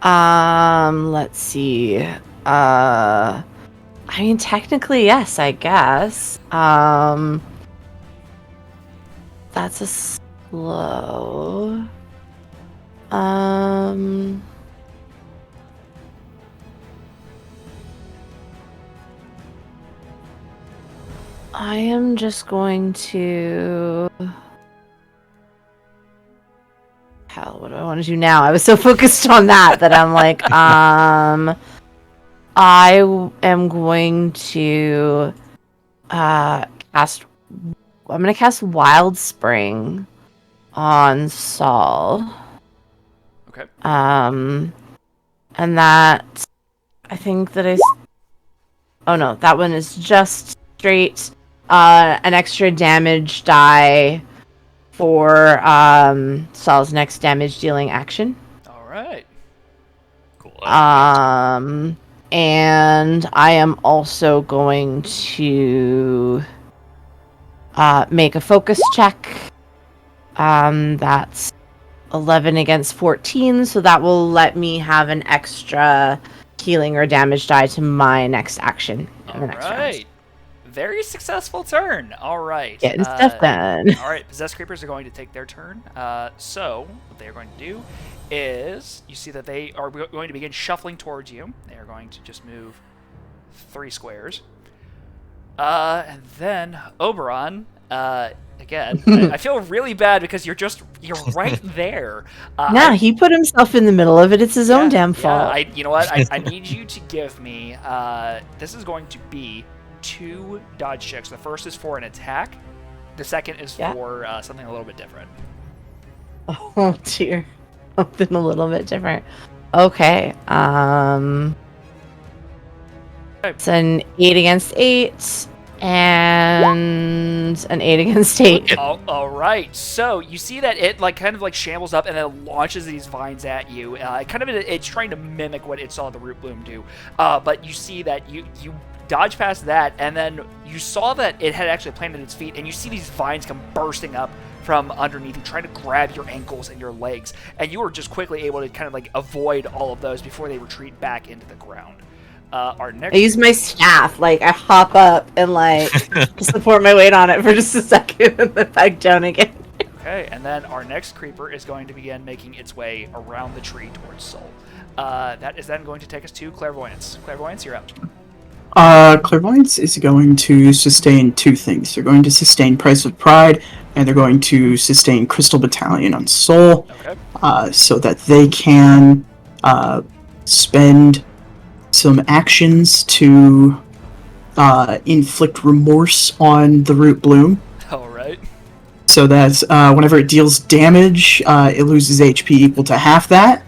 Let's see. I mean, technically, yes, I guess. That's a slow. I am just going to. Hell, what do I want to do now? I was so focused on that I'm like, I am going to cast. I'm gonna cast Wild Spring on Saul. Okay. And that I think that is. Oh no, that one is just straight an extra damage die for Saul's next damage dealing action. All right. Cool. And I am also going to make a focus check. That's 11 against 14, so that will let me have an extra healing or damage die to my next action. All right. Very successful turn. All right. Getting stuff done. All right. Possessed creepers are going to take their turn. So what they are going to do is, you see that they are going to begin shuffling towards you. They are going to just move 3 squares. And then Oberon, again, I feel really bad because you're right there. Yeah, he put himself in the middle of it. It's his own damn fault. You know what? I need you to give me. This is going to be 2 dodge checks. The first is for an attack. The second is for something a little bit different. Oh dear, something a little bit different. Okay. It's an 8 against 8 and an 8 against 8. All right. So you see that it kind of shambles up and then launches these vines at you. It's trying to mimic what it saw the root bloom do. But you see that you dodge past that, and then you saw that it had actually planted its feet, and you see these vines come bursting up from underneath you, trying to grab your ankles and your legs, and you were just quickly able to kind of avoid all of those before they retreat back into the ground. Our next. I use my staff, I hop up and support my weight on it for just a second, and then back down again. Okay, and then our next creeper is going to begin making its way around the tree towards Soul. That is then going to take us to Clairvoyance. Clairvoyance, you're up. Clairvoyance is going to sustain 2 things. They're going to sustain Price of Pride, and they're going to sustain Crystal Battalion on Soul, so that they can spend some actions to inflict remorse on the root bloom. Alright. So that whenever it deals damage, it loses HP equal to half that.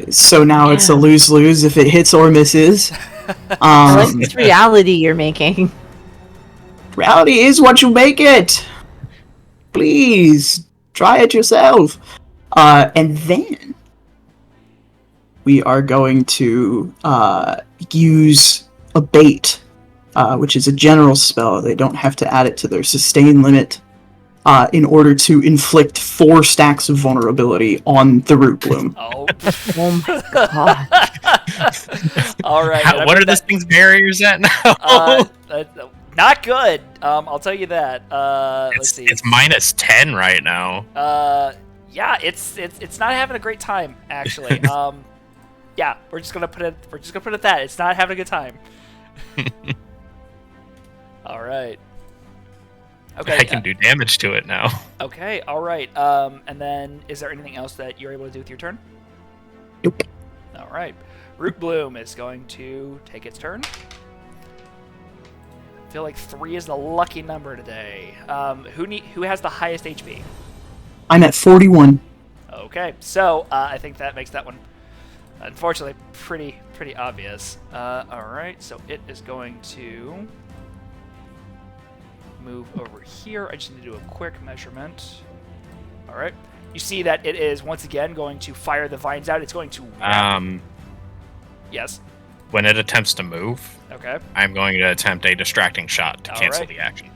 So now it's a lose-lose if it hits or misses. I like this reality you're making. Reality is what you make it! Please, try it yourself. And then we are going to use a bait, which is a general spell. They don't have to add it to their sustain limit, in order to inflict 4 stacks of vulnerability on the root bloom. Oh, Oh my god. all right. What are this thing's barriers at now? Not good. I'll tell you that. Let's see. It's -10 right now. Yeah, it's not having a great time actually. Yeah, we're just gonna put it at that. It's not having a good time. All right. Okay. I can do damage to it now. Okay. All right. And then, is there anything else that you're able to do with your turn? Nope. All right. Root Bloom is going to take its turn. I feel like 3 is the lucky number today. Who has the highest HP? I'm at 41. Okay. So I think that makes that one, unfortunately, pretty obvious. All right. So it is going to move over here. I just need to do a quick measurement. All right. You see that it is once again going to fire the vines out. It's going to. Yes. when it attempts to move, Okay. I'm going to attempt a distracting shot to All cancel right. the action.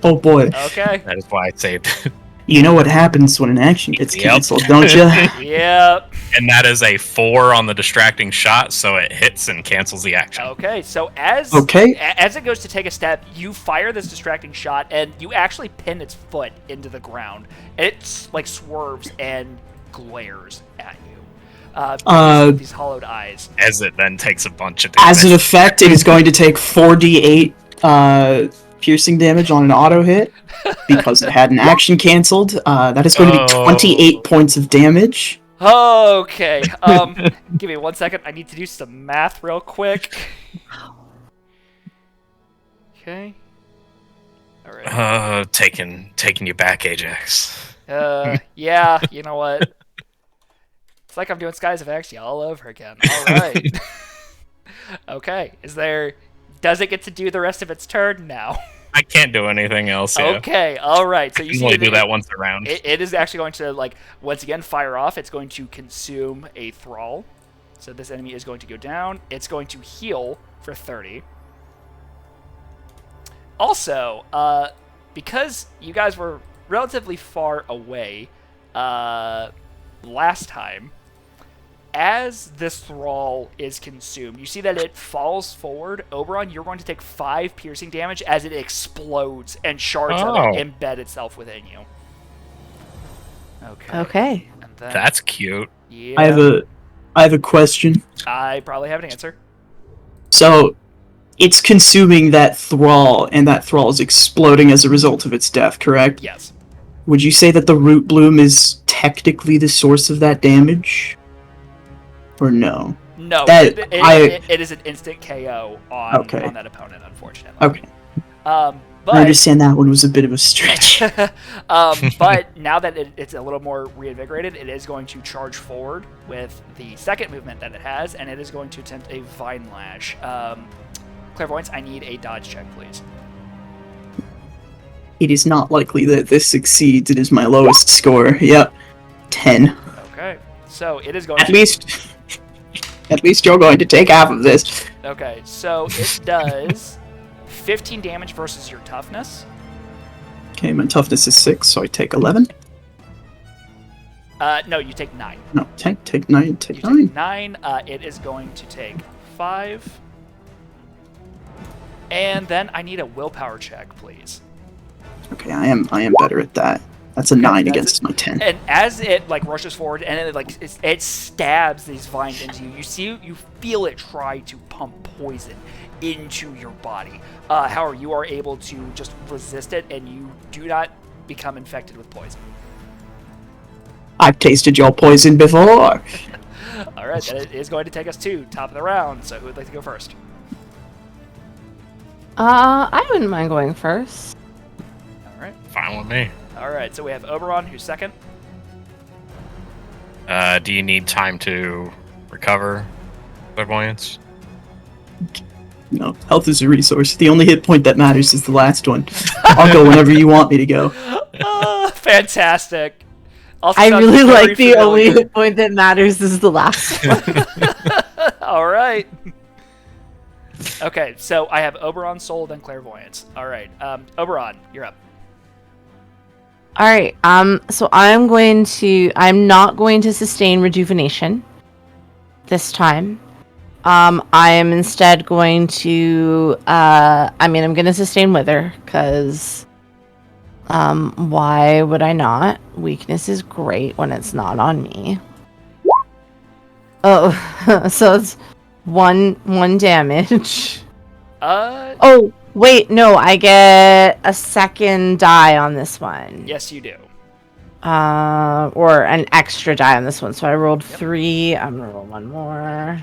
Oh boy. Okay. That is why I saved. You know what happens when an action gets Yep. canceled, don't you? Yep. And that is a 4 on the distracting shot, so it hits and cancels the action. Okay, so as it goes to take a step, you fire this distracting shot, and you actually pin its foot into the ground. It like swerves and glares at you. These hollowed eyes. As it then takes a bunch of damage. As an effect, it is going to take 4d8 piercing damage on an auto hit because it had an action canceled. That is going to be 28 points of damage. Okay. Give me 1 second. I need to do some math real quick. Okay. All right. Taking you back, Ajax. Yeah. You know what? It's like I'm doing Skies of Axia all over again. All right. Okay. Does it get to do the rest of its turn now? I can't do anything else. Yeah. Okay, all right. So you can see only do that once around. It is actually going to once again fire off. It's going to consume a thrall. So this enemy is going to go down. It's going to heal for 30. Also, because you guys were relatively far away last time, as this thrall is consumed, you see that it falls forward. Oberon, you're going to take 5 piercing damage as it explodes and shards of it embed itself within you. Okay. And then, that's cute. Yeah. I have a question. I probably have an answer. So, it's consuming that thrall, and that thrall is exploding as a result of its death, correct? Yes. Would you say that the root bloom is technically the source of that damage? Or no? No, it is an instant KO on that opponent, unfortunately. Okay. But I understand that one was a bit of a stretch. but now that it's a little more reinvigorated, it is going to charge forward with the second movement that it has, and it is going to attempt a Vine Lash. Clairvoyance, I need a dodge check, please. It is not likely that this succeeds. It is my lowest score. Yep. 10. Okay. So it is going At least you're going to take half of this. Okay, so it does 15 damage versus your toughness. Okay, my toughness is 6, so I take 11. No, you take 9. No, take 9. Take 9. Take 9. It is going to take 5. And then I need a willpower check, please. Okay, I am better at that. That's a 9 against my 10. And as it rushes forward and it stabs these vines into you, you feel it try to pump poison into your body. However, you are able to just resist it, and you do not become infected with poison. I've tasted your poison before. All right, that is going to take us to top of the round. So who would like to go first? I wouldn't mind going first. All right. Fine with me. All right, so we have Oberon, who's second. Do you need time to recover clairvoyance? No, health is a resource. The only hit point that matters is the last one. I'll go whenever you want me to go. Fantastic. Also I really like the familiar. only hit point that matters is the last one. All right. Okay, so I have Oberon, Soul, then Clairvoyance. All right, Oberon, you're up. All right. So I'm not going to sustain rejuvenation this time. I am instead going to. I'm going to sustain wither because. Why would I not? Weakness is great when it's not on me. Oh, so it's one damage. Oh. Wait, no, I get a second die on this one. Yes, you do. Or an extra die on this one. So I rolled 3. I'm gonna roll one more.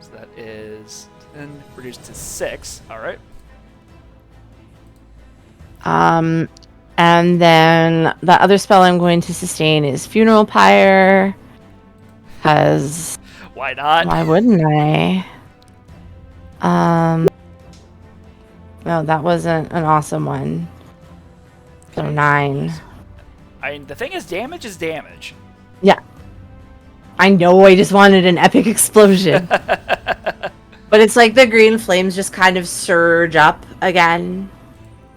So that is 10 reduced to 6. All right. And then the other spell I'm going to sustain is Funeral Pyre. Because why not? Why wouldn't I? No, that wasn't an awesome one. So 9. I mean, the thing is, damage is damage. Yeah. I know, I just wanted an epic explosion. But it's like the green flames just kind of surge up again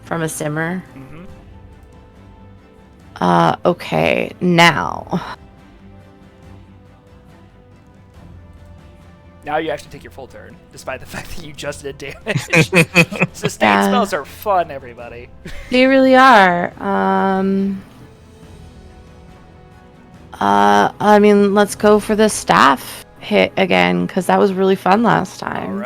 from a simmer. Mm-hmm. Okay, now. Now you actually take your full turn, despite the fact that you just did damage. Sustained Yeah. spells are fun, everybody. They really are. I mean, let's go for the staff hit again, because that was really fun last time.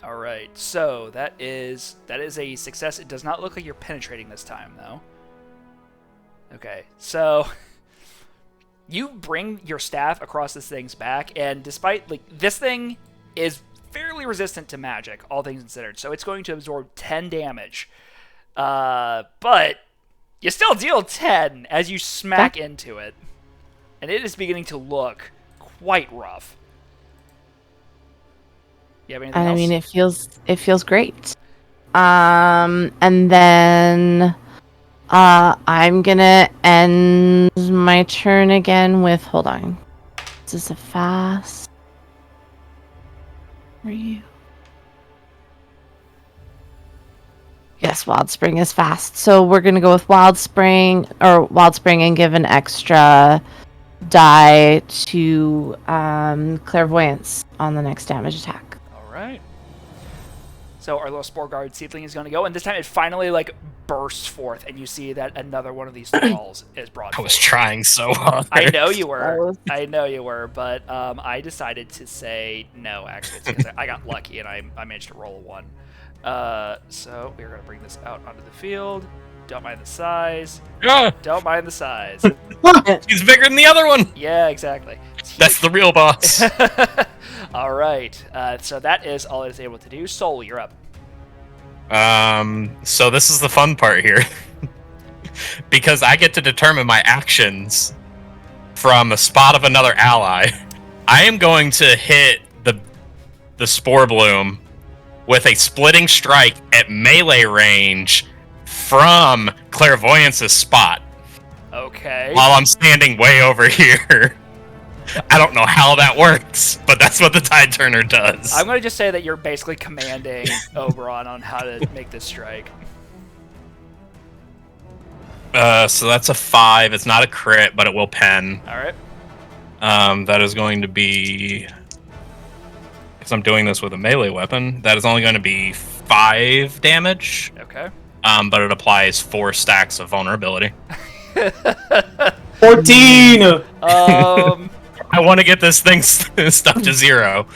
All right. So that is a success. It does not look like you're penetrating this time, though. Okay. So you bring your staff across this thing's back, and despite this thing is fairly resistant to magic, all things considered, so it's going to absorb 10 damage. But you still deal 10 as you smack into it, and it is beginning to look quite rough. You have anything else? I mean, it feels great. And then I'm gonna end my turn again with, hold on. Is this a fast? For you? Yes, Wild Spring is fast. So we're gonna go with Wild Spring and give an extra die to Clairvoyance on the next damage attack. All right. So our little Spore Guard seedling is going to go, and this time it finally bursts forth, and you see that another one of these thralls is brought I forth. was trying so hard. I know you were. But I decided to say no, actually. It's because I got lucky, and I managed to roll a 1. So we're going to bring this out onto the field. Don't mind the size. Ah, Don't mind the size. he's bigger than the other one. Yeah, exactly. That's the real boss. All right. So that is all it is able to do. Soul, you're up. So this is the fun part here. Because I get to determine my actions from a spot of another ally. I am going to hit the Spore Bloom with a splitting strike at melee range from Clairvoyance's spot. Okay. While I'm standing way over here. I don't know how that works, but that's what the Tide Turner does. I'm going to just say that you're basically commanding Oberon on how to make this strike. So that's a 5. It's not a crit, but it will pen. All right. That is going to be... Because I'm doing this with a melee weapon, that is only going to be 5 damage. Okay. But it applies 4 stacks of vulnerability. 14! I want to get this thing stuck to 0.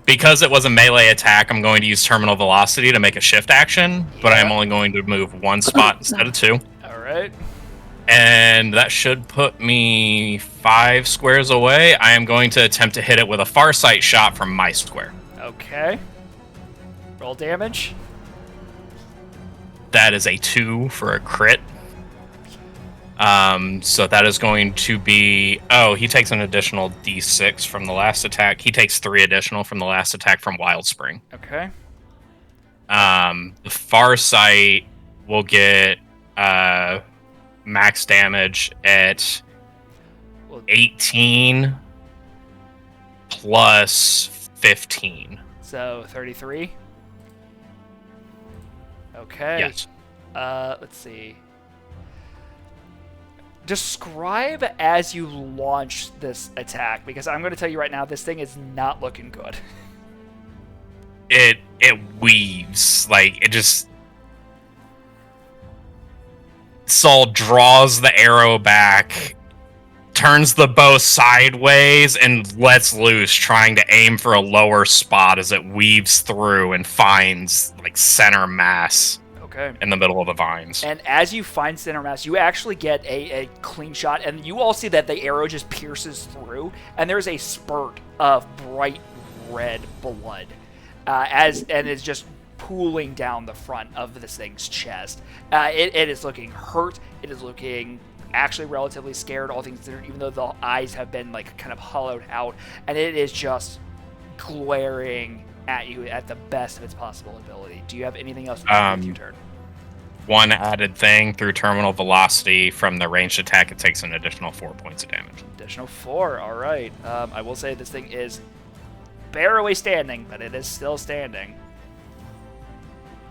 Because it was a melee attack, I'm going to use Terminal Velocity to make a shift action, but I'm only going to move 1 spot instead of 2. All right. And that should put me 5 squares away. I am going to attempt to hit it with a Farsight shot from my square. Okay. Roll damage. That is a 2 for a crit. So that is going to be... Oh, he takes an additional d6 from the last attack. He takes 3 additional from the last attack from Wild Spring. Okay. The Farsight will get max damage at 18 plus 15. So 33. Okay. Yes. Let's see. Describe as you launch this attack, because I'm going to tell you right now, this thing is not looking good. It weaves. It just... Saul draws the arrow back, turns the bow sideways, and lets loose, trying to aim for a lower spot as it weaves through and finds, center mass. Okay. In the middle of the vines. And as you find center mass, you actually get a clean shot, and you all see that the arrow just pierces through, and there's a spurt of bright red blood, and it's just pooling down the front of this thing's chest. It is looking hurt. It is looking actually relatively scared, all things considered, even though the eyes have been kind of hollowed out, and it is just glaring at you at the best of its possible ability. Do you have anything else to do with your turn? one added thing through terminal velocity from the ranged attack. It takes an additional 4 points of damage. Additional 4. All right. I will say this thing is barely standing, but it is still standing.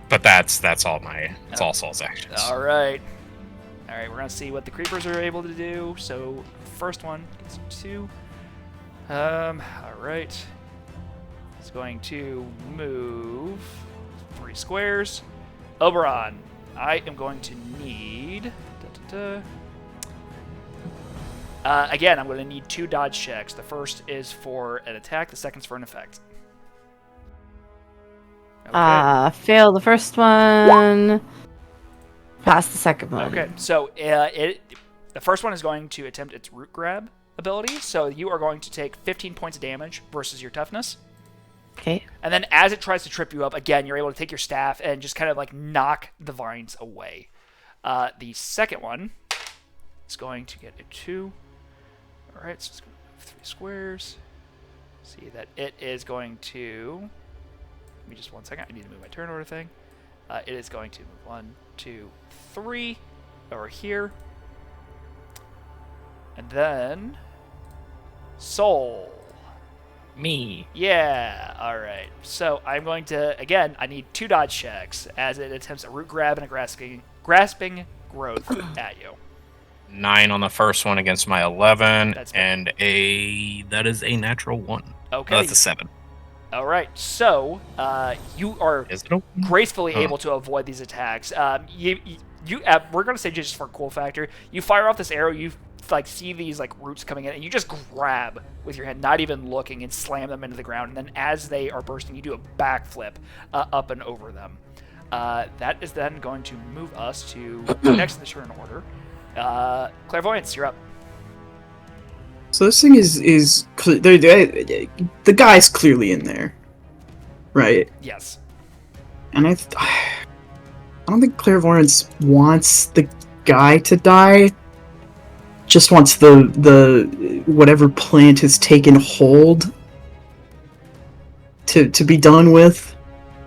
But that's all my all Saul's actions. All right. All right. We're gonna see what the creepers are able to do. So first one is 2. All right. It's going to move 3 squares. Oberon, I am going to need. Again, I'm going to need 2 dodge checks. The first is for an attack. The second's for an effect. Okay. Fail the first one. Pass the second one. Okay, so the first one is going to attempt its root grab ability. So you are going to take 15 points of damage versus your toughness. Okay. And then as it tries to trip you up, again, you're able to take your staff and just kind of like knock the vines away. The second one is going to get a 2. All right, so it's going to move 3 squares. See that it is going to... Give me just 1 second. I need to move my turn order thing. It is going to move 1, 2, 3 over here. And then... Soul. Me. Yeah, alright. So I'm going to, again, I need 2 dodge checks as it attempts a root grab and a grasping growth at you. 9 on the first one against my 11, That's and that is a natural 1. Okay. No, that's a 7. Alright, so you are Is it a 1? gracefully able to avoid these attacks. We're going to say just for cool factor, you fire off this arrow, you like see these like roots coming in, and you just grab with your hand, not even looking, and slam them into the ground. And then as they are bursting, you do a backflip up and over them. That is then going to move us to next in the turn order. Clairvoyance, you're up. So this thing is the guy's clearly in there, right? Yes. And I don't think Clairvoyance wants the guy to die. Just wants the whatever plant has taken hold to be done with.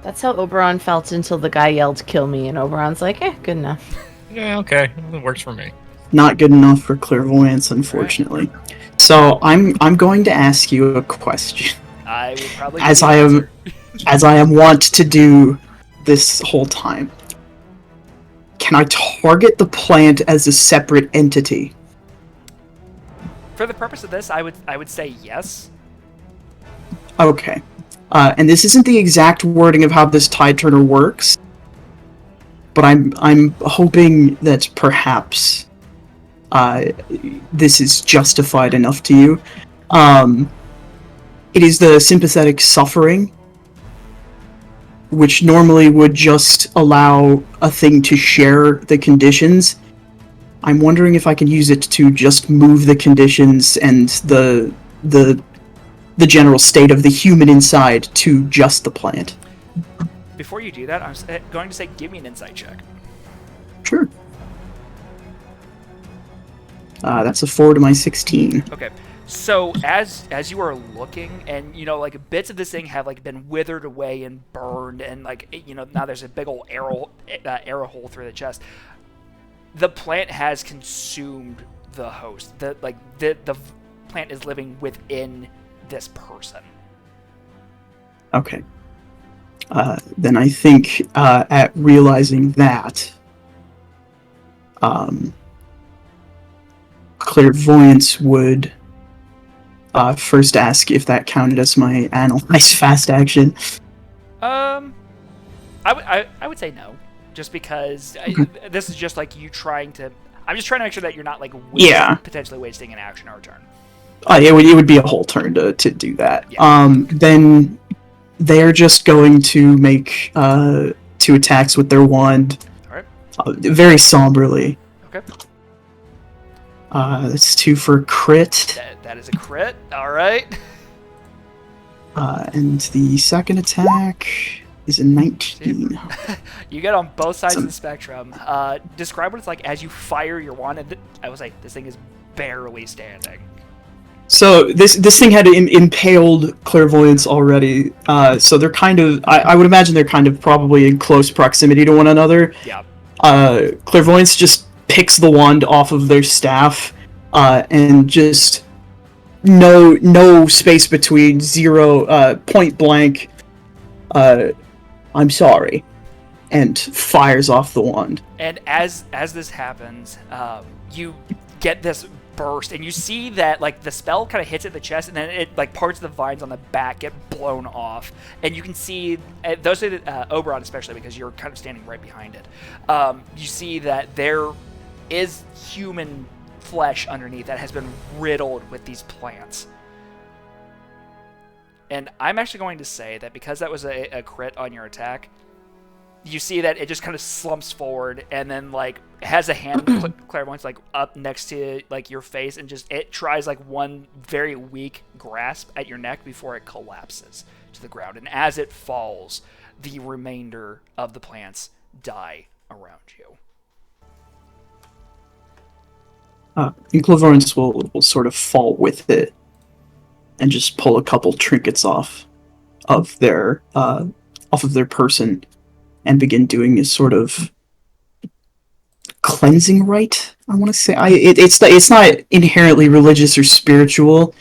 That's how Oberon felt until the guy yelled, "Kill me," and Oberon's like, good enough. Yeah, okay. It works for me. Not good enough for Clairvoyance, unfortunately. Right. So I'm going to ask you a question. I would probably as I am wont to do this whole time. Can I target the plant as a separate entity? For the purpose of this, I would say yes. Okay. And this isn't the exact wording of how this tide turner works, but I'm hoping that perhaps this is justified enough to you. It is the sympathetic suffering, which normally would just allow a thing to share the conditions. I'm wondering if I can use it to just move the conditions and the general state of the human inside to just the plant. Before you do that, I'm going to say give me an insight check. Sure. That's a 4 to my 16. Okay. So as you are looking, and like bits of this thing have like been withered away and burned, and like now there's a big old arrow hole through the chest. The plant has consumed the host. The plant is living within this person. Okay. Then I think at realizing that, Clairvoyance would first ask if that counted as my analyze fast action. I would say no, just because this is just like you trying to. I'm just trying to make sure that you're not like potentially wasting an action or a turn. It would be a whole turn to do that. Yeah. Then they're just going to make 2 attacks with their wand. All right. Very somberly. Okay. That's 2 for crit. That is a crit. All right. And the second attack is a 19. You get on both sides of the spectrum. Describe what it's like as you fire your wand. And I will say this thing is barely standing. So this thing had impaled Clairvoyance already. So they're kind of, I would imagine they're kind of probably in close proximity to one another. Yeah. Clairvoyance just picks the wand off of their staff, and just no space between zero, point blank. I'm sorry, and fires off the wand. And as this happens, you get this burst, and you see that like the spell kind of hits at the chest, and then it like parts of the vines on the back get blown off, and you can see those are Oberon especially because you're kind of standing right behind it. You see that there is human flesh underneath that has been riddled with these plants. And I'm actually going to say that because that was a crit on your attack, you see that it just kind of slumps forward and then like has a hand clairvoyance like up next to like your face, and just it tries like one very weak grasp at your neck before it collapses to the ground. And as it falls, the remainder of the plants die around you. And Clairvoyance will sort of fall with it and just pull a couple trinkets off of their person and begin doing this sort of cleansing rite. I want to say it's not inherently religious or spiritual.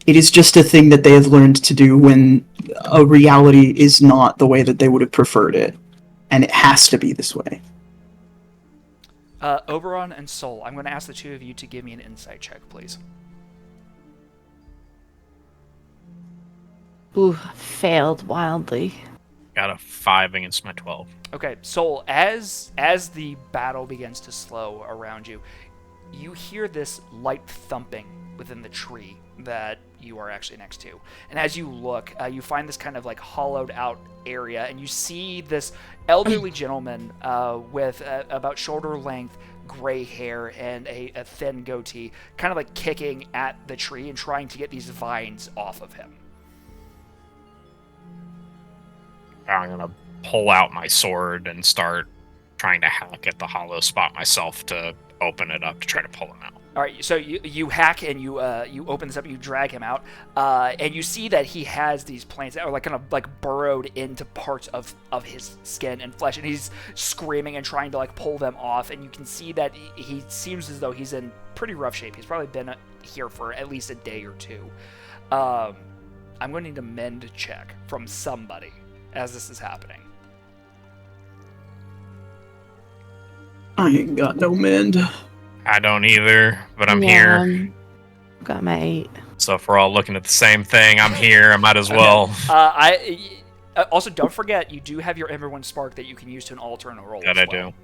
It is just a thing that they have learned to do when a reality is not the way that they would have preferred it, and it has to be this way. Oberon and Sol, I'm going to ask the two of you to give me an insight check, please. Ooh, failed wildly. Got a 5 against my 12. Okay, Sol, as the battle begins to slow around you, you hear this light thumping within the tree that you are actually next to. And as you look, you find this kind of like hollowed out area, and you see this elderly gentleman with about shoulder length gray hair and a thin goatee, kind of like kicking at the tree and trying to get these vines off of him. I'm gonna pull out my sword and start trying to hack at the hollow spot myself to open it up to try to pull him out. All right, so you hack and you open this up, you drag him out, and you see that he has these plants that are like kind of like burrowed into parts of his skin and flesh, and he's screaming and trying to like pull them off, and you can see that he seems as though he's in pretty rough shape. He's probably been here for at least a day or two. I'm going to need a mend check from somebody as this is happening. I ain't got no mend. I don't either, but I'm here. Got my 8. So if we're all looking at the same thing, I'm here. I might as well. Also, don't forget, you do have your Emberwind Spark that you can use to an alternate roll. That as I well. do.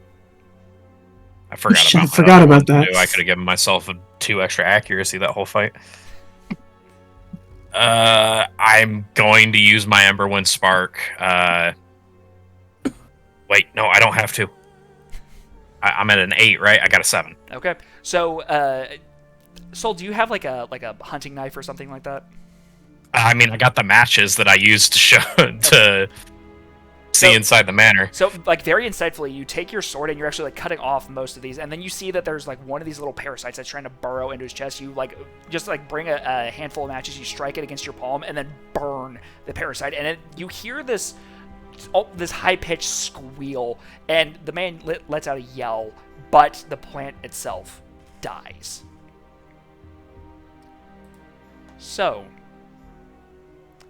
I forgot Forgot about that. I could have given myself a 2 extra accuracy that whole fight. I'm going to use my Emberwind Spark. Wait, no, I don't have to. I'm at an 8, right? I got a 7. Okay, so Sol, do you have like a hunting knife or something like that? I mean, I got the matches that I used to show to see inside the manor. So, like, very insightfully, you take your sword and you're actually like cutting off most of these, and then you see that there's like one of these little parasites that's trying to burrow into his chest. You like just like bring a handful of matches, you strike it against your palm, and then burn the parasite, and you hear this high-pitched squeal, and the man lets out a yell, but the plant itself dies. So,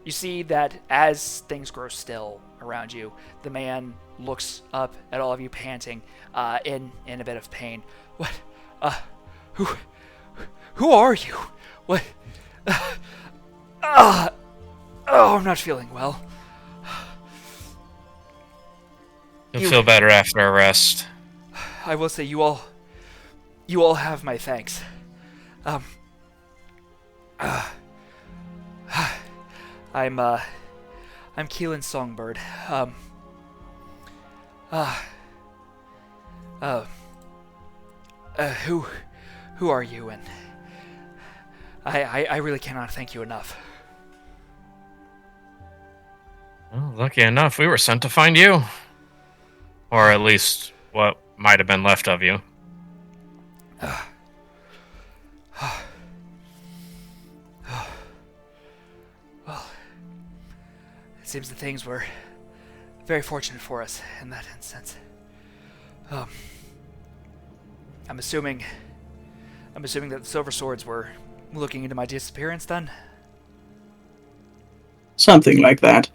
you see that as things grow still around you, the man looks up at all of you panting, in a bit of pain. What? Who are you? What? Oh, I'm not feeling well. You'll feel better after a rest. I will say you all have my thanks. I'm Keelan Songbird. Who are you? And I really cannot thank you enough. Well, lucky enough, we were sent to find you. Or at least what might have been left of you. Well, it seems that things were very fortunate for us in that instance. Um, I'm assuming that the Silver Swords were looking into my disappearance then? Something like that.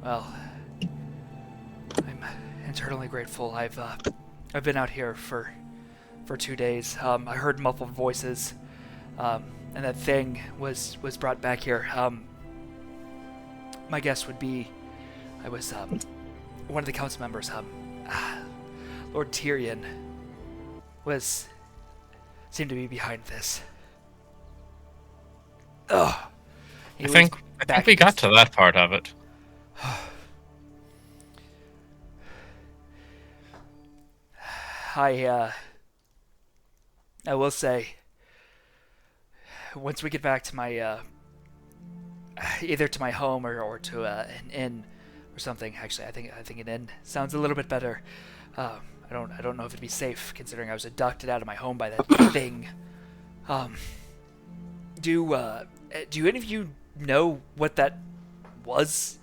Well, I'm eternally grateful. I've been out here for 2 days. I heard muffled voices, and that thing was brought back here. My guess would be I was one of the council members. Lord Tyrion seemed to be behind this. Ugh. I think we got to that part of it. I will say, once we get back to my either to my home or to an inn or something. Actually, I think an inn sounds a little bit better. I don't know if it'd be safe considering I was abducted out of my home by that thing. Do any of you know what that was?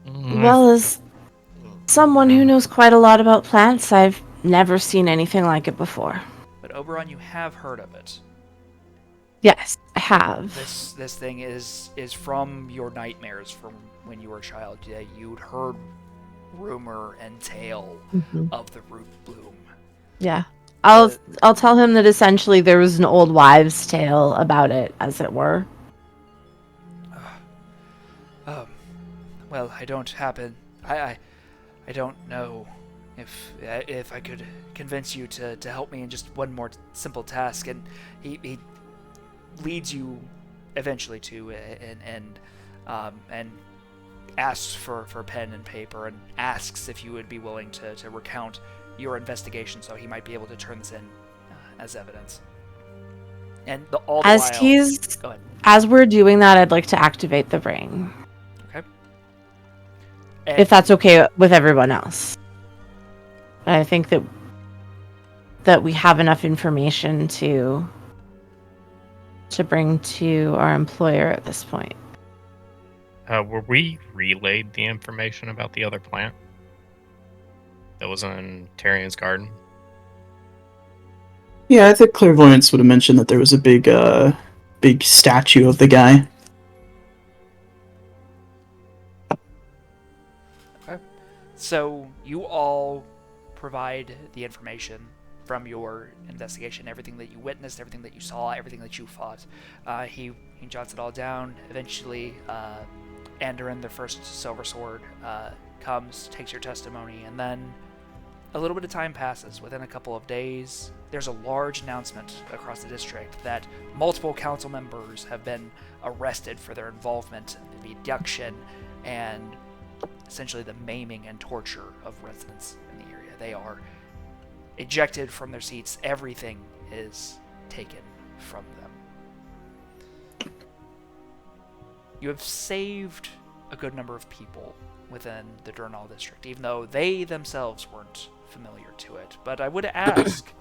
Well, as someone who knows quite a lot about plants, I've never seen anything like it before. But Oberon, you have heard of it. Yes, I have. This thing is from your nightmares from when you were a child. Yeah, you'd heard rumor and tale of the root bloom. Yeah. I'll tell him that essentially there was an old wives' tale about it, as it were. Well, I don't know if I could convince you to help me in just one more simple task, and he leads you eventually to an end, and asks for pen and paper, and asks if you would be willing to recount your investigation, so he might be able to turn this in as evidence. And all the while, as we're doing that, I'd like to activate the ring. Okay. If that's okay with everyone else. I think that we have enough information to bring to our employer at this point. Were we relayed the information about the other plant that was in Tyrion's garden? Yeah, I think Clairvoyance would have mentioned that there was a big statue of the guy. Okay. So you all provide the information from your investigation, everything that you witnessed, everything that you saw, everything that you fought. He jots it all down. Eventually, Andoran, the first Silver Sword, comes, takes your testimony, and then a little bit of time passes. Within a couple of days, there's a large announcement across the district that multiple council members have been arrested for their involvement in the abduction and essentially the maiming and torture of residents in the area. They are ejected from their seats. Everything is taken from them. You have saved a good number of people within the Durnall District, even though they themselves weren't familiar to it. But I would ask,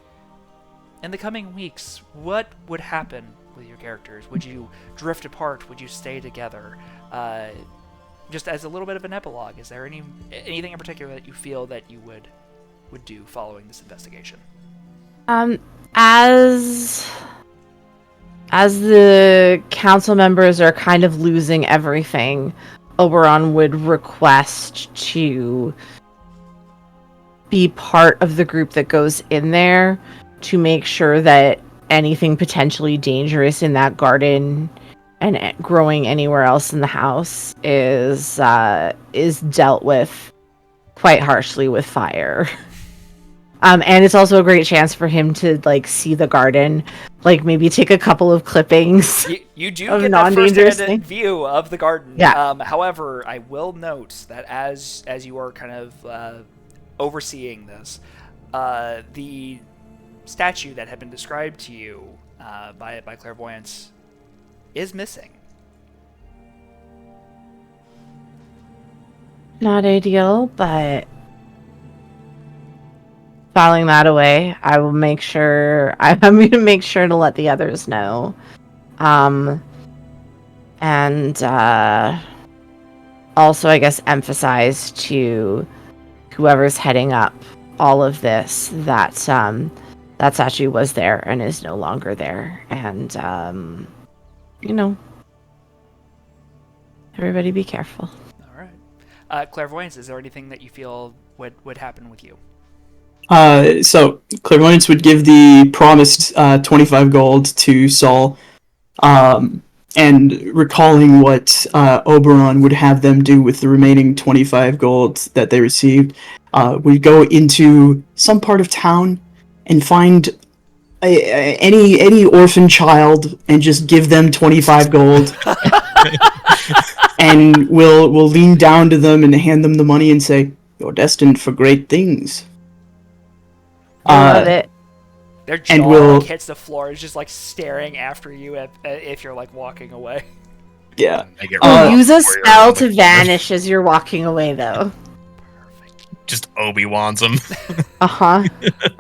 in the coming weeks, what would happen with your characters? Would you drift apart? Would you stay together? Just as a little bit of an epilogue, is there anything in particular that you feel that you would do following this investigation? As the council members are kind of losing everything, Oberon would request to be part of the group that goes in there to make sure that anything potentially dangerous in that garden and growing anywhere else in the house is dealt with quite harshly with fire. And it's also a great chance for him to see the garden, maybe take a couple of clippings. You do get that first-hand view of the garden. Yeah. However, I will note that as you are kind of overseeing this, the statue that had been described to you by Clairvoyance is missing. Not ideal, but filing that away, I will make sure. I'm going to make sure to let the others know. And also, I guess, emphasize to whoever's heading up all of this that that statue was there and is no longer there. And, everybody be careful. All right. Clairvoyance, is there anything that you feel would happen with you? So Clairvoyance would give the promised 25 gold to Saul, and recalling what Oberon would have them do with the remaining 25 gold that they received, we go into some part of town and find any orphan child and just give them 25 gold. And we'll lean down to them and hand them the money and say, "You're destined for great things." I love it. Their jaw hits the floor. It's just staring after you if you're walking away. Yeah. Use a spell to vanish as you're walking away, though. Perfect. Just Obi-Wan's them. All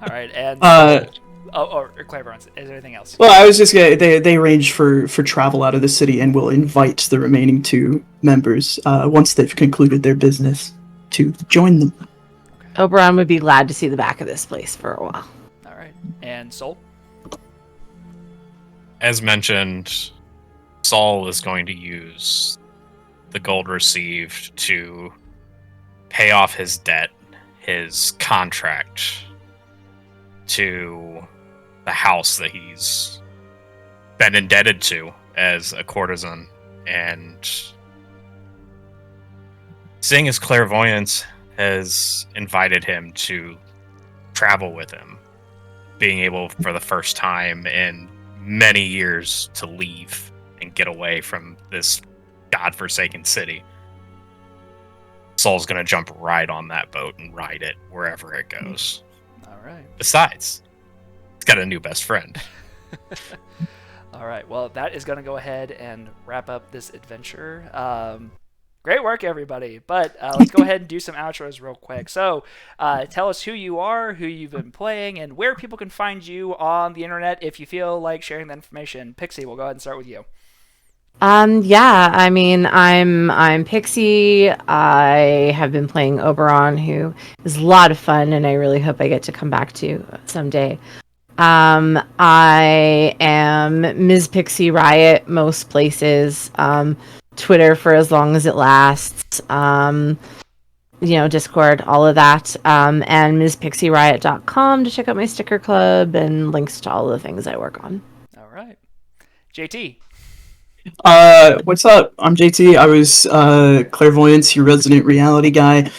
right, and or Clairvoyance, is there anything else? Well, I was just gonna. They arrange for travel out of the city and will invite the remaining 2 members once they've concluded their business to join them. Oberon would be glad to see the back of this place for a while. All right, and Soul? As mentioned, Saul is going to use the gold received to pay off his debt, his contract to the house that he's been indebted to as a courtesan. And seeing as Clairvoyance has invited him to travel with him, being able for the first time in many years to leave and get away from this godforsaken city, Saul's gonna jump right on that boat and ride it wherever it goes. All right. Besides, he's got a new best friend. All right. Well, that is going to go ahead and wrap up this adventure. Great work, everybody. But let's go ahead and do some outros real quick. So tell us who you are, who you've been playing, and where people can find you on the internet if you feel like sharing that information. Pixie, we'll go ahead and start with you. Yeah, I mean, I'm Pixie. I have been playing Oberon, who is a lot of fun, and I really hope I get to come back to someday. I am Ms. Pixie Riot most places. Twitter for as long as it lasts. Discord, all of that. And MsPixieRiot.com to check out my sticker club and links to all the things I work on. All right. JT. What's up? I'm JT. I was Clairvoyance, your resident reality guy.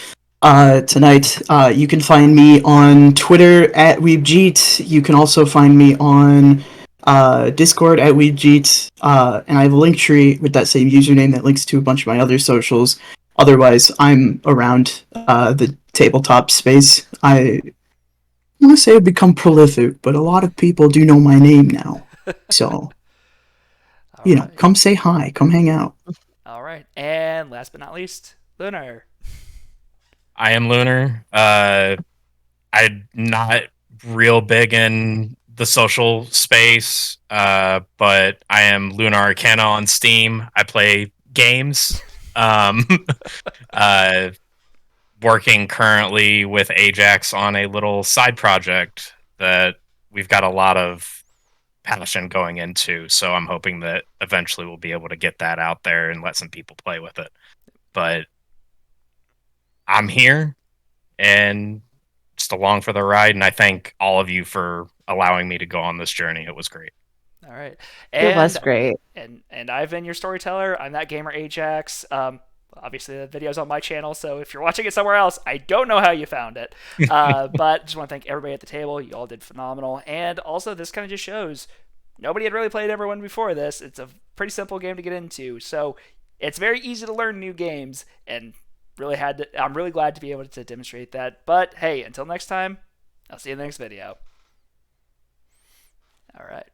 Tonight, you can find me on Twitter at WeebJeet. You can also find me on Discord at WeebJeet. And I have a link tree with that same username that links to a bunch of my other socials. Otherwise, I'm around the tabletop space. I want to say I've become prolific, but a lot of people do know my name now. So, come say hi. Come hang out. All right. And last but not least, Lunar. I am Lunar. I'm not real big in the social space, but I am Lunar Arcana on Steam. I play games. Working currently with Ajax on a little side project that we've got a lot of passion going into, so I'm hoping that eventually we'll be able to get that out there and let some people play with it. But I'm here and just along for the ride, and I thank all of you for allowing me to go on this journey. It was great. All right. It was great. And I've been your storyteller. I'm ThatGamerAjax. Obviously, the video's on my channel, so if you're watching it somewhere else, I don't know how you found it. But just want to thank everybody at the table. You all did phenomenal. And also, this kind of just shows nobody had really played Emberwind before this. It's a pretty simple game to get into. So it's very easy to learn new games, and I'm really glad to be able to demonstrate that. But hey, until next time, I'll see you in the next video. All right.